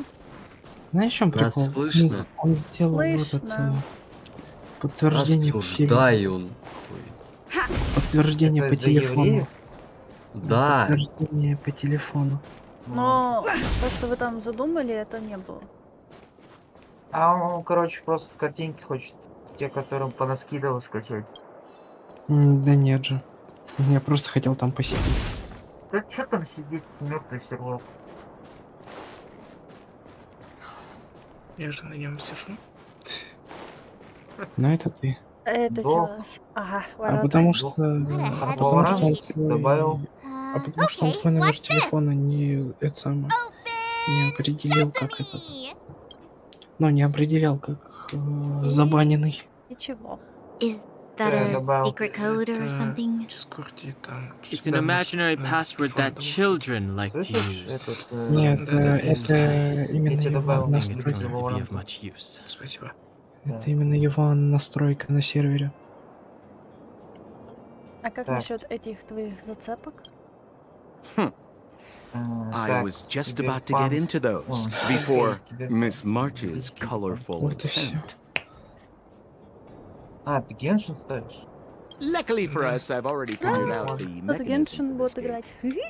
Знаешь, в чем Нас прикол? слышно? Он сделал вот это Слышно. подтверждение Рассуждай он. подтверждение Это по из-за телефону. евреев? Да. Подтверждение по телефону. Но то, что вы там задумали, это не было. А он, короче, просто картинки хочет. Те, которым понаскидывал, скачать. Да нет же. Я просто хотел там посидеть. Да что там сидеть, мертвый сервак? Я же на нем сижу. Но это ты. Это Да. дело. Ага, А ладно. потому что... What a Потому что он heavy твой... добавил. А потому что он твой номер телефона не... Это самое... Не определил как этот... Sesame! Ну, не определял как забаненный. Ничего. Is that Yeah, a about- secret code or Это something? в Дискорде там... It's an imaginary password that children like to Слышишь? use. Этот, Нет, да, это именно тебе его добавил I don't think it's настройка. going to be of much use. Спасибо. Это именно его настройка на сервере. А как Так. насчет этих твоих зацепок? I так, was just тебе about to get пан- into those О, before тебе- Miss March's colorful Вот и всё. attempt. А, ты Геншин ставишь? Luckily for us, I've already figured out the Кто-то mechanism Геншин for this будет game. играть.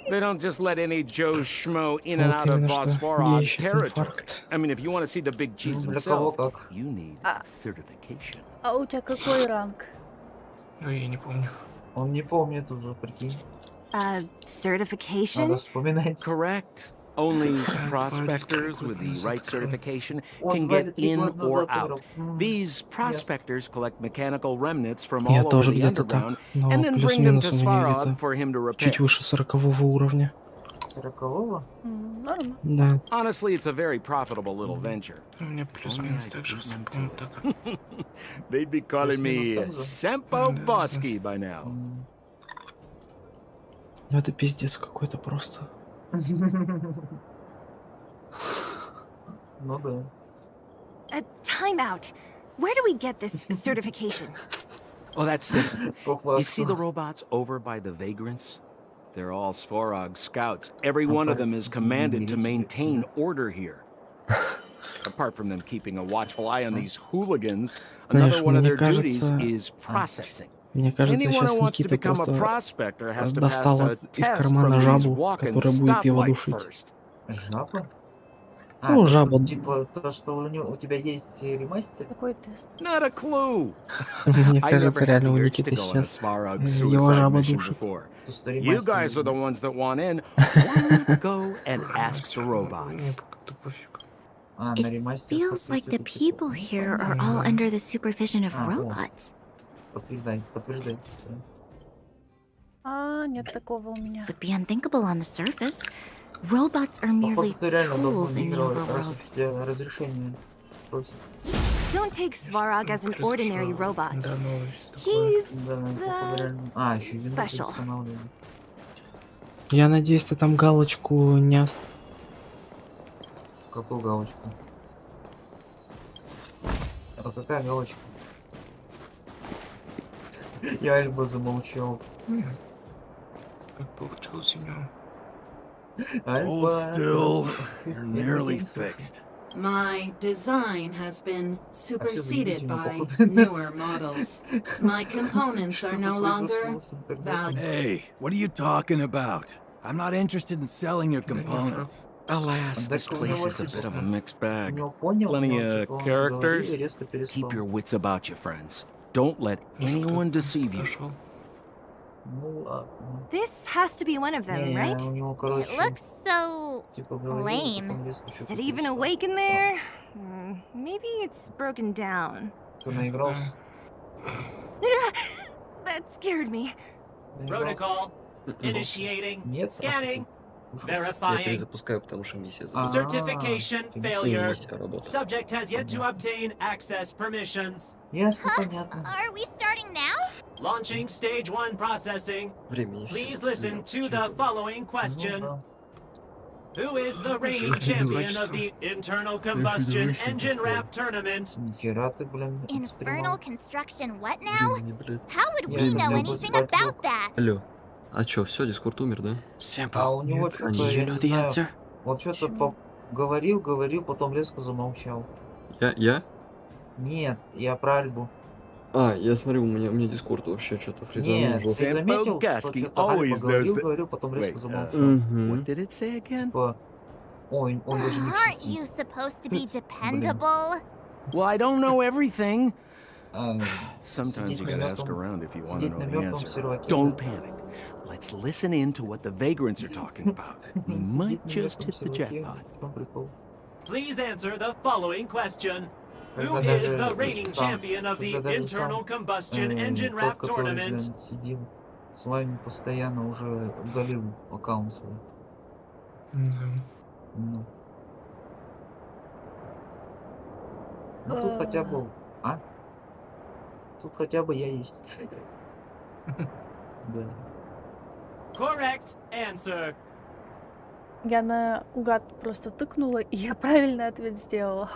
They don't just let any Joe Schmo in and Вот out of именно что. Bosphorog Гейщик territory. инфаркт. I mean, if you want to see the big cheese Для кого himself, как? you need А. certification. А у тебя какой ранг? Ой, я не помню. Он не помнит уже, прикинь. Надо Certification? вспоминать. Correct. Only Звали prospectors 3 with года the назад, right короче. certification О, can звали get 3 in года or назад out. играл. These prospectors collect mechanical remnants from Я all over тоже the где-то underground так, но and then bring them плюс-минус to у меня Svarog где-то for him to repair. чуть выше 40-го уровня. 40-го? Норм. Да. Honestly, it's a very profitable little venture. У меня плюс-минус так же все помню так. They'd be calling me Плюс-минус так же. Sempo Bosky by now. Ну это пиздец какой-то просто. Ну да. Time out. Where do we get this certification? Oh, that's it. По You see the факту. robots over by the vagrants? They're all Svarog scouts. Every one of them is commanded to maintain order here. Apart from them keeping a watchful eye on these hooligans, another Знаешь, one of мне their duties кажется- is processing. Мне кажется, Anyone сейчас who wants to Никита become a просто prospector has to pass достал a из test кармана from these жабу, walking которая будет его stoplights душить. first. Жаба? Ну, жаба. Типа то, что у тебя есть ремастер? Какой тест? Not a clue. Мне I кажется, never had реально the у urge to Никиты go on a сейчас Svarog его suicide жаба mission душит. before. То, что You ремастер guys are the будет. ones that want in. Why not go and ask the robots? Мне как-то пофиг. А, на It ремастер feels like the подписывается, people типа. here are all under the supervision of Ah, well. robots. Подтверждай. А, нет такого у меня. This would be unthinkable on the surface. Robots are Походу, merely ты реально давно tools не in the играл, раз overworld. уж у тебя разрешение просит. Don't take Svarog as an ordinary robot. Да, новость такое. He's Да, походу, реально. А, еще винду special. устанавливали. Я надеюсь, ты там галочку не Какую галочку? А какая галочка? Я Альбо замолчал. Как получилось у него? Альба... Hold still. You're nearly fixed. My design has been superseded by походу. newer models. My components are no longer valuable. Hey, what are you talking about? I'm not interested in selling your components. Alas, this Так у place него is a bit of a типа, mixed у bag. него понял, Plenty но of типа он говорил и characters. резко Keep перестал. your wits about you, friends. Don't let anyone deceive you. Ну ладно. This has to be one of them, Не, right? у него, It короче, looks so типа говорил, lame. потом резко Is что-то it even перестал. awake in there? Maybe it's broken down. Что, наигрался? That scared me. Protocol. Initiating. Нет. Scanning. Я Verifying. перезапускаю, потому что миссия запустилась. Certification И failure. миссия работает. Subject has yet to obtain access permissions. Ясно, понятно. Are we starting now? Launching stage 1 processing. Времени Please listen to the following question. Ну Who is the reigning champion of the internal combustion engine wrap tournament? да. Нихера ты, блин, Infernal construction what now? Времени, блядь. How would we Времени know не anything было. about that? Алло. А чё, все, Дискорд умер, да? А у него что-то, Do я you know не the знаю, answer? он что-то говорил, потом резко замолчал. Я? Нет, я про Альбу. А, я смотрю, у меня Дискорд вообще что-то фризанул Нет, жёстко. ты заметил, что Gaski что-то Альба always does that. говорил, потом резко Wait, замолчал. what did it say again? Типа, ой, он даже не Aren't шутит. you supposed to be dependable? Well, I don't know everything. А, Sometimes you сидеть на gotta ask мертвом- around if you want to сидеть know на the мертвом answer. серваке, Don't да. panic. Let's listen in to what the vagrants are talking about. We might Сидеть на just мертвом hit the серваке, jackpot. в чем прикол? Please answer the following question. Who Когда is the даже reigning сам- champion of the когда даже internal сам, combustion engine тот, wrap который, tournament? блин, сидел с вами постоянно, уже удалил аккаунт свой. Ну. Ну тут хотя бы... А? Тут хотя бы я есть. Да. Correct answer. Я наугад просто тыкнула, и я правильный ответ сделала.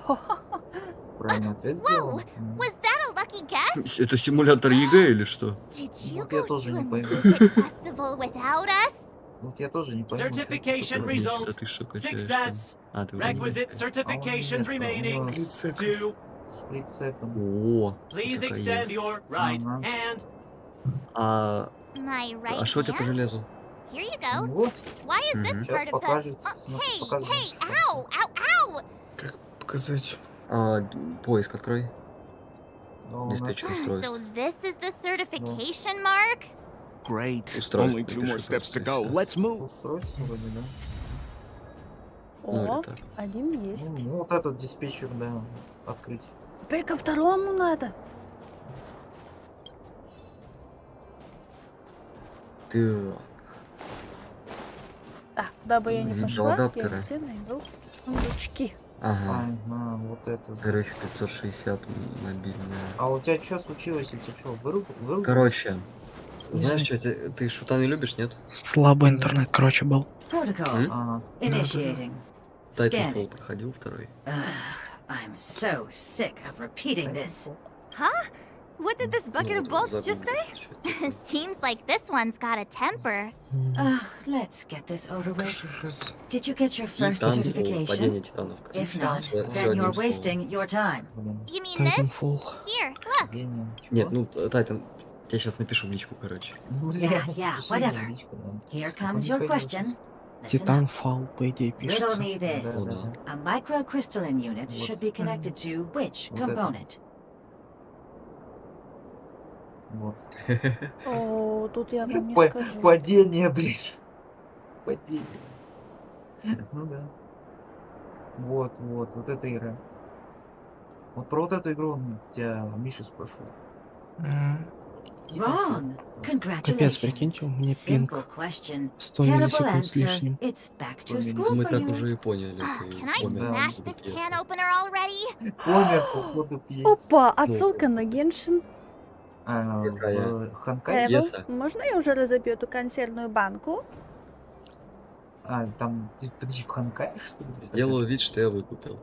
Правильный ответ Whoa! сделал. Was that a lucky guess? Это симулятор ЕГЭ или что? Did you Вот я go тоже to a не пойму. music festival without us? Вот я тоже не пойму. Certification Да results. ты что, качаешь? Success. А, ты уже не Requisite качаешь. certifications remaining. Two. Split second. О, Please какая extend есть. your right Ага. hand. А My right что у тебя по hand? железу? Here you go. Вот. Why is this Мгм. Сейчас part of the... покажет. Hey, Показывает. hey, ow, ow, ow! Как показать? Поиск открой. Да, у нас- Диспетчер So устройств. this is the certification mark? Great. Устройство, Only two more напиши steps to просто, и go. всё. Let's move. Устройство вроде, да. Ну, или О, так. один есть. Ну, вот этот диспетчер, да, открыть. Теперь ко второму надо. Так. Дабы я не пошла, я Видеоадаптеры. везде найду сундучки. Ага. Ага, вот это. RX 560 мобильная. А у тебя что случилось? У тебя что, вырубил? Короче, Не знаешь знаю. что, ты шутаны любишь, нет? Слабый интернет, короче, был. Protocol. Ага. Initiating. Titanfall Scanning. проходил второй. I'm so sick of repeating this. Huh? What did this bucket of bolts just say? Seems like this one's got a temper. Let's get this over with. Did you get your first Titanfall, certification? падение титанов. If not, Всё then одним you're словом. wasting your time. You mean this? Titanfall. Here, look. Нет, ну, Тайтан, я сейчас напишу в личку, короче. Yeah, whatever. Here comes your question. Listen up. Titanfall, по идее, Riddle пишется. me this. A microcrystalline unit should be connected to which Вот это. component? Вот. О, тут я вам не Па- скажу. Падение, блядь. Падение. Ну да. Вот эта игра. Вот про вот эту игру он тебя Миша спрашивал. Wrong. Капец, прикиньте, у меня Simple пинг question. 100 Terrible миллисекунд с answer. лишним. It's back to school Мы for так you. уже и поняли. Ты Can I помер smash от this пьесы. can opener already? Помер, походу, пьес. Опа, отсылка на Геншин. Какая? В Ханкай? Эвел, Пьеса? можно я уже разобью эту консервную банку? А, там, подожди, в Ханкае, что ли? Сделал вид, что я выкупил.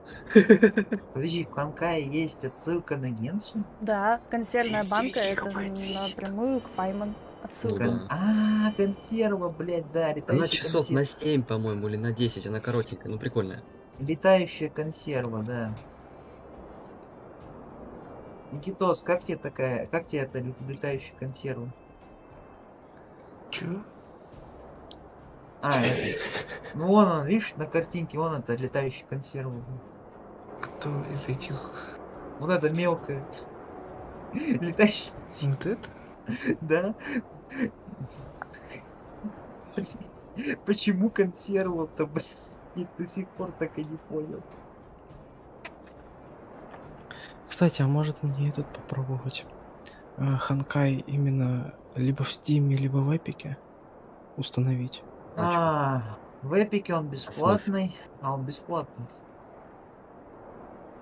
Подожди, в Ханкае есть отсылка на Геншин? Да, консервная банка это напрямую к Пайман. Отсылка. Ну да. А, консерва, блядь, да, Она летающая часов на консерва. 7, по-моему, или на 10, она коротенькая, ну прикольная. Летающая консерва, да. Никитос, как тебе эта летающая консерва? Чё? Это. Ну вон он, видишь, на картинке, вон это летающая консерва. Кто из этих? Вот это мелкая. Летающая консерва. Вот это? Да. Почему консерва-то, блин? Я до сих пор так и не понял. Кстати, а может мне этот попробовать? Ханкай именно либо в Стиме, либо в Эпике установить? В Эпике он бесплатный, он бесплатный.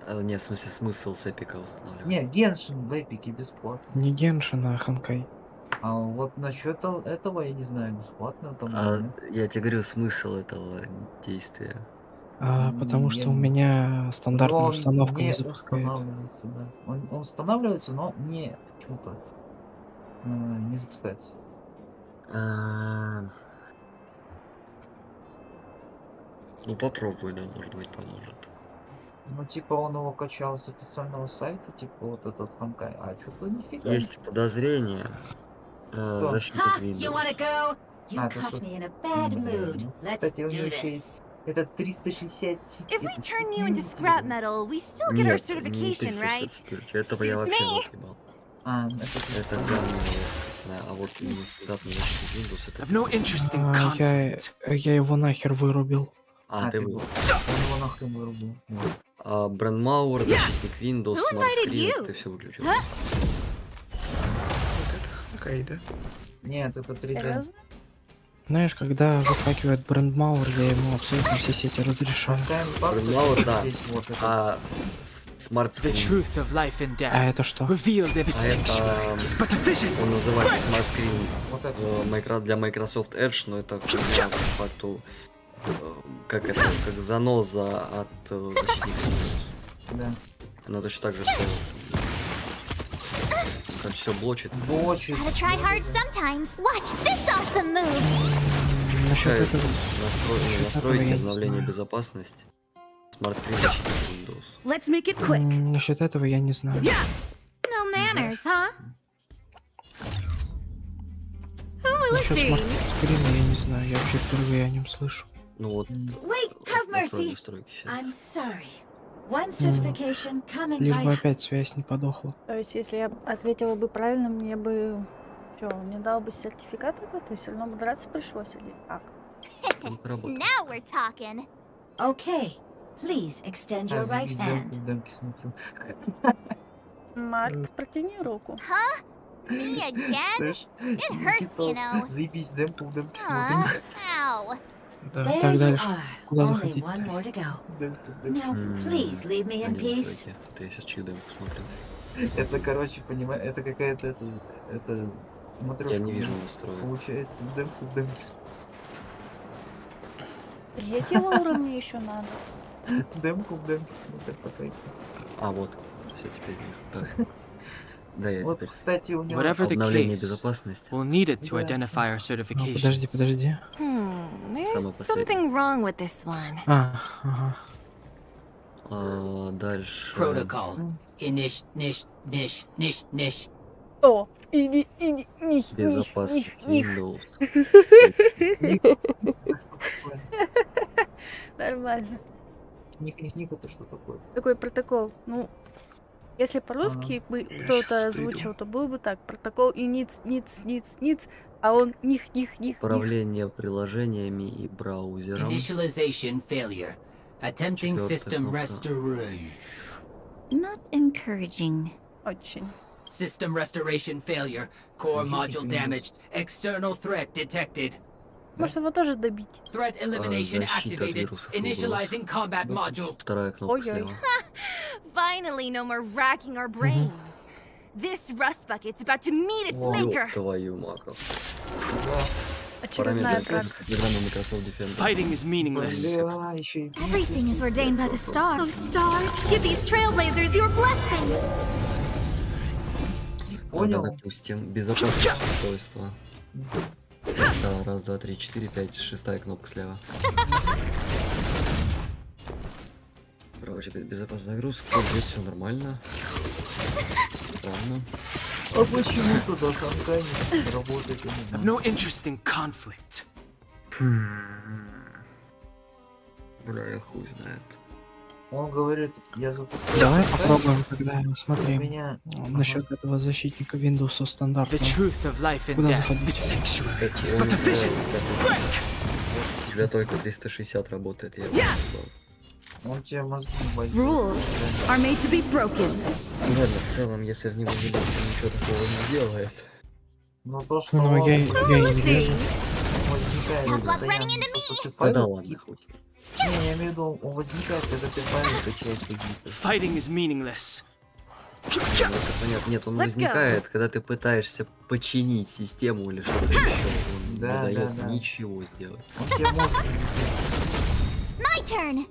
Нет, в смысле, смысл с эпика устанавливать. Не, Геншин в Эпике бесплатный. Не Геншин, а Ханкай. А вот насчет этого я не знаю, бесплатно там или нет. Я тебе говорю, смысл этого действия. Потому что у меня стандартная Он установка не не запускает. устанавливается, да. Он устанавливается, но не почему-то не запускается. Ну попробуй, да, может быть поможет. Ну типа он его качал с официального сайта, типа вот этот Ханкай, а что-то нифига. Есть подозрение. Защитник You Windows. wanna go? You это caught что? me in a bad mood. Let's Кстати, у do него еще this. есть этот 360. If we turn you into scrap metal, we still get our Нет, не certification, 360 right? security. Этого я Suits вообще me. не отъебал. Это главное офисное, а вот именно стандартный защитник Windows это... I've no interest in conflict. Я его нахер вырубил. Ты его нахрен вырубил. Брендмауэр, защитник Windows, Smart Screen, ты все выключил. Вот это Ханкай, да? Нет, это 3D. Знаешь, когда выскакивает брендмауэр, я ему абсолютно все сети разрешаю. Брендмауэр, да. А Smart The Screen. truth of life and death. А это что? Revealed in the sanctuary is but a vision. Он называется Smart Screen для Microsoft Edge, но это хуйня, по факту как заноза от защитника Windows. Да. Она точно так же все. Как все блочит. Gotta try hard sometimes. Watch this awesome move. Насчет этого... Настройки обновления безопасности. Smart Screen защитник Windows. Let's make it quick. Насчет этого я не знаю. No manners, huh? Who will it Насчет be? смарт-скрина я не знаю, я вообще впервые о нем слышу. Ну вот. Wait, have mercy. I'm sorry. One certification coming Лишь бы right. опять связь не подохла. То есть, если я ответила бы правильно, мне бы... Что, он мне дал бы сертификат этот, и все равно бы драться пришлось, или как? Now we're talking. Okay, please extend your right hand. Март, протяни руку. Huh? Me again? It hurts, you know. Заебись, демку в демке Ow. Да, There так you дальше. are. Куда Only заходить? one more to go. Now, please leave me in peace. Это я сейчас чик-демку смотрю. Это, короче, понимаешь, это какая-то это Я не вижу настроек. Получается, демку в демке. Третьего уровня еще надо. Демку в демке смотрят пока. Вот. Все, теперь вижу. Так. Да, я Вот, теперь... кстати, у него... Whatever the Обновление case, безопасности. we'll need it to identify our certifications. Подожди. There's something wrong with this one. Ага. Дальше... Protocol. Nish. О, иди, Безопасность Windows. Нормально. Ник, это что такое? Такой протокол. Ну, если по-русски бы кто-то озвучил, то был бы так. Протокол и ниц, а он них. Управление приложениями и браузером. Initialization failure. Attempting system restoration. Not encouraging. Очень. System restoration failure. Core module damaged. External threat detected. Может его тоже добить? Threat elimination Защита от activated. вирусов и Initializing combat module. Вторая кнопка слева. Finally, no more racking our brains. This rust bucket's about to meet its maker. Ёб твою маков. Очередная Параметры программы Microsoft Defender. Fighting is meaningless. Everything is ordained by the stars. Oh, stars, give these trailblazers your blessing. Понял. Допустим, безопасность устройства. Да, 1, 2, 3, 4, 5, 6 кнопка слева. Короче, безопасная загрузка, здесь все нормально. Странно. А почему туда Ханкай не работает? I've no interest in conflict. Бля, я хуй знает. Он говорит, я запускаю. Давай Ханкай, попробуем, когда смотри, меня... насчет этого защитника Windows стандартного. The truth of life and Куда death. заходить? This sanctuary Так, is он but a vision. у тебя только 360 работает, я Yeah. Он тебе мозги возьмет. Rules are made to be broken. Ну ладно, в целом, если в него не лезть, то ничего такого не делает. Но то, что Ну, он я и не вижу. возникает Tough luck постоянно, running into то, что ты Да да файлы ладно, хуй. Не, я имею в виду, он возникает, когда ты файлы качаешь какие-то. Fighting is meaningless. Ну, это понятно. Нет, он Let's возникает, когда ты пытаешься починить систему или что-то еще. Он Да, не дает да, да. ничего сделать. Он тебе мозг My turn.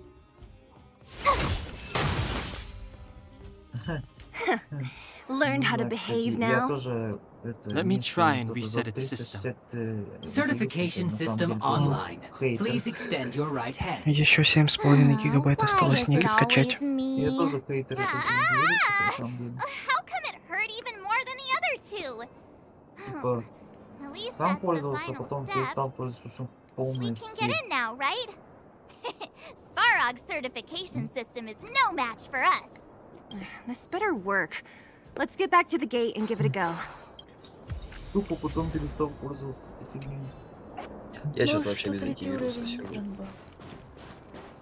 Learn how to behave Я now. тоже... это, Let me если try and кто-то reset за its system. 360, Certification на самом system деле, online. хейтер. Please extend your right hand. Еще 7,5 гигабайт Why осталось is it Никит качать. always me? Я тоже хейтер этих видосов, на самом деле. How come it hurt even more than the other two? Типа, At least сам that's the пользовался, final потом step. перестал пользоваться We полностью. can get in now, right? Svarog's certification system is no match for us. This better work. Let's get back to the gate and give it a go. Тупо потом перестал пользоваться этой фигней. Я сейчас Ну, вообще что без третий антивируса уровень сижу. нужен был.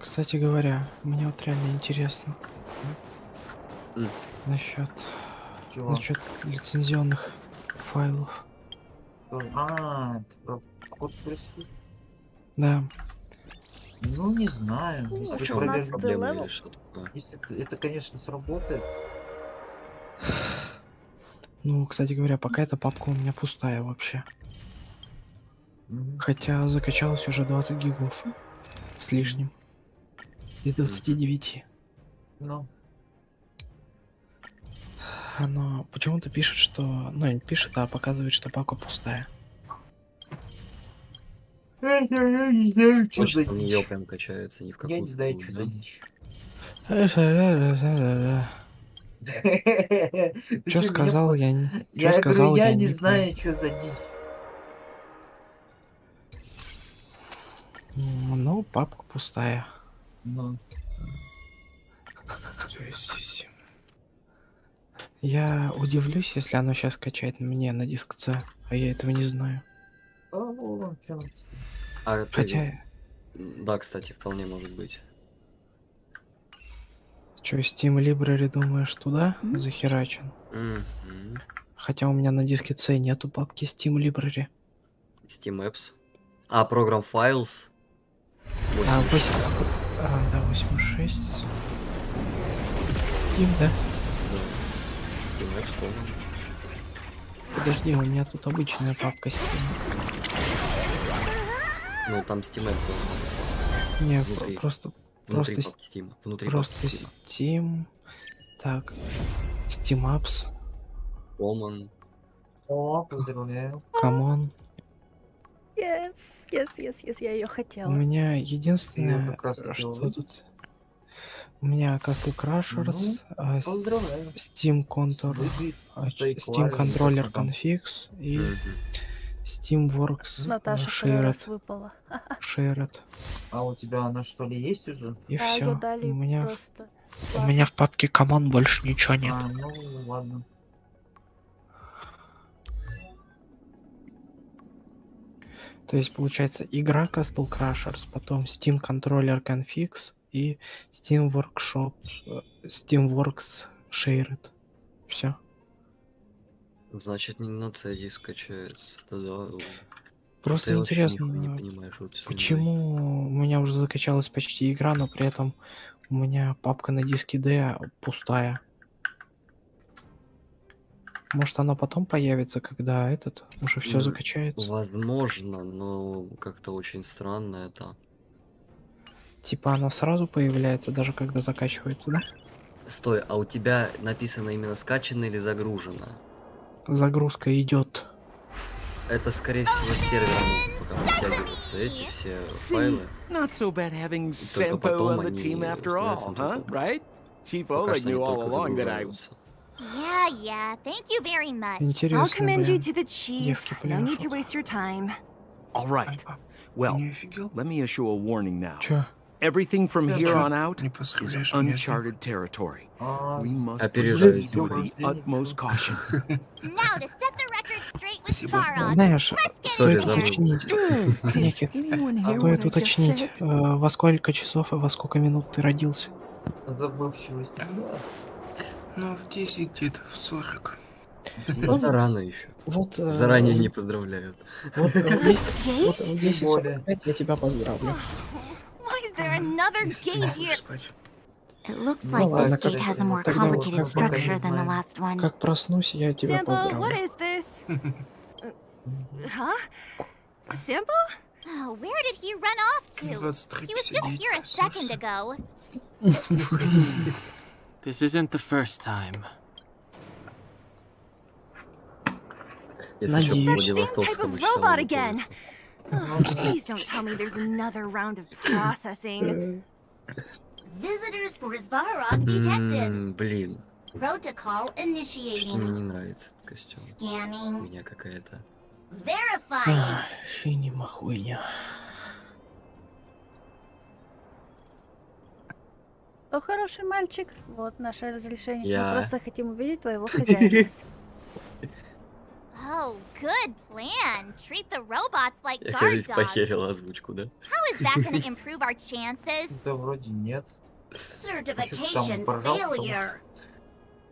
Кстати говоря, мне вот реально интересно насчет Чего? насчет лицензионных файлов. А, ты про код спросил? Да. Ну, не знаю. Ну, Если 16-й проверить, Проблема левел. или что такое? если это, конечно, сработает. Ну, кстати говоря, пока эта папка у меня пустая вообще. Мгм. Хотя закачалось уже 20 гигов с лишним. Из 29. Ну, Оно почему-то пишет, что... Ну, не пишет, а показывает, что папка пустая. я не знаю, что Почта за в нее дичь. прям качается, ни в Я какую. не знаю, что за дичь. Чё сказал, я не... Я Чё говорю, сказал, я я не не знаю, что за дичь. Ну, папка пустая. Ну, То есть... Я удивлюсь, если оно сейчас качает мне на диск C, а я этого не знаю. чё нам? А, Хотя... Да, кстати, вполне может быть. Чё, Steam Library, думаешь, туда захерачен? Мгм. Хотя у меня на диске C нету папки Steam Library. Steam Apps. А, Program Files. А, 86. да, 86. Steam, да? Да. Steam Apps, помню. Подожди, у меня тут обычная папка Steam. Ну, там Steam Apps. Не, Внутри. просто... Внутри Просто... папки Steam. Внутри Просто папки Steam. Steam... Так. Steam Apps. Common. О, поздравляю. Come on. Yes, я ее У хотела. меня Я единственное, как раз хотел что выйти. тут... У меня Castle Crashers, Ну, поздравляю. Steam Contour, Выглядит Steam стоит Controller классно там. Config и Мгм. Steamworks Наташа второй раз Shared. выпала. Shared. А у тебя она что ли есть уже? И Да, ее все. дали У меня, просто. у меня в папке Come On больше ничего нет. А, ну ладно. То есть получается игра Castle Crashers, потом Steam Controller Config и Steam Workshop, Steamworks Shared. Все. Значит, не на C-диск качается. Да-да. Просто Ты вообще интересно, нихуя не понимаешь, вот всё почему у меня уже закачалась почти игра, но при этом у меня папка на диске D пустая. Может, она потом появится, когда этот уже все М, закачается. Возможно, но как-то очень странно это. Типа она сразу появляется, даже когда закачивается, да? Стой, а у тебя написано именно скачано или загружено? Загрузка идет. Это, скорее всего, с сервером пока подтягиваются эти все файлы. Not so bad having Только Senpo потом on the они team after all, становятся huh? другом. Right? Chief Пока Oleg что они knew all только along that I... загружаются. Yeah, thank you very much. I'll Интересно, commend you блин. to the chief. Девки No need to пляшут. waste your time. All right. Well, let me issue a warning now. Чё? Everything from here Чё? on out is uncharted territory. We must Опережаюсь, proceed with думаю. the utmost caution. Now to set the record straight with Svarog. Знаешь, Let's Сори, стоит забыл. уточнить, Никит, стоит уточнить, во сколько часов и во сколько минут ты родился. Забывчивость. Ну, в 10 где-то, в 40. Это рано еще. Вот, Заранее не поздравляют. Вот в 10:45 я тебя поздравлю. Why is there another gate here? It looks Ну like ладно, this gate has a more тогда вот complicated structure than the last one. как проснусь, я тебя Sampo, what поздравлю. is this? Huh? Sampo? Oh, where did he run off to? He was just here a second ago. This isn't the first time. Если что, по That same type Владивостокскому of часовому robot again. поясу. Oh, please don't tell me there's another round of processing. Visitors for Svarog detected. Блин, Protocol что-то мне initiating. не нравится этот костюм. У Scanning. меня какая-то. Verifying. Шинима хуйня. О, хороший мальчик. Вот наше разрешение. Мы Я. просто хотим увидеть твоего хозяина. Oh, good plan. Treat the robots like Я, guard кажется, dogs. похерил озвучку, да? How is that gonna improve our chances? Да вроде нет. Certification пожалуйста. failure.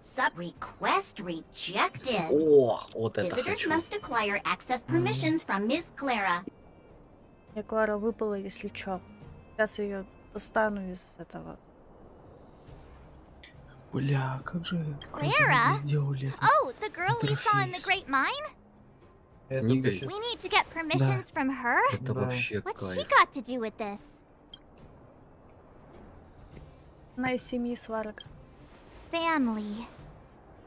Sub-request rejected. О, вот это Visitors хочу. must acquire access permissions from Miss Clara. Я Клара выпала, если чё. Сейчас ее достану из этого. Бля, как же Clara? красиво сделали это. Oh, the girl we saw in the интерфейс. Great Mine? Не We говори. need to get permissions from her? Это вообще What's she кайф. got to do with this? Она из семьи Сварог. Family.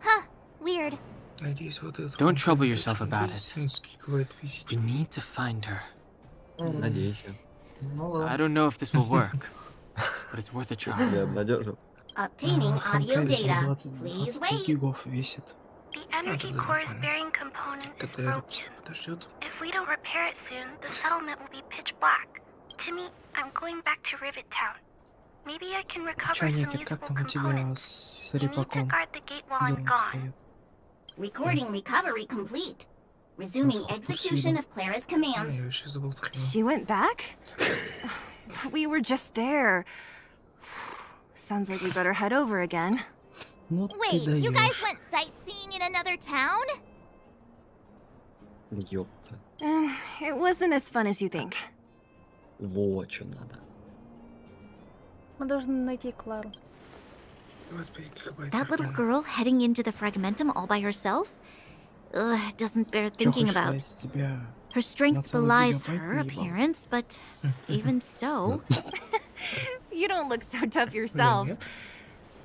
Huh, weird. Надеюсь, вот этот... Don't trouble yourself about it. медицинский бывает висеть. We need to find her. Надеюсь. Ну I don't know if this will work, but it's worth a Я try. тебя обнадежил. Obtaining audio Ханкай data. 20 Please 25 wait. гигов весит. The energy core's bearing component is Когда broken. Эдипс подождет. If we don't repair it soon, the settlement will be pitch black. Timmy, I'm going back to Rivet Town. Maybe I can recover Чё, some Никит, как usable там у тебя components. с You need to репаком guard the gate while I'm дело gone. обстоит? Recording recovery complete. Resuming execution of Clara's commands. Я вообще забыл про него. She went back? We were just there. Sounds like we better head over again. Ну ты Wait, you guys даёшь. went sightseeing in another town? Ёпта. It wasn't as fun as you think. Вот что надо. Мы должны найти Клару. 25 гигабайт. That little girl heading into the Fragmentum all by herself? Ugh, doesn't bear Чё thinking хочешь, about. я тебя Her strength целый belies гигабайт her наебал? appearance, but even so. You don't look so tough yourself. Нет?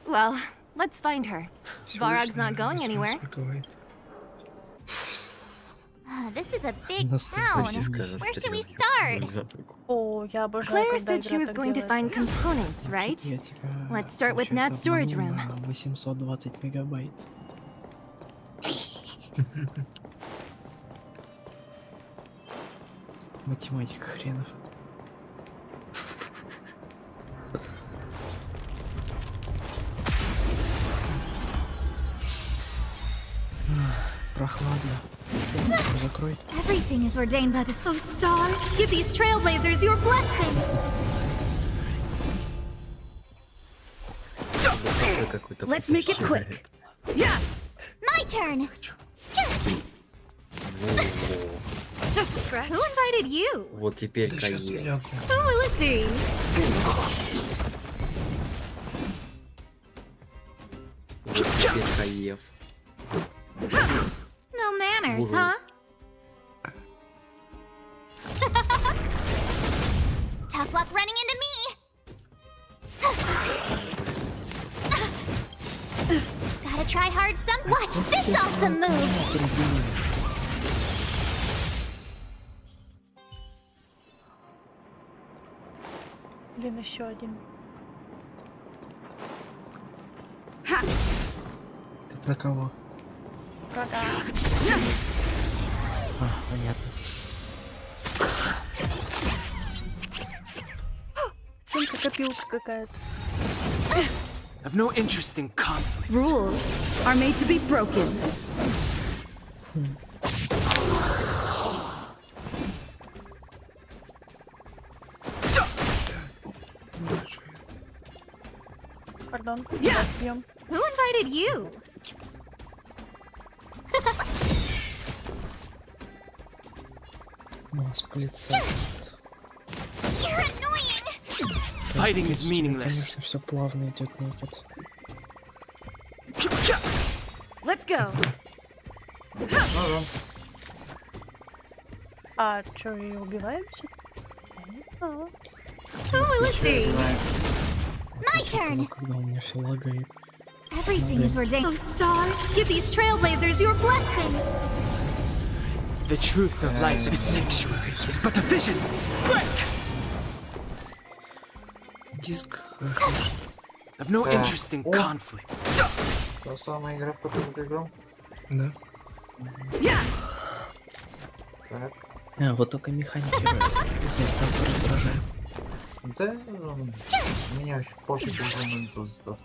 Well, let's find her. Всего Svarog's лишь, not going наверное, anywhere. 18 гигабайт. This is a big Наступай, town. Физика Where should we застрелила. start? О, я обожаю, Claire когда said she игра was так going to делает. find components, right? Я тебя, Let's start with Nat's получается, storage обманул room. на 820 мегабайт. Математик хренов. Прохладно. Закрой. Everything is ordained by the so stars. Give these trailblazers your blessing. Это какой-то Let's make it quick. Yeah. My turn. Just a scratch. Who invited you? Вот теперь Да сейчас Каир. лягу. Who will it be? Вот теперь Каев. No manners, Woo-hoo. huh? Tough luck running into me. Gotta try hard some. Watch this awesome move. Блин, еще один. Ты про кого? Врага. А, понятно. Сумка копилка какая-то. I've no interest in conflict. Rules are made to be broken. Пардон, сейчас бьем. Who invited you? У нас сплится. You're annoying. Fighting is meaningless. Конечно, все плавно идет некит. Let's go. А чё, ее убиваемся? Я не знала. Who will it be? My turn. Когда у меня все лагает. Everything is ordained. Oh, stars, give these trailblazers your blessing. The truth of life's sanctuary is but a vision. Quick! Диск. I've no interest in conflict. Та самая игра, в которую ты играл? Да. Так. А, вот только механики заставку раздражает. Да, меня очень пофиг уже на эту заставку.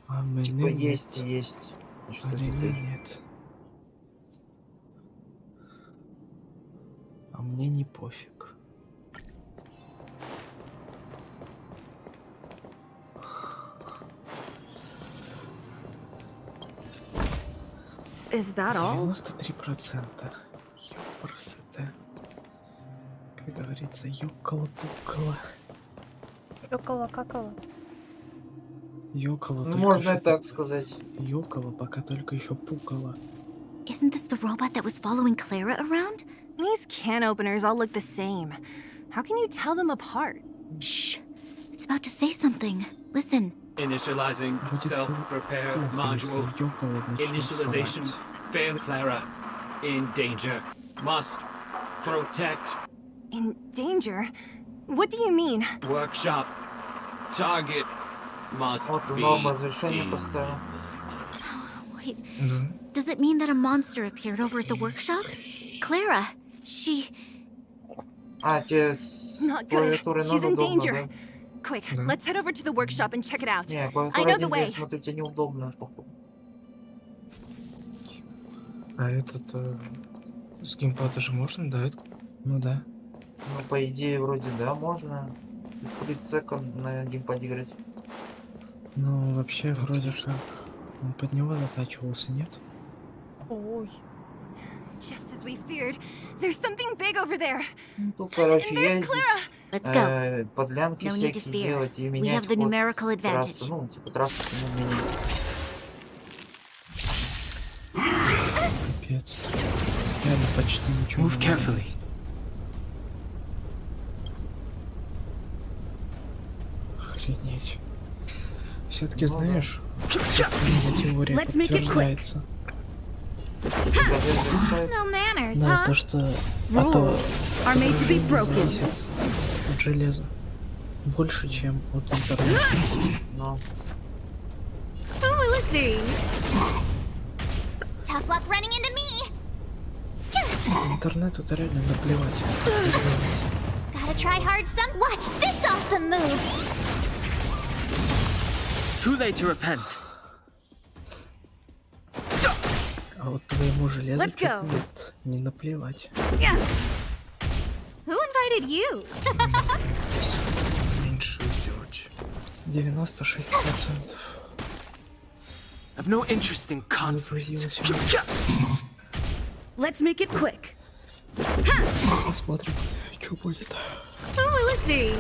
А мне Типа нет. есть и есть. И что А мне теперь? нет. А мне не пофиг. Is that all? 93%. Ёпрасоте. Как говорится, ёкало-пукало. Ёкало-какало. Ёкало, Ну, только можно ещё и так сказать. Ёкало, пока только еще пукало. Isn't this the robot that was following Clara around? These can openers all look the same. How can you tell them apart? Shh. It's about to say something. Listen. Initializing self-repair module. Initialization failed. Clara. In danger. Must protect. In danger? What do you mean? Workshop. Target must Вот be новое разрешение поставил. Wait. Does it mean that a monster appeared over at the workshop? Clara, she... А, тебе с Not good. клавиатурой She's надо in удобно, danger. да? Quick, let's head over to the workshop and check it out. Не, I клавиатура know the 1D, way. смотрю, тебе неудобно. А этот с геймпада же можно, да? Ну да. Ну, по идее, вроде да, можно. Split second на геймпаде играть. Ну, вообще, вроде как он под него затачивался, нет? Ой. Just as we feared, there's something big over there. Ну, короче, And я there's Clara. Let's go. подлянки No need to всякие fear. делать и We менять have the ход numerical advantage. трассы. Ну, типа трассу ну, менять. Капец. Реально почти ничего. Move carefully. Охренеть. Все-таки знаешь, моя теория Let's make it quick. подтверждается. No manners, Да, huh? то, что Rules are made to be broken. зависит от железа. Больше, чем от интернета. Но Who will it be? Tough luck running into me. Интернету-то реально наплевать. Gotta try hard some. Watch this awesome move. Too late to repent. А вот твоему железу Let's что-то go. нет. Не наплевать. Who invited you? Меньше сделать. 96%. I've no interest in conflict. Загрузилось у меня. Let's make it quick. Посмотрим, что будет. Who will it be?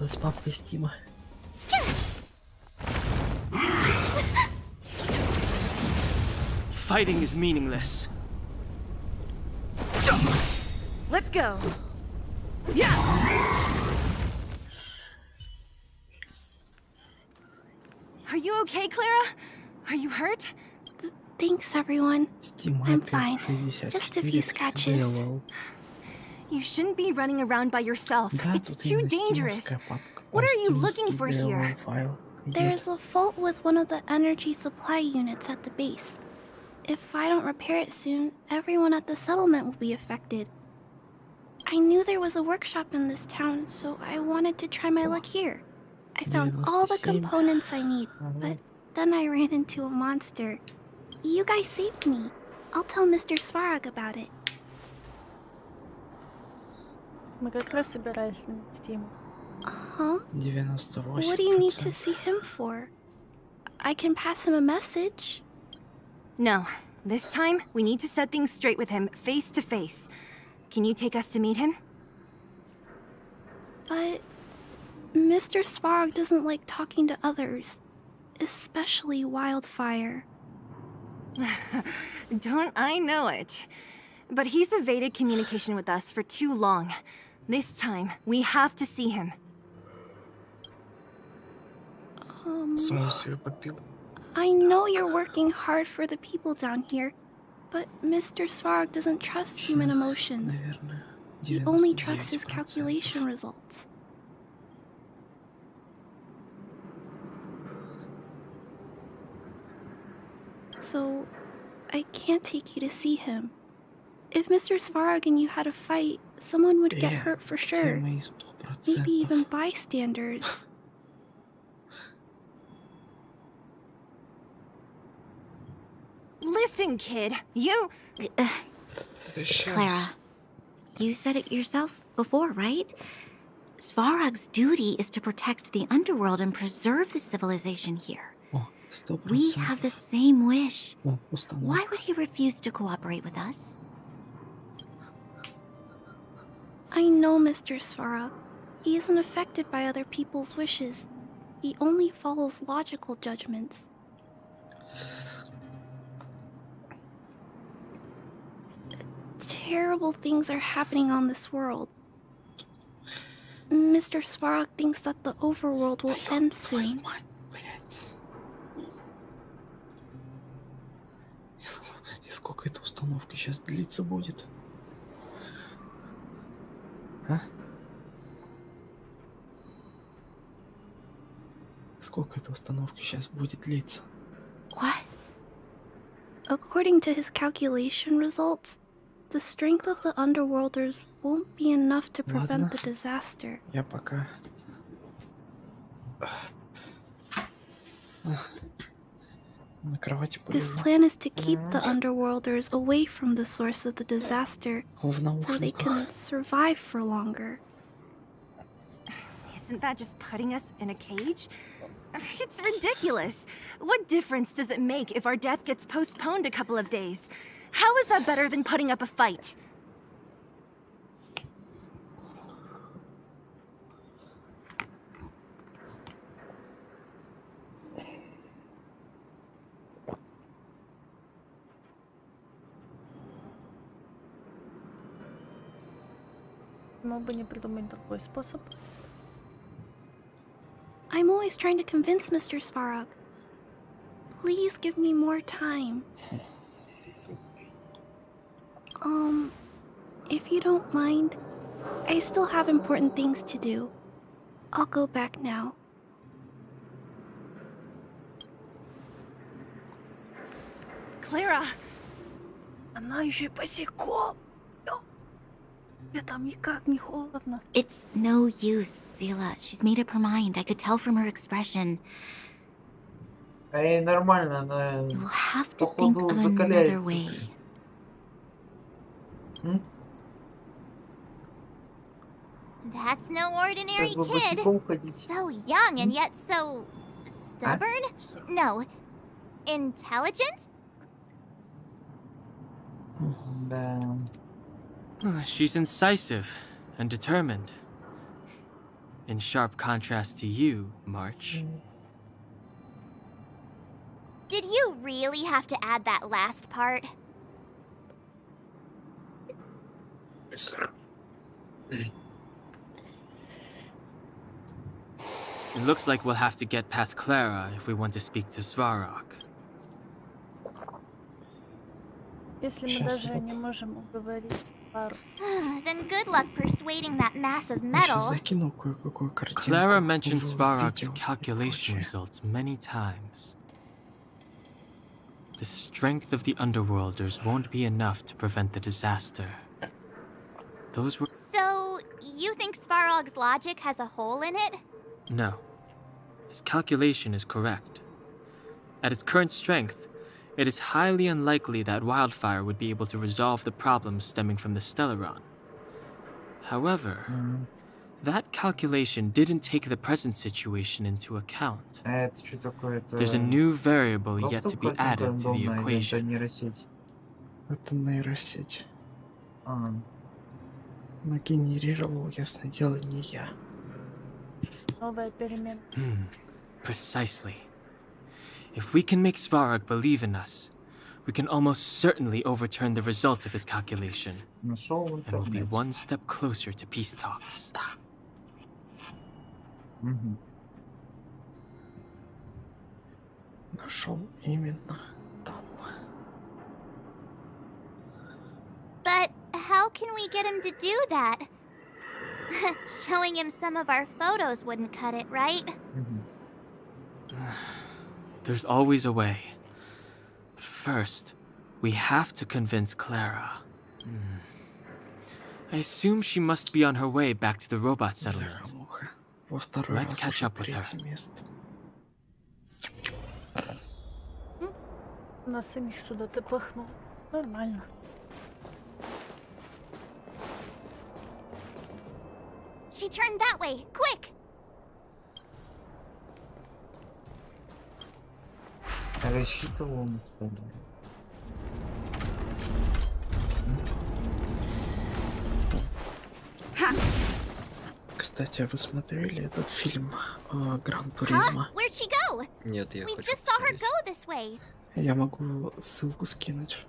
С папкой Стима. Fighting is meaningless. Let's go. Yeah. Are you okay, Clara? Are you hurt? Thanks, everyone. Стим I'm Апи fine. 64. Just a few scratches. Белал. You shouldn't be running around by yourself. It's too dangerous. What are you looking for here? There's a fault with one of the energy supply units at the base. If I don't repair it soon, everyone at the settlement will be affected. I knew there was a workshop in this town, so I wanted to try my luck here. I found all the components I need, but then I ran into a monster. You guys saved me. I'll tell Mr. Svarog about it. Мы как раз собирались на Steam. Huh? 98%. What do you need to see him for? I can pass him a message. No. This time, we need to set things straight with him, face to face. Can you take us to meet him? But Mr. Svarog doesn't like talking to others, especially Wildfire. Don't I know it? But he's evaded communication with us for too long. This time, we have to see him. I know you're working hard for the people down here, but Mr. Svarog doesn't trust human emotions. He only trusts his calculation results. So, I can't take you to see him. If Mr. Svarog and you had a fight, someone would get hurt for sure. Maybe even bystanders. Listen, kid, you... Clara, you said it yourself before, right? Svarog's duty is to protect the underworld and preserve the civilization here. We have the same wish. Why would he refuse to cooperate with us? I know Mr. Svarog. He isn't affected by other people's wishes. He only follows logical judgments. Terrible things are happening on this world. Mr. Svarog thinks that the overworld will end soon. И сколько эта установка сейчас длиться будет? А? Сколько эта установка сейчас будет длиться? What? According to his calculation results, the strength of the Underworlders won't be enough to prevent the disaster. Я пока... На кровати His полежу. plan is to keep the Underworlders away from the source of the disaster, so they can survive for longer. Isn't that just putting us in a cage? It's ridiculous. What difference does it make if our death gets postponed a couple of days? How is that better than putting up a fight? Почему бы не придумать другой способ? I'm always trying to convince Mr. Svarog. Please give me more time. If you don't mind, I still have important things to do. I'll go back now. Clara! Она еще и босиком. Мне там никак не холодно. It's no use, Zila. She's made up her mind. I could tell from her expression. Эй, нормально, она We'll have to think походу of another закаляется. way. That's no ordinary Как бы kid. босиком ходить. So young and yet so stubborn? No. Intelligent? Да. She's incisive and determined. In sharp contrast to you, March. Did you really have to add that last part? It looks like we'll have to get past Clara if we want to speak to Svarog. Если мы Щас даже вот. не можем уговорить Then good luck persuading that mass of Я metal. сейчас закинул кое-какую картинку Clara mentioned в Svarog's видео и calculation прочее. results many times. The strength of the Underworlders won't be enough to prevent the disaster. Those were... So, you think Svarog's logic has a hole in it? No. His calculation is correct. At its current strength, it is highly unlikely that Wildfire would be able to resolve the problems stemming from the Stellaron. However, that calculation didn't take the present situation into account. Это что такое? There's a new variable yet to be added to the Это equation. нейросеть. Это нейросеть. А. Нагенерировал, ясное дело, не я. Новая перемена. Precisely. If we can make Svarog believe in us, we can almost certainly overturn the result of his calculation, and we'll be one step closer to peace talks. Нашел именно там. But how can we get him to do that? Showing him some of our photos wouldn't cut it, right? There's always a way. But first, we have to convince Clara. I assume she must be on her way back to the robot settlement. Let's catch up with her. Нас самих сюда ты пахнул. Нормально. She turned that way. Quick! Рассчитывал, что ли? Кстати, а вы смотрели этот фильм Гран Туризмо? Where'd she go? Нет, я We хочу just saw her посмотреть. go this way. Я могу ссылку скинуть.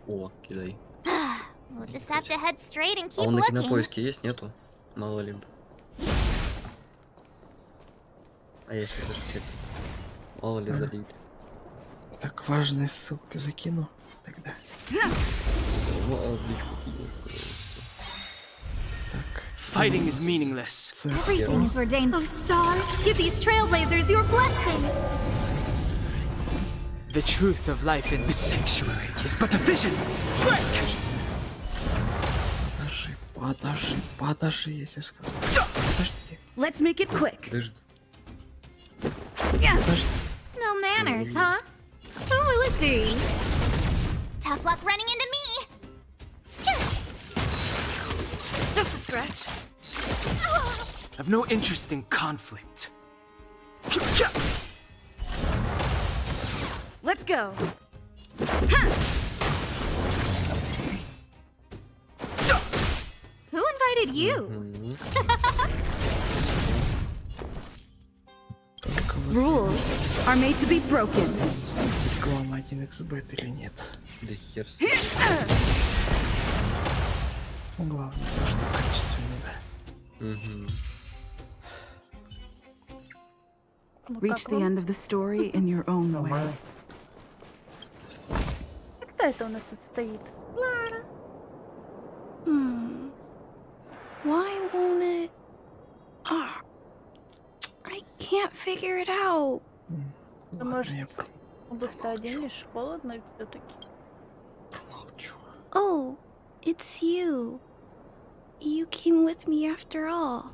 О, кидай. We'll just have to head straight and А keep он на looking. Кинопоиске есть? Нету? Мало ли. А я сейчас даже чекну. Мало ли залили. Так, важные ссылки закину тогда. Ну, а отличку кидаешь, пожалуйста. Так. Fighting is meaningless. Everything is ordained. Oh, stars, give these trailblazers your blessing. The truth of life in this sanctuary is but a vision. Quick! Подожди, я тебе сказал. Подожди. Let's make it quick. Подожди. No manners, huh? Oh, let's see. Tough luck running into me. Just a scratch. I've no interest in conflict. Let's go. Who invited you? Rules are made to be broken. Главное 1xbet или нет? Да хер с Главное, что качественно, да. Reach the end of the story in your own way. Кто это у нас тут стоит? Лара. Why won't it? Ah, I can't figure it out. Ты, может, обувь-то оденешь? Холодно все-таки. Oh, it's you. You came with me after all.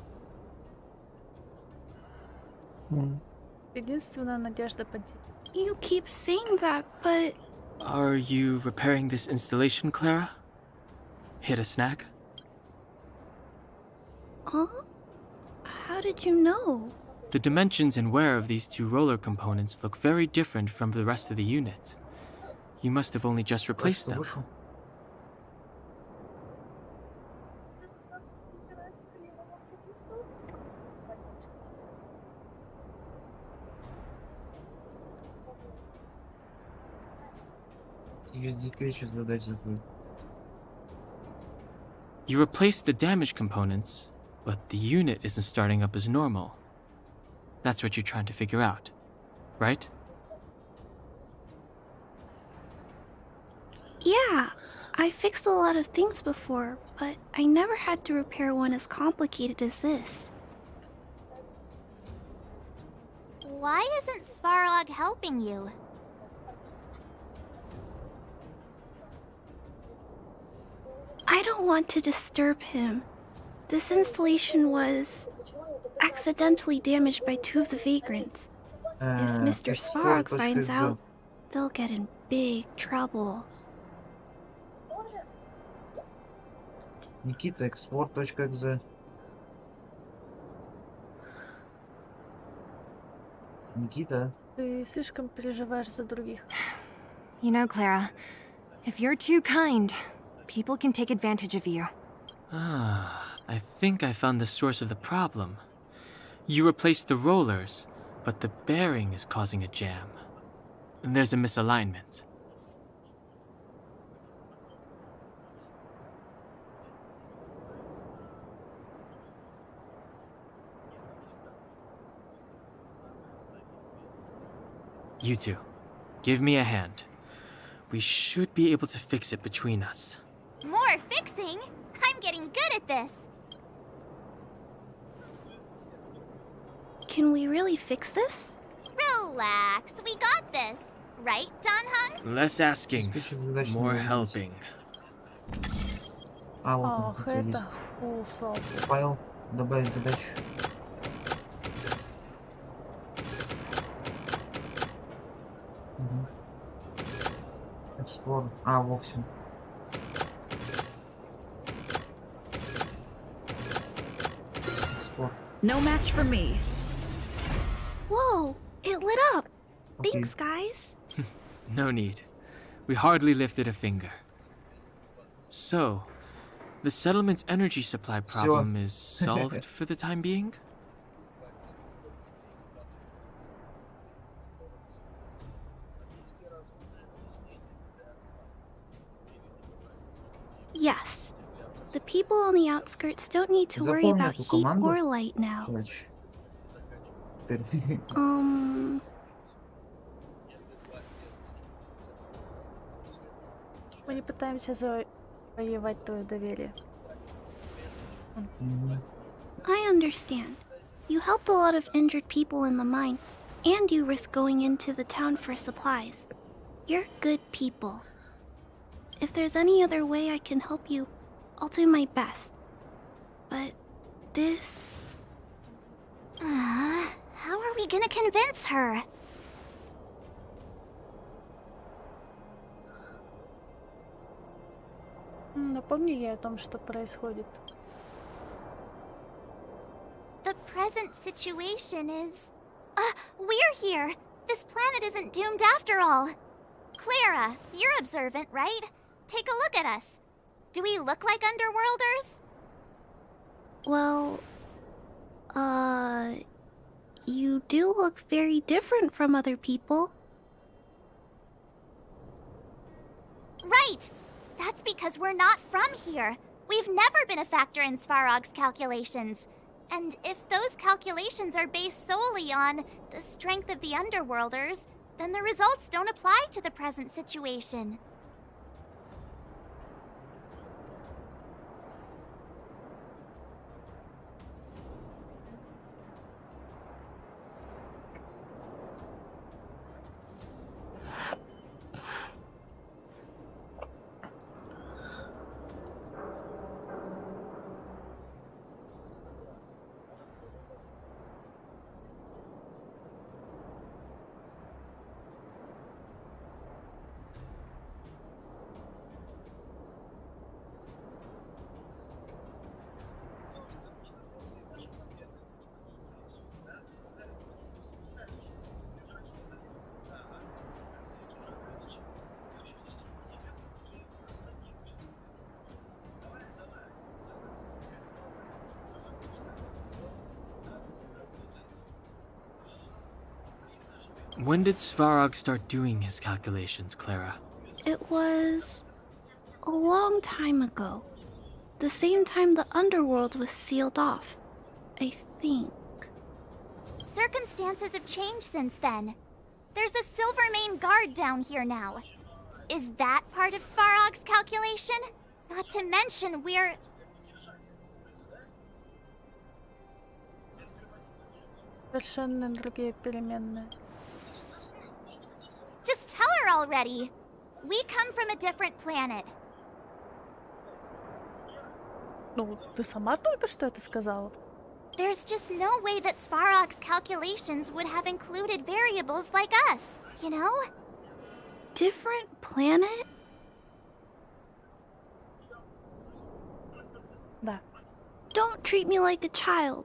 Единственная надежда поделить. You keep saying that, but Are you repairing this installation, Clara? Hit a snag? huh? How did you know? The dimensions and wear of these two roller components look very different from the rest of the unit. You must have only just replaced them. You replaced the damaged components, but the unit isn't starting up as normal. That's what you're trying to figure out, right? Yeah, I fixed a lot of things before, but I never had to repair one as complicated as this. Why isn't Svarog helping you? I don't want to disturb him. This installation was accidentally damaged by 2 of the vagrants. If Mr. Svarog finds out, they'll get in big trouble. Никита, export.exe. Никита. Ты слишком переживаешь за других. You know, Clara, if you're too kind, people can take advantage of you. I think I found the source of the problem. You replaced the rollers, but the bearing is causing a jam. There's a misalignment. You two, give me a hand. We should be able to fix it between us. More fixing? I'm getting good at this. Can we really fix this? Relax, we got this. Right, Danhung? Less asking, more helping. А, вот он, Ах, у тебя это... есть. Фу, слава. Файл, добавить задачу. Explore. А, вовсе. Explore. No match for me. Whoa, it lit up. Thanks, guys. No need. We hardly lifted a finger. So, the settlement's energy supply problem is solved for the time being? Yes. The people on the outskirts don't need to worry Запомни about эту heat команду. or light now. Короче. Мы не пытаемся завоевать твое доверие. I understand. You helped a lot of injured people in the mine, and you risked going into the town for supplies. You're good people. If there's any other way I can help you, I'll do my best. But this... How are we gonna convince her? Напомни ей о том, что происходит. The present situation is... we're here! This planet isn't doomed after all! Clara, you're observant, right? Take a look at us. Do we look like underworlders? Well... You do look very different from other people. Right! That's because we're not from here. We've never been a factor in Svarog's calculations. And if those calculations are based solely on the strength of the underworlders, then the results don't apply to the present situation. When did Svarog start doing his calculations, Clara? It was... a long time ago. The same time the underworld was sealed off, I think. Circumstances have changed since then. There's a Silvermane guard down here now. Is that part of Svarog's calculation? Not to mention we're... Совершенно другие переменные. Just tell her already. We come from a different planet. Ну, ты сама только что это сказала. There's just no way that Svarog's calculations would have included variables like us, you know? Different planet? Да. Don't treat me like a child.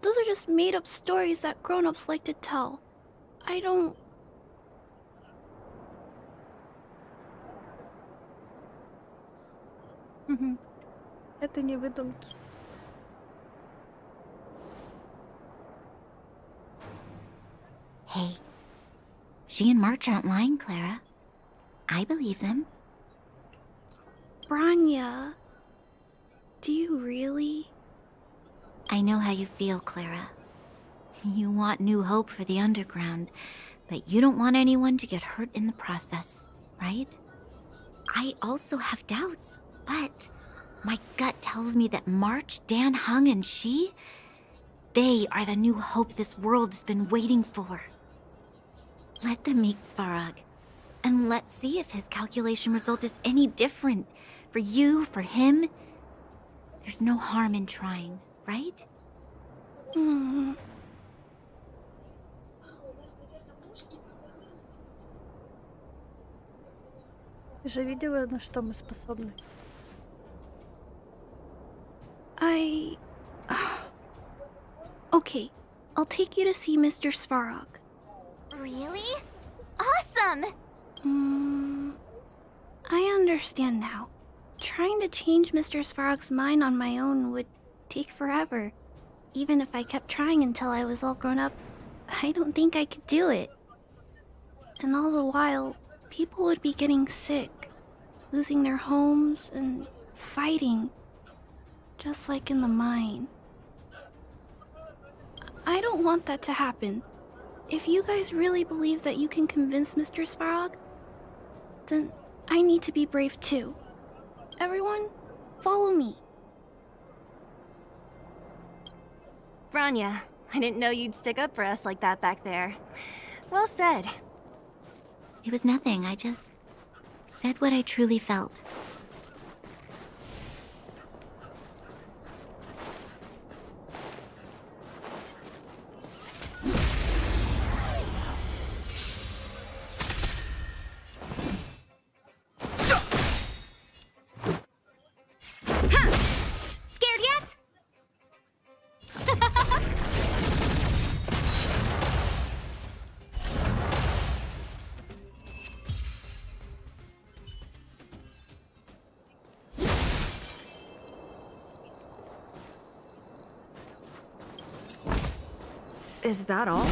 Those are just made-up stories that grown-ups like to tell. I don't... Это не выдумки. Hey, she and March aren't lying, Clara. I believe them. Branya, do you really? I know how you feel, Clara. You want new hope for the underground, but you don't want anyone to get hurt in the process, right? I also have doubts, but my gut tells me that March, Dan Hung, and she, they are the new hope this world has been waiting for. Let them meet Svarog, and let's see if his calculation result is any different. For you, for him, there's no harm in trying, right? Ты же видела, на что мы способны? Okay, I'll take you to see Mr. Svarog. Really? Awesome! I understand now. Trying to change Mr. Svarog's mind on my own would take forever. Even if I kept trying until I was all grown up, I don't think I could do it. And all the while, people would be getting sick, losing their homes, and fighting. Just like in the mine. I don't want that to happen. If you guys really believe that you can convince Mr. Svarog, then I need to be brave too. Everyone, follow me. Branya, I didn't know you'd stick up for us like that back there. Well said. It was nothing, I just said what I truly felt. Scared yet? Is that all?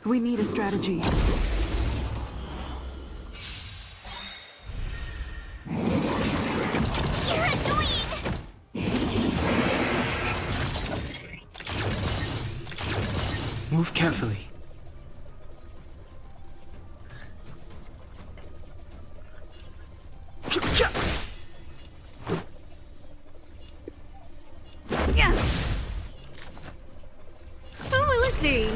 We need a strategy. You're annoying! Move carefully. Who will it be?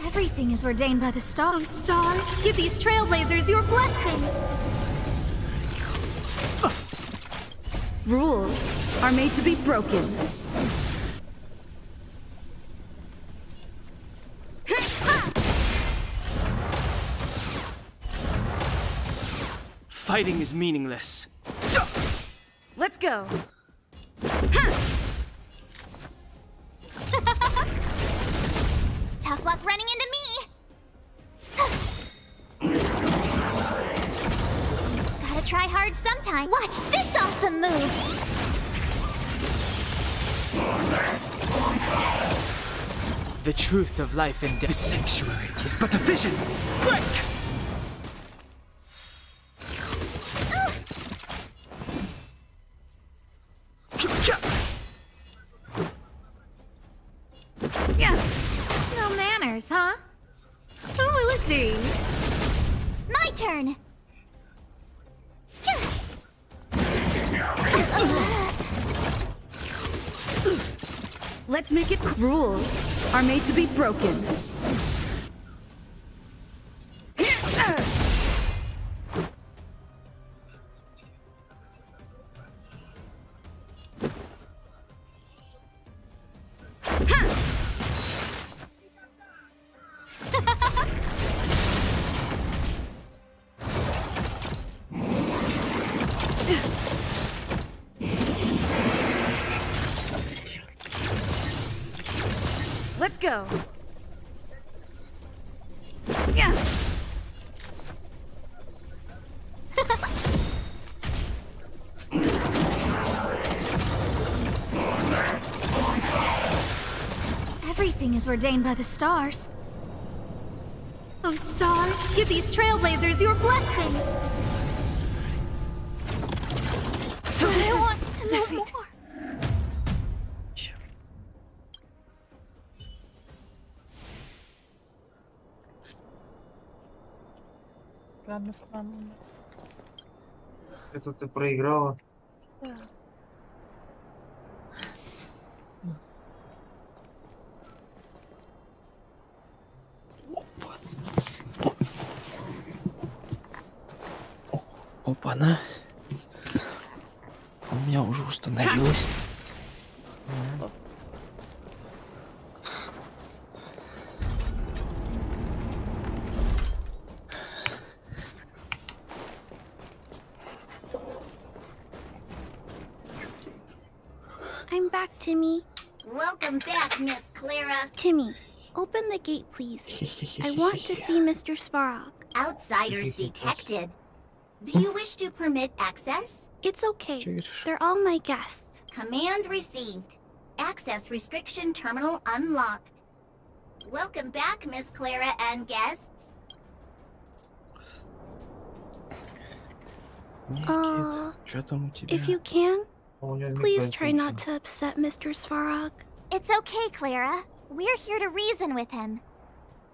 Everything is ordained by the stars. Stars, give these trailblazers your blessing! Rules are made to be broken. Fighting is meaningless. Let's go. Tough luck running into me! Gotta try hard sometime. Watch this awesome move! The truth of life and death. The sanctuary is but a vision. Break! No manners, huh? Oh, let's see. My turn. Let's make it rules are made to be broken. Let's go. Yeah. Everything is ordained by the stars. Oh, stars, give these trailblazers your blessing. So But this I is want to know defeat. more. Ладно, с нами. Это ты проиграла. Да. Опа-на. У меня уже установилось. I'm back, Timmy. Welcome back, Miss Clara. Timmy, open the gate, please. I want to see Mr. Svarog. Outsiders detected. Do you wish to permit access? It's okay. They're all my guests. Command received. Access restriction terminal unlocked. Welcome back, Miss Clara and guests. Что там у тебя? If you can, please try not to upset Mr. Svarog. It's okay, Clara. We're here to reason with him.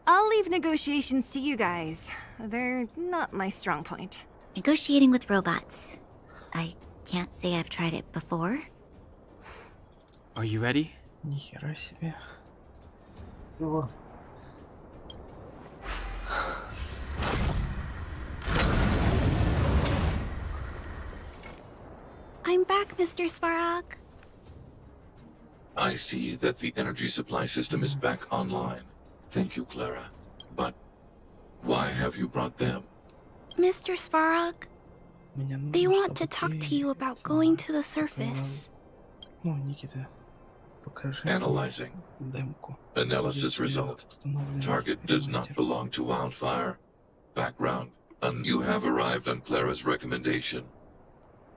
I'll leave negotiations to you guys. They're not my strong point. Negotiating with robots. I can't say I've tried it before. Are you ready? Нихера себе. I'm back, Mr. Svarog. I see that the energy supply system is back online. Thank you, Clara. But why have you brought them? Mr. Svarog, they want to talk to you about going to the surface. Ну, Никита, покажи. Analyzing. Демку. Analysis result. Target does not belong to Wildfire. Background. You have arrived on Clara's recommendation.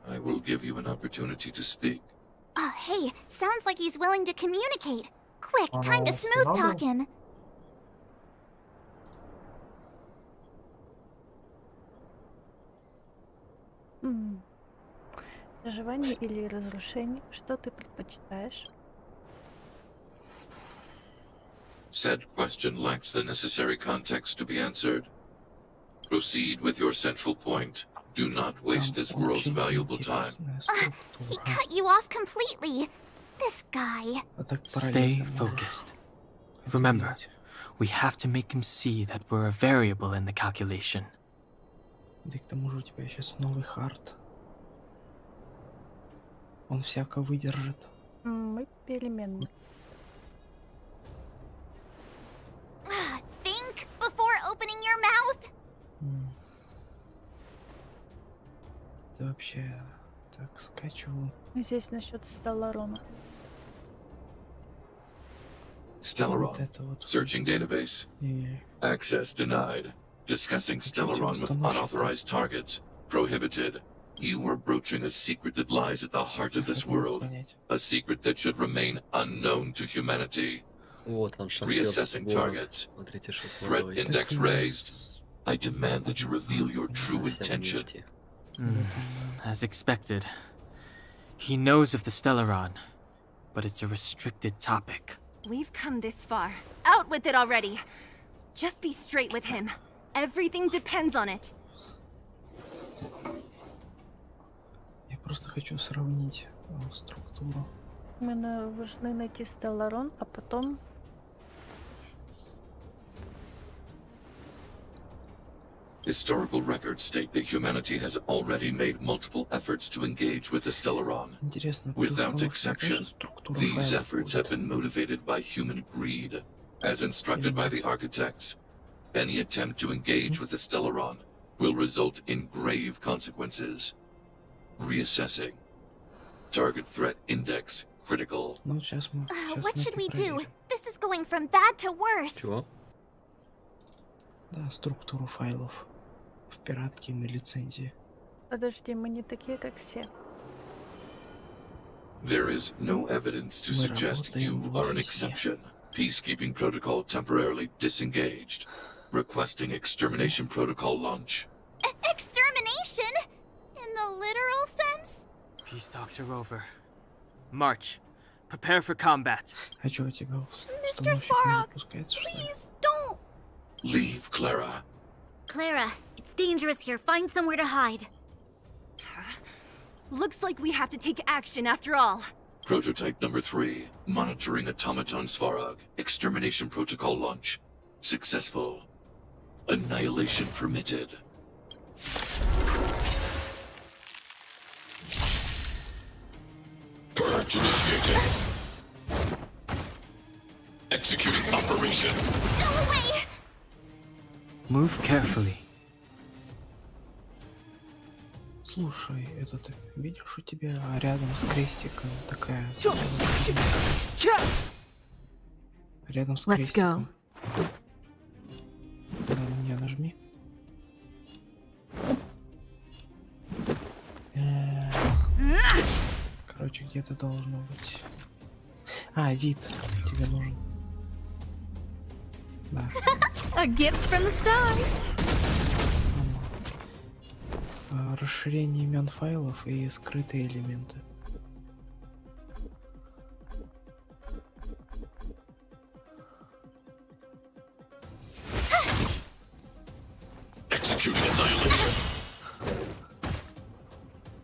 I will give you an opportunity to speak. Oh, hey, sounds like he's willing to communicate. Quick, time to smooth talk him. Проживание или разрушение? Что ты предпочитаешь? Said question lacks the necessary context to be answered. Proceed with your central point. Do not waste this world's valuable time. He cut you off completely. This guy. Stay focused. Remember, we have to make him see that we're a variable in the calculation. Да к тому же у тебя сейчас новый хард. Он всяко выдержит. Мы переменные. Think before opening your mouth. Это вообще так скачивал. Здесь насчет Стелларона. Stellaron. Searching database. Access denied. Discussing Stellaron with unauthorized targets. Prohibited. You are broaching a secret that lies at the heart of this world. A secret that should remain unknown to humanity. Вот он, Reassessing targets. Threat index raised. I demand that you reveal your true intention. As expected. He knows of the Stellaron, but it's a restricted topic. We've come this far. Out with it already. Just be straight with him. Everything depends on it. Я просто хочу сравнить структуру. Мы должны найти Стелларон, а потом... Historical records state that humanity has already made multiple efforts to engage with the Stellaron. Without exception, these efforts have been motivated by human greed. As instructed by the architects, any attempt to engage with the Stellaron will result in grave consequences. Reassessing. Target threat index critical. What should we do? This is going from bad to worse. Чего? Да, структуру файлов в пиратке на лицензии. Подожди, мы не такие, как все. There is no evidence to suggest you are an exception. Peacekeeping protocol temporarily disengaged. Requesting extermination protocol launch. Extermination? In the literal sense? Peace talks are over. March. Prepare for combat. А чё у тебя Mr. Svarog, please don't. Leave, Clara. Clara, it's dangerous here. Find somewhere to hide. Looks like we have to take action after all. Prototype number 3. Monitoring automaton Svarog. Extermination protocol launch. Successful. Annihilation permitted. Purge initiated. Executing operation. Go away! Move carefully. Слушай, ты видишь, у тебя рядом с крестиком такая... Рядом с крестиком. На меня нажми. Короче, где-то должно быть... А, вид тебе нужен. Да. A gift from the stars. Расширение имен файлов и скрытые элементы. Executing annihilation.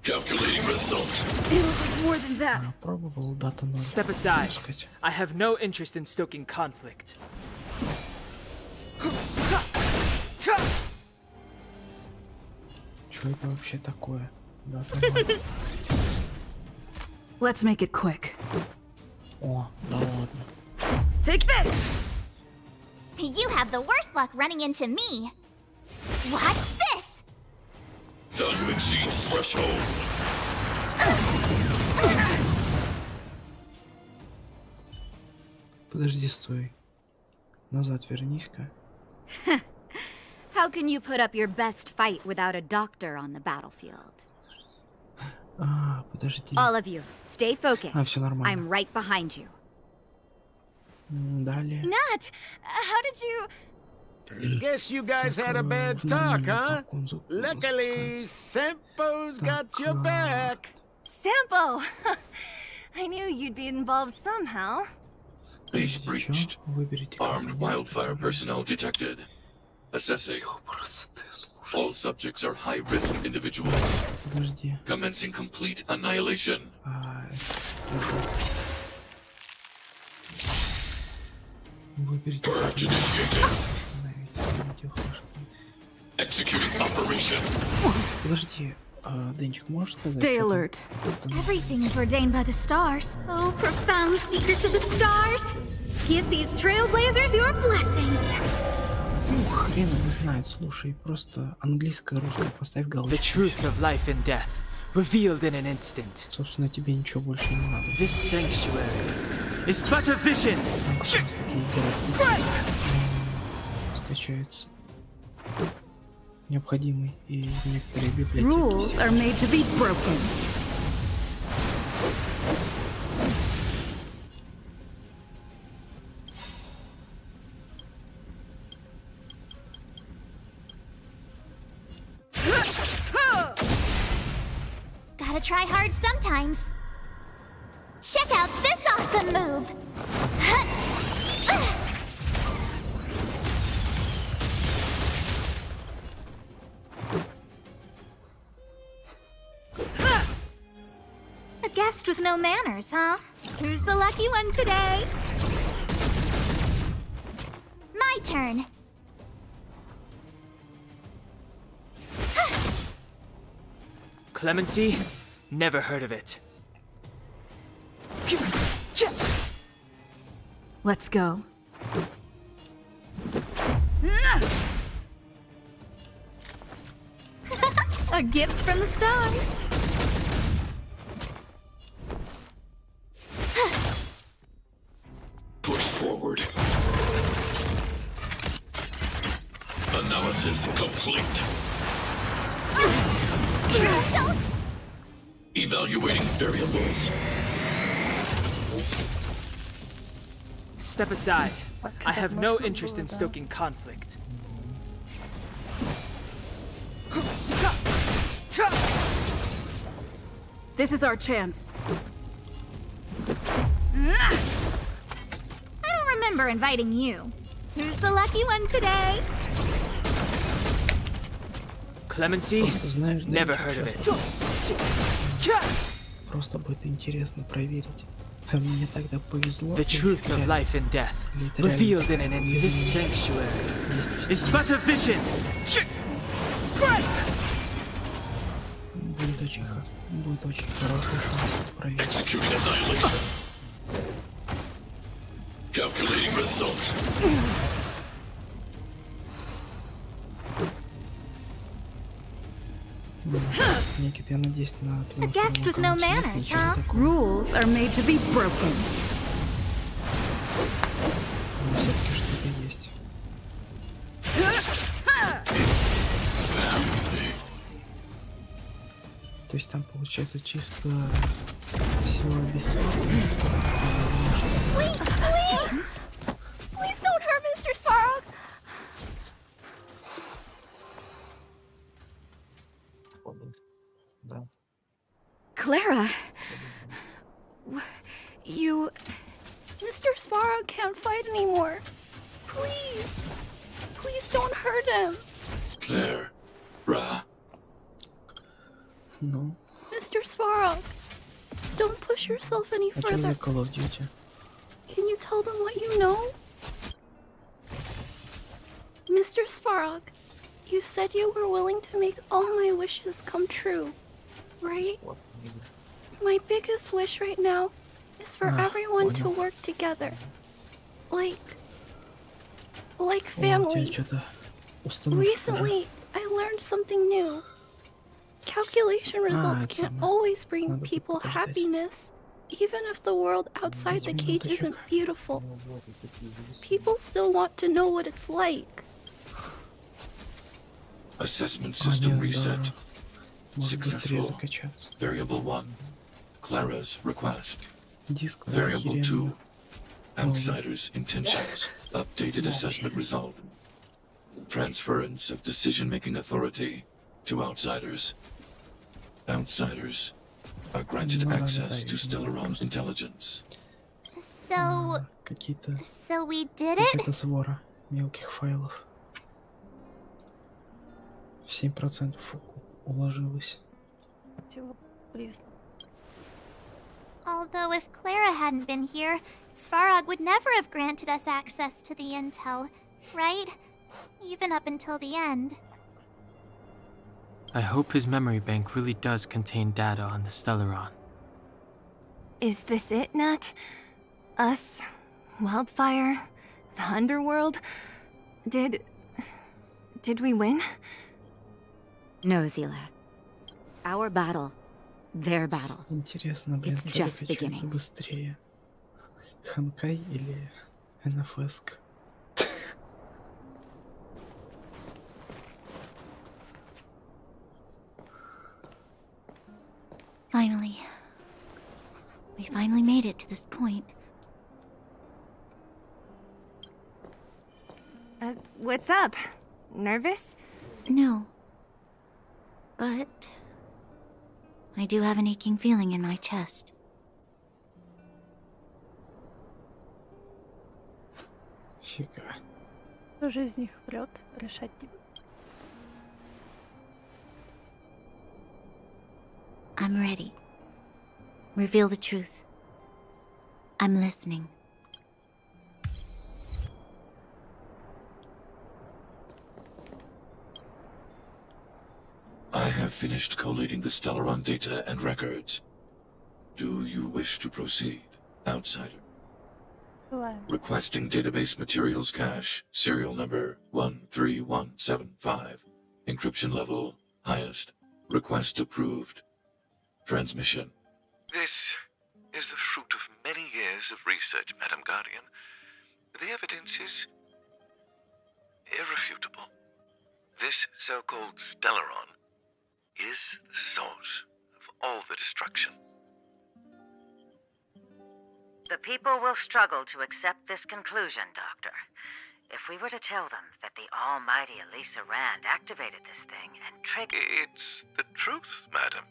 Calculating result. It'll take more than that. Пробовал дата 0. Step aside. I have no interest in stoking conflict. Что это вообще такое? Let's make it quick. О, да ладно. Take this! You have the worst luck running into me. Watch this! Value exceeds threshold. Подожди, стой. Назад вернись-ка. How can you put up your best fight without a doctor on the battlefield? Подожди. All of you, stay focused. Все нормально. I'm right behind you. Далее. Nat, how did you... Guess you guys had a bad talk, huh? Luckily, Sampo's got your back. Sampo! I knew you'd be involved somehow. Base breached. Armed wildfire personnel detected. Assessing. All subjects are high-risk individuals. Подожди. Commencing complete annihilation. Выберите. Purge initiated. Executing operation. Подожди, Денчик, можешь сказать? Stay alert. Everything is ordained by the stars. Oh, profound secrets of the stars. Give these trailblazers your blessing. Хрен его знает, слушай, просто английское, русское поставь галочку. The truth of life and death, revealed in an instant. Собственно, тебе ничего больше не надо. This sanctuary is but a vision. Там как раз таки интерактив скачается. Необходимый и некоторые библиотеки. Rules are made to be broken. Gotta gotta try hard sometimes. Check out this awesome move! A guest with no manners, huh? Who's the lucky one today? My turn. Clemency? Never heard of it. Let's go. A gift from the stars. Push forward. Analysis complete. Evaluating variables. Step aside. I have no interest in stoking conflict. This is our chance. I don't remember inviting you. Who's the lucky one today? Clemency? Знаешь, да, Never чё, heard of щас it. Просто будет интересно проверить. А мне тогда повезло. The truth of life and death, revealed in and in this sanctuary, is but a vision. Будет очень хороший шанс проверить. Executing annihilation. Calculating result. Никит, я надеюсь на A guest with no manners, huh? Rules are made to be broken. Все-таки что-то есть. То есть там получается чисто всего бесплатно. Please don't hurt Mr. Sparrow. Да. Clara, you... Mr. Svarog can't fight anymore. Please. Please don't hurt him. Claire. Ra. Ну, Mr. Svarog, don't push yourself any а что за further. Call of Duty? Can you tell them what you know? Mr. Svarog, you said you were willing to make all my wishes come true, right? My biggest wish right now is for everyone to work together. Like family. Что-то установка. Recently, I learned something new. Calculation results can't always bring people happiness, even if the world outside the cage isn't beautiful. People still want to know what it's like. Assessment system reset. Может быстрее Successful. закачаться. Variable 1. Clara's request. Диск Variable 2. охеренно. Outsider's intentions. Updated assessment result. Transference of decision-making authority to outsiders. Outsiders are granted access to Stellaron intelligence. So Какие-то... we did it? Какая-то свора мелких файлов. В 7% уложилось. Although if Clara hadn't been here, Svarog would never have granted us access to the intel, right? Even up until the end. I hope his memory bank really does contain data on the Stellaron. Is this it, Nat? Us? Wildfire? The underworld? Did we win? No, Zila. Our battle. Their battle. Интересно, блин, It's что just закачается beginning. быстрее? Ханкай или НФСК? Finally. We finally made it to this point. What's up? Nervous? No. But I do have an aching feeling in my chest. Фига. Кто же из них врет? Решать тебе. I'm ready. Reveal the truth. I'm listening. I have finished collating the Stellaron data and records. Do you wish to proceed, outsider? Requesting database materials cache, serial number 13175. Encryption level, highest. Request approved. Transmission. This is the fruit of many years of research, Madam Guardian. The evidence is irrefutable. This so-called Stellaron is the source of all the destruction. The people will struggle to accept this conclusion, Doctor. If we were to tell them that the almighty Elisa Rand activated this thing and triggered... It's the truth, madam.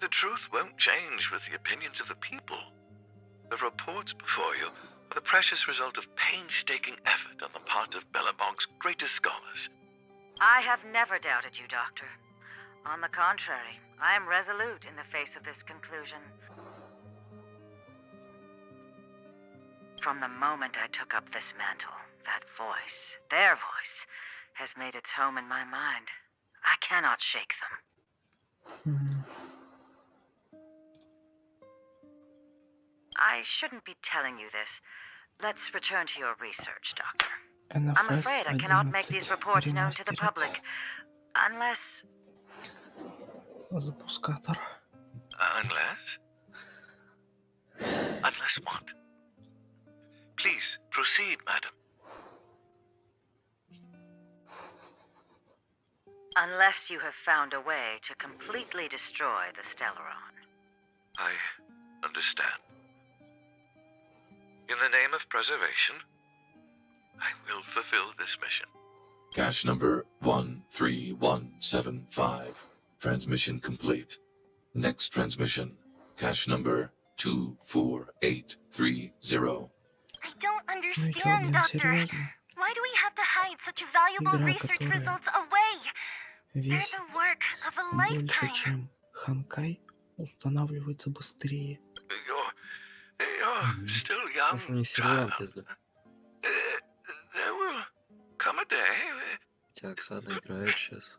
The truth won't change with the opinions of the people. The reports before you are the precious result of painstaking effort on the part of Bellabog's greatest scholars. I have never doubted you, Doctor. On the contrary, I am resolute in the face of this conclusion. From the moment I took up this mantle, that voice, their voice, has made its home in my mind. I cannot shake them. I shouldn't be telling you this. Let's return to your research, Doctor. I'm afraid I cannot make these reports known to the public, unless... Запускатор. Unless? Unless what? Please, proceed, madam. Unless you have found a way to completely destroy the Stellaron. I understand. In the name of preservation, I will fulfill this mission. Cache number 13175. Transmission complete. Next transmission. Cache number 24830. I don't understand, Doctor. Why do we have to hide such valuable research results away? They're the work of a Больше, lifetime. чем Ханкай, устанавливается быстрее. You're still young, Может, у них сервера child. пизда. There will come a day, Хотя Оксана играет сейчас.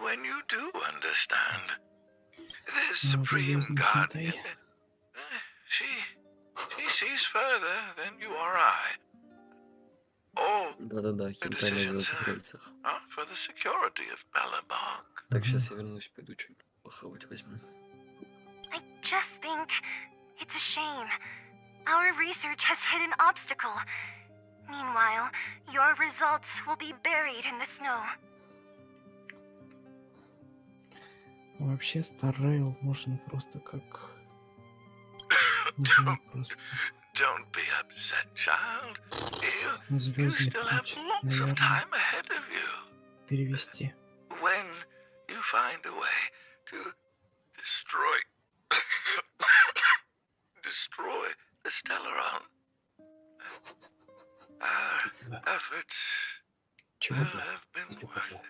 when you do understand. The Supreme Guardian, she sees further than you or I. All Да-да-да, хентай на звездных рельсах. are for the security of Bellabog. Так, сейчас я вернусь, пойду что-нибудь похавать возьму. I just think it's a shame. Our research has hit an obstacle. Meanwhile, your results will be buried in the snow. Вообще, Star Rail можно просто как... просто Don't be upset, child. You звездный still have путь, lots of наверное, time ahead of you. перевести. When you find a way to destroy the Stellaron, our efforts will have been worth it.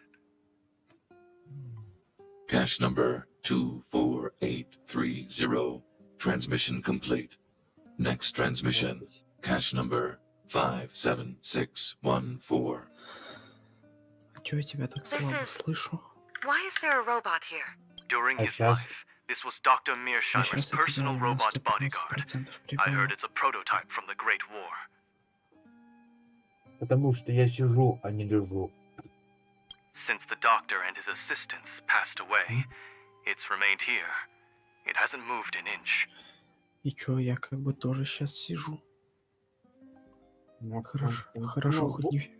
Cache number 24830. Transmission complete. Next transmission. Cache number 57614. А чё я тебя так слабо слышу? Why is there a robot here? During his life, this was Dr. Mearsheimer's personal robot bodyguard. I heard it's a prototype from the Great War. Потому что я сижу, а не лежу. Since the doctor and his assistants passed away, it's remained here. It hasn't moved an inch. И чё, я как бы тоже сейчас сижу. Хорошо, хоть не...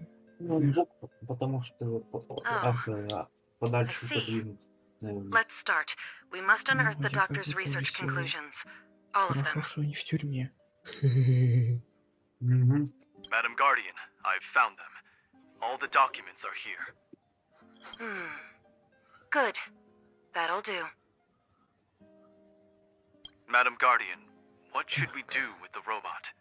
Потому что I подальше see. подвинут. Let's start. We must unearth the doctor's research conclusions. All of Хорошо, them. что не в тюрьме. Madam Guardian, I've found them. All the documents are here. Good. That'll do. Madam Guardian, what should we do with the robot?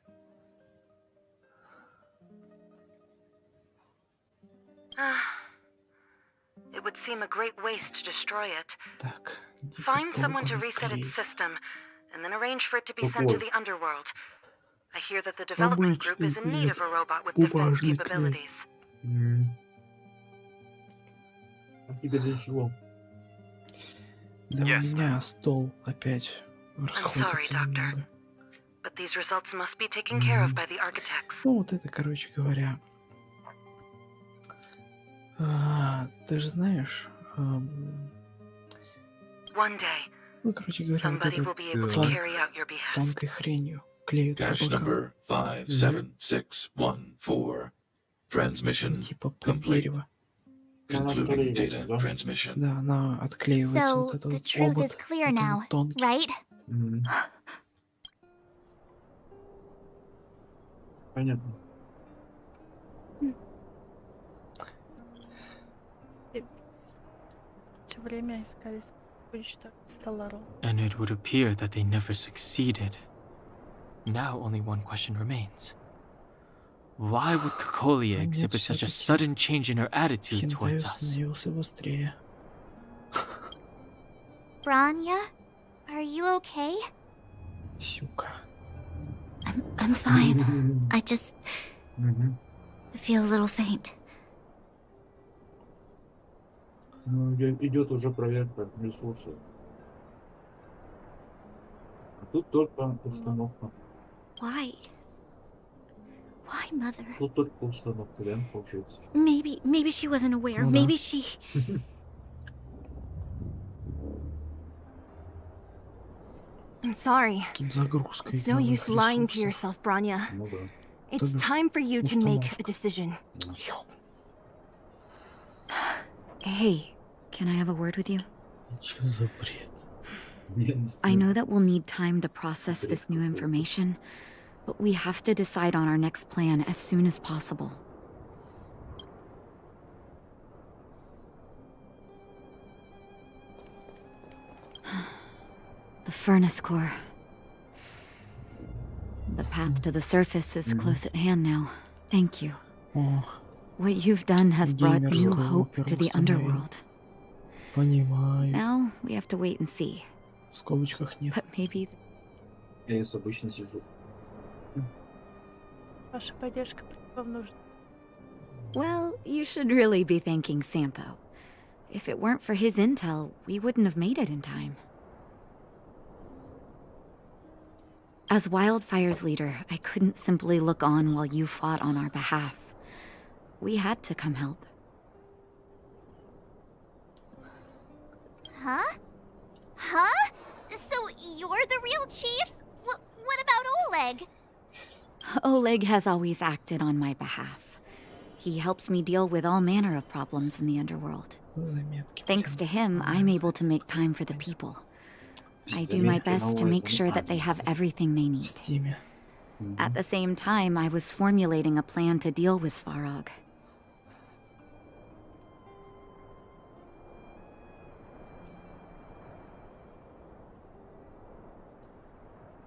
It would seem a great waste to destroy it. Так, Find someone to reset its system, and then arrange for it to be sent to the underworld. I hear that the development group is in need of a robot with defense capabilities. А тебе для чего? Да у меня стол опять I'm sorry, расходится Doctor, немного. but these results must be taken care of by the architects. Ну, вот это, короче говоря. Ты же знаешь, One day, ну, короче говоря, вот somebody эту will be able to carry out your behest. тонкой хренью клеют по Cache бокам. number 57614. Transmission Типа под complete. дерево. Concluding data transmission. Да, она отклеивается, So, вот этот the вот truth обод, is clear вот он now, тонкий. right? Понятно. Все время искали почту Stellar. And it would appear that they never succeeded. Now only one question remains. Why would Kokolia exhibit such a sudden change in her attitude Хентай towards us? установился быстрее. Branya, are you okay? Сука. I'm fine. I just feel a little faint. Ну, идет уже проверка ресурсов. А тут только установка. Why? Why, Mother? Тут только установка, да, получается? Maybe she wasn't aware. Ну да. Maybe she... I'm sorry. Тут загрузка It's no идет use lying to ресурсов. yourself, Branya. Ну да. It's time for you to make a decision. Hey, can I have a word with you? Что за бред? I know that we'll need time to process this new information, but we have to decide on our next plan as soon as possible. The furnace core. The path to the surface is close at hand now. Thank you. О, What you've done has brought new геймерскую hope to the установил. underworld. Понимаю. Now we have to wait and see. В скобочках нет. But maybe Я обычно сижу. Ваша поддержка вам нужна. Well, you should really be thanking Sampo. If it weren't for his intel, we wouldn't have made it in time. As Wildfire's leader, I couldn't simply look on while you fought on our behalf. We had to come help. Huh? Huh? So you're the real chief? What about Oleg? Oleg has always acted on my behalf. He helps me deal with all manner of problems in the underworld. Thanks to him, I'm able to make time for the people. I do my best to make sure that they have everything they need. At the same time, I was formulating a plan to deal with Svarog.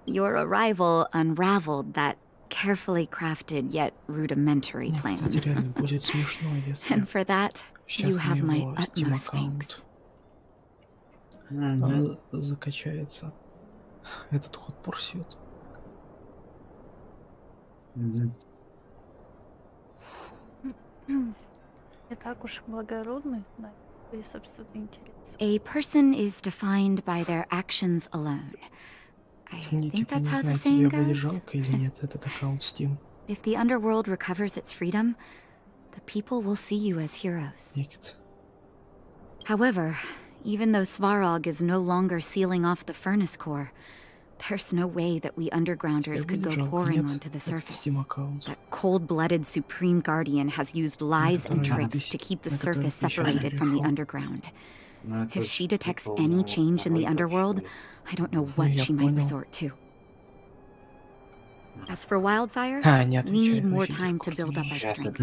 Your arrival unraveled that carefully crafted yet rudimentary plan. Кстати, реально будет смешно, если And for that, you сейчас на have my его Steam utmost thanks. аккаунт закачается. Этот ход пурсит. Не так уж благородны на свои собственные интересы. A person is defined by their actions alone. I think Никита, that's не how the знаю, saying тебе будет goes. жалко или нет этот аккаунт Steam. If the underworld recovers its freedom, the people will see you as heroes. Никита. However, even though Svarog is no longer sealing off the furnace core, there's no way that we undergrounders could go pouring onto the surface. That cold-blooded Supreme Guardian has used lies and tricks to keep the surface separated from the underground. If she detects any change in the underworld, I don't know what she might resort to. As for Wildfire, we need more time to build up our strength.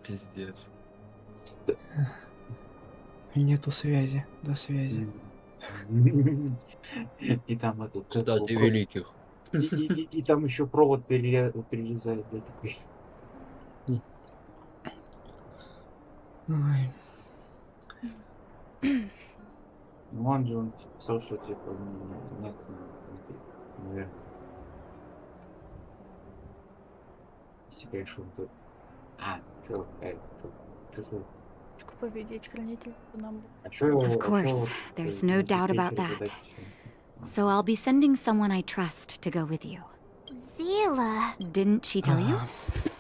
Пиздец. Нету связи. До связи. И там этот... Цитаты великих. И там еще провод перерезает, да, такой. Ой. Ну, он же писал, что типа нет, наверное. Если, конечно, он тут... чё, чё Победить хранитель нам. Of course, there's no doubt about that. So I'll be sending someone I trust to go with you. Zila. Didn't she tell you?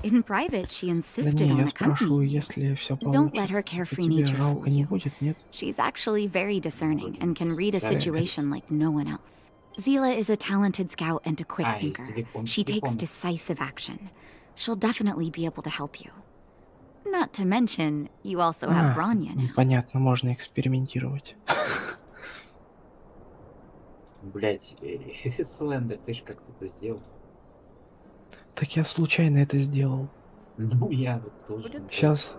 In private, she Да insisted не, on я спрашиваю, accompanying. если все Don't let her получится, типа, carefree тебе nature жалко fool не you. будет, нет? She's actually very discerning and can read a Got it. situation like no one else. Zila is a talented scout and a quick и thinker. силикон, She takes силикон. decisive action. She'll definitely be able to help you. Not to mention, you also have Bronya now. Понятно, можно экспериментировать. Блять, Слендер, ты ж как-то это сделал. Так я случайно это сделал. Ну, я вот тоже. Сейчас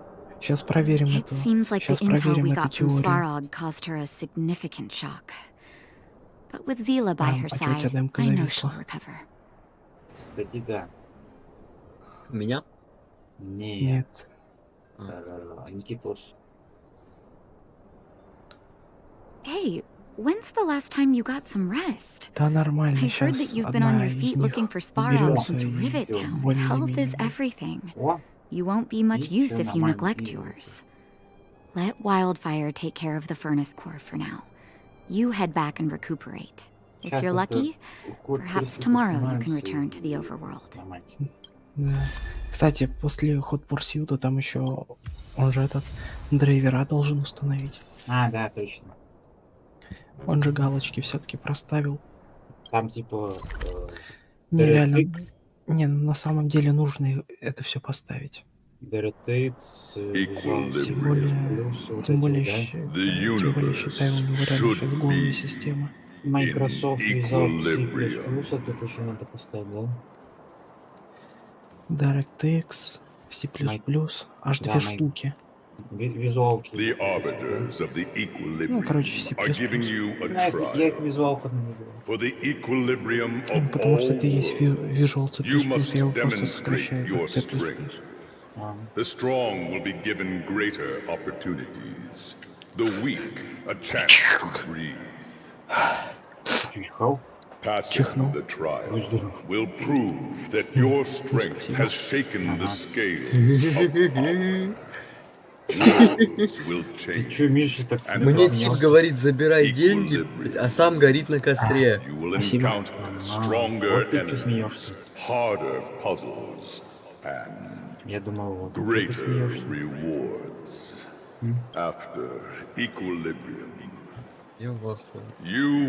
проверим It эту, seems like the сейчас intel проверим we эту got from теорию. Svarog caused her a significant shock. But with Zila by her А чё у тебя side, демка I know зависла? she'll recover. Кстати, да. Меня? Нет. Никитос. Hey, when's the last time you got some rest? Да нормально, I heard that сейчас you've been on одна your из feet них looking for Svarog уберется since и Rivet Town. более-менее Health is будет. everything. О, You won't be much И use всё if you нормально, neglect и- yours. Let Wildfire take care of the furnace core for now. You head back and recuperate. If Сейчас you're это lucky, код perhaps переступит tomorrow you can становится return to the и overworld. нормально. Да. Кстати, после ход Пурсьюта там еще он же этот драйвера должен установить. Да, точно. Он же галочки все-таки проставил. Там типа... Нереально. Не, на самом деле нужно это все поставить. DirectX, Тем более считаю, у него реально сейчас голая система. Microsoft Visual C++, вот это еще надо поставить, да? DirectX, C++, аж Да, две штуки. Визуалки. Ну, короче, C++. Я их визуалками называю. Потому что это и есть Visual C++, я его просто сокращаю как C++. The strong will be given greater opportunities. The weak a chance to breathe. Passing the trial will prove that your strength has shaken the scales of power. Worlds will change. Мне тип говорит, забирай деньги, а сам горит на костре. You will encounter stronger enemies, harder puzzles, and greater rewards. After equilibrium, you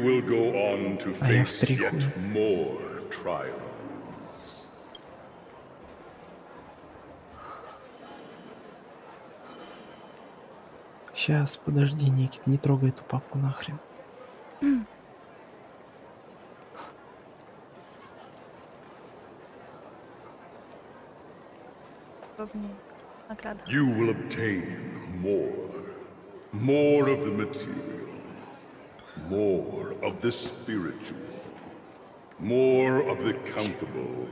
will go on to face yet more trials. Сейчас, подожди, Никит, не трогай эту папку нахрен. You will obtain more of the material, more of the spiritual, more of the countable,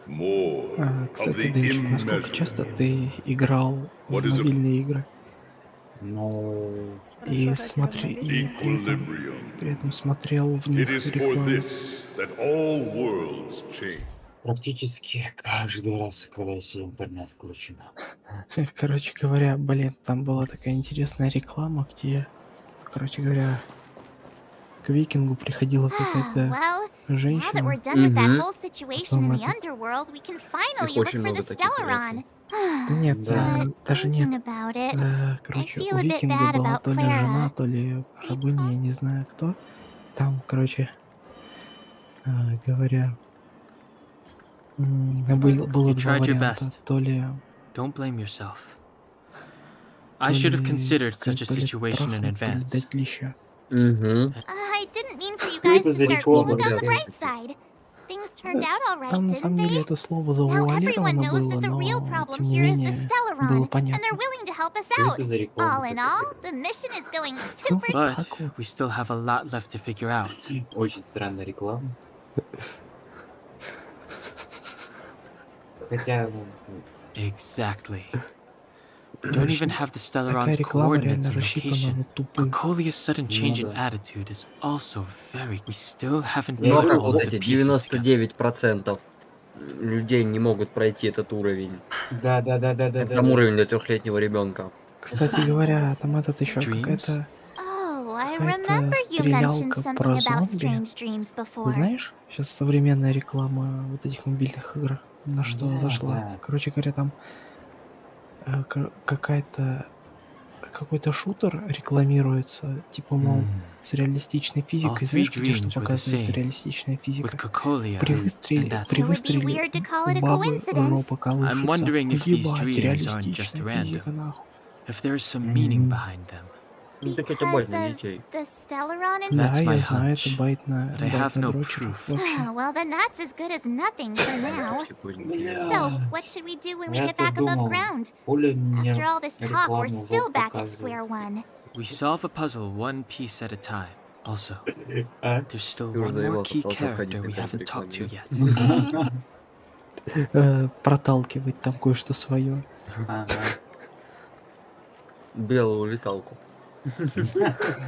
more of Кстати, the Денчик, насколько часто ты играл в мобильные игры? Ну... И смотри, и при этом смотрел в них It is for рекламу. this that all worlds change. Практически каждый раз, когда если интернет включен. Короче говоря, блин, там была такая интересная реклама, где, короче говоря, к викингу приходила какая-то Well, now that женщина. we're done with that whole situation in Потом the этот... underworld, we can finally Их look очень for the много таких Stellaron. Да нет, даже нет. About it, Короче, I у feel a bit викинга bad была about то ли Clara. жена, то ли рабыня, я не знаю кто. Там, короче, говоря, было You два tried your варианта. best. То ли Don't blame yourself. I should have considered such a situation in advance. дать леща. I didn't mean for you guys to start. Look on the bright side. Things things turned out all right, Там на didn't самом деле they? это слово Now everyone завуалировано knows было, that the real но problem тем не here is the менее было Stellaron, and понятно. they're willing to help us Что out. это за реклама All in all, the mission is going Ну super. вот But так вот. we still have a lot left to figure out. Очень странная реклама. Хотя, ну, Exactly. We don't even have the Такая Stellaron's реклама coordinates реально and рассчитана location. на тупых. Cocolia's sudden change in да. attitude is also very... We still haven't Ну а put как all вот of the эти pieces together. 99% людей не могут пройти этот уровень? Да. Это там уровень для 3-летнего ребенка. Кстати говоря, там этот еще Dreams? какая-то Oh, I remember you mentioned стрелялка something про about зомби. strange dreams Ты before. знаешь, сейчас современная реклама вот этих мобильных игр на что Да, зашла. да. Короче говоря, там какой-то шутер рекламируется, типа, мол, с реалистичной All физикой. three Знаешь, где что dreams were the показывается same. реалистичная With физика? Cocolia При and выстреле, that... при It would be выстреле weird to call у it a бабы coincidence. жопа I'm колышется. wondering if these Ебать, dreams aren't just реалистичная random. физика, нахуй. If there is some meaning behind them. Ну так это Because бать на of детей. the Stellaron Да, That's my я знаю, это hunch. байт на But I have no дрочеров proof. вообще. Well, then that's as good as nothing for now. So, what should we do when we get back above ground? Оля After мне all this talk, we're рекламу still жопу back at square показывает. one. We solve a puzzle one piece at a time. Also, А? there's still Ты уже one more заебался key толкать character we контент haven't talked to рекламировать. yet. Проталкивать там кое-что свое. Ага. Белую леталку.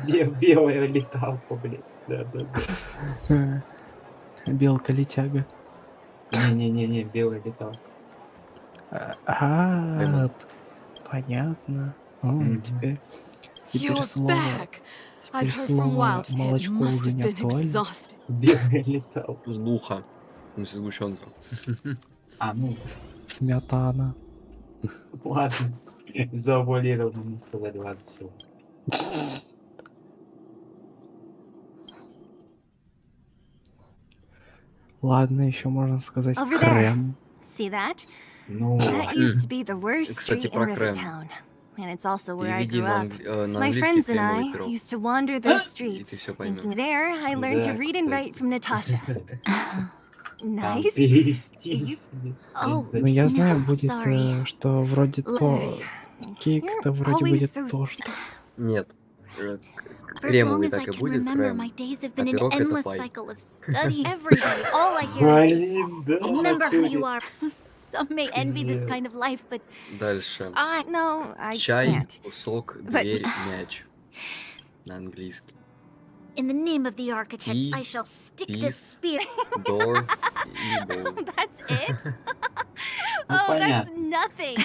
Белая леталка, блядь. Да. Белка-летяга. Не, белая леталка. Понятно. Теперь You're слово, back. I've теперь heard from слово Wildcat. It молочко must уже have не been актуально. exhausting. Белая леталка. Сдуха. В смысле сгущенка. А, ну, Сметана. ладно. Завуалированно мы сказали, ладно, все. Ладно, еще можно сказать Over there. крем. See that? Ну, That used to be the worst Кстати, street in про крем. Rivertown. And it's also where I Переведи grew на, up. на My английский friends and кремовый I пирог. used to wander those И ты streets. все поймешь. Thinking there, I learned to Да, read and кстати. write from Natasha. Там Nice. перевести. Oh, Ну, я знаю, no, будет, sorry. что вроде то... Кейк-то вроде always будет so тошт. Нет. For as long Кремовый as I так и can будет remember, крем. my days have А been an пирог это endless пай. cycle of study every day. All I hear is, Блин, да. remember who you натуре. are. Some may envy this Пиздец. kind of life, but Дальше. No, I Чай, can't. сок, But- дверь, мяч. На английский. in the name of the architects, Tea, I shall stick this peace, spear. Door и bowl. That's it? Ну, Oh, that's понятно. nothing.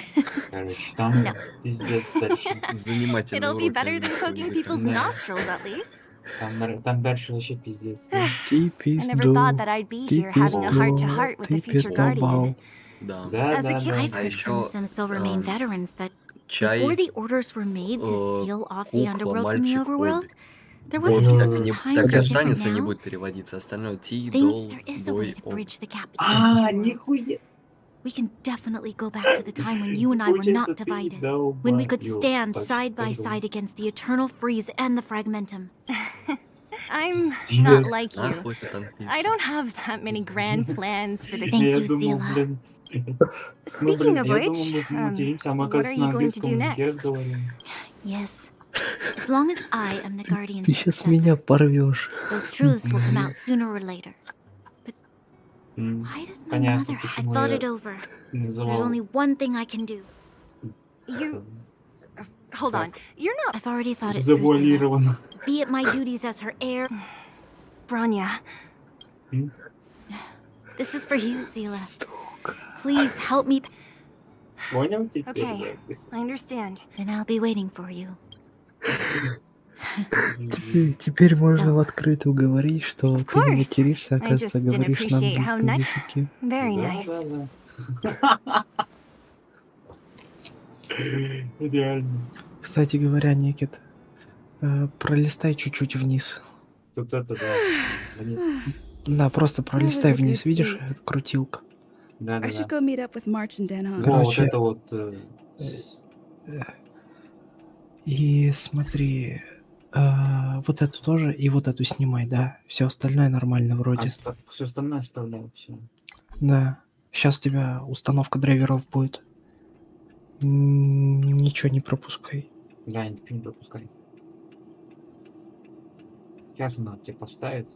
Короче, там No. пиздец дальше. Занимательный It'll be урок better than английского poking языка. people's Да. nostrils, at least. Там дальше вообще пиздец. I never thought that I'd be here having a heart-to-heart with the future guardian. Да. Да, As a да, kid, да. I've А heard from еще some Silvermane veterans that чай, before the orders were made to seal off the кукла, underworld from the мальчик, overworld, обувь. there Вот wasn't так и, even не, times так и were different останется, не now. будет переводиться. Остальное ти, Think дол, there is a way бой, to обувь. bridge the gap between А, the two worlds. нихуя. We can definitely go back to the time when you and I were not divided, when we could stand side by side against the eternal freeze and the fragmentum. I'm not like you. Нахуй это английский. I don't have that many grand plans for the Thank Я you, думал, Zila. блин. Speaking Ну, of блин, я which, думал, мы материмся, а мы, what are оказывается, на you going to do английском языке next? разговариваем. Yes. As long as I am the guardian's Ты сейчас successor, меня порвешь. those truths will come out sooner or later. М, Why does my Понятно, mother... I почему thought я it over. There's называл. only one thing I can do. You... Hold on. You're not... I've already thought it through, Zila. Завуалировано. Be it my duties as her heir. Branya. This is for you, Zila. Please help me. Понял теперь? Okay, да? I understand. Then I'll be waiting for you. Теперь можно в открытую говорить, что ты не course. материшься, I оказывается, just didn't говоришь на appreciate how английском nice... языке. Very Да, nice. да, да. Реально. Кстати говоря, Никит, пролистай чуть-чуть вниз. Тут это, да. Вниз. Да, просто пролистай was a вниз, good видишь, seat. это крутилка. Да, I да, should да. go meet up with March and Dan, huh? Во, вот Короче, это вот... И смотри, Вот эту тоже и вот эту снимай, да. Все остальное нормально вроде. Все остальное оставляю, все. Да. Сейчас у тебя установка драйверов будет. Ничего не пропускай. Да, ничего не пропускай. Сейчас она тебе поставит.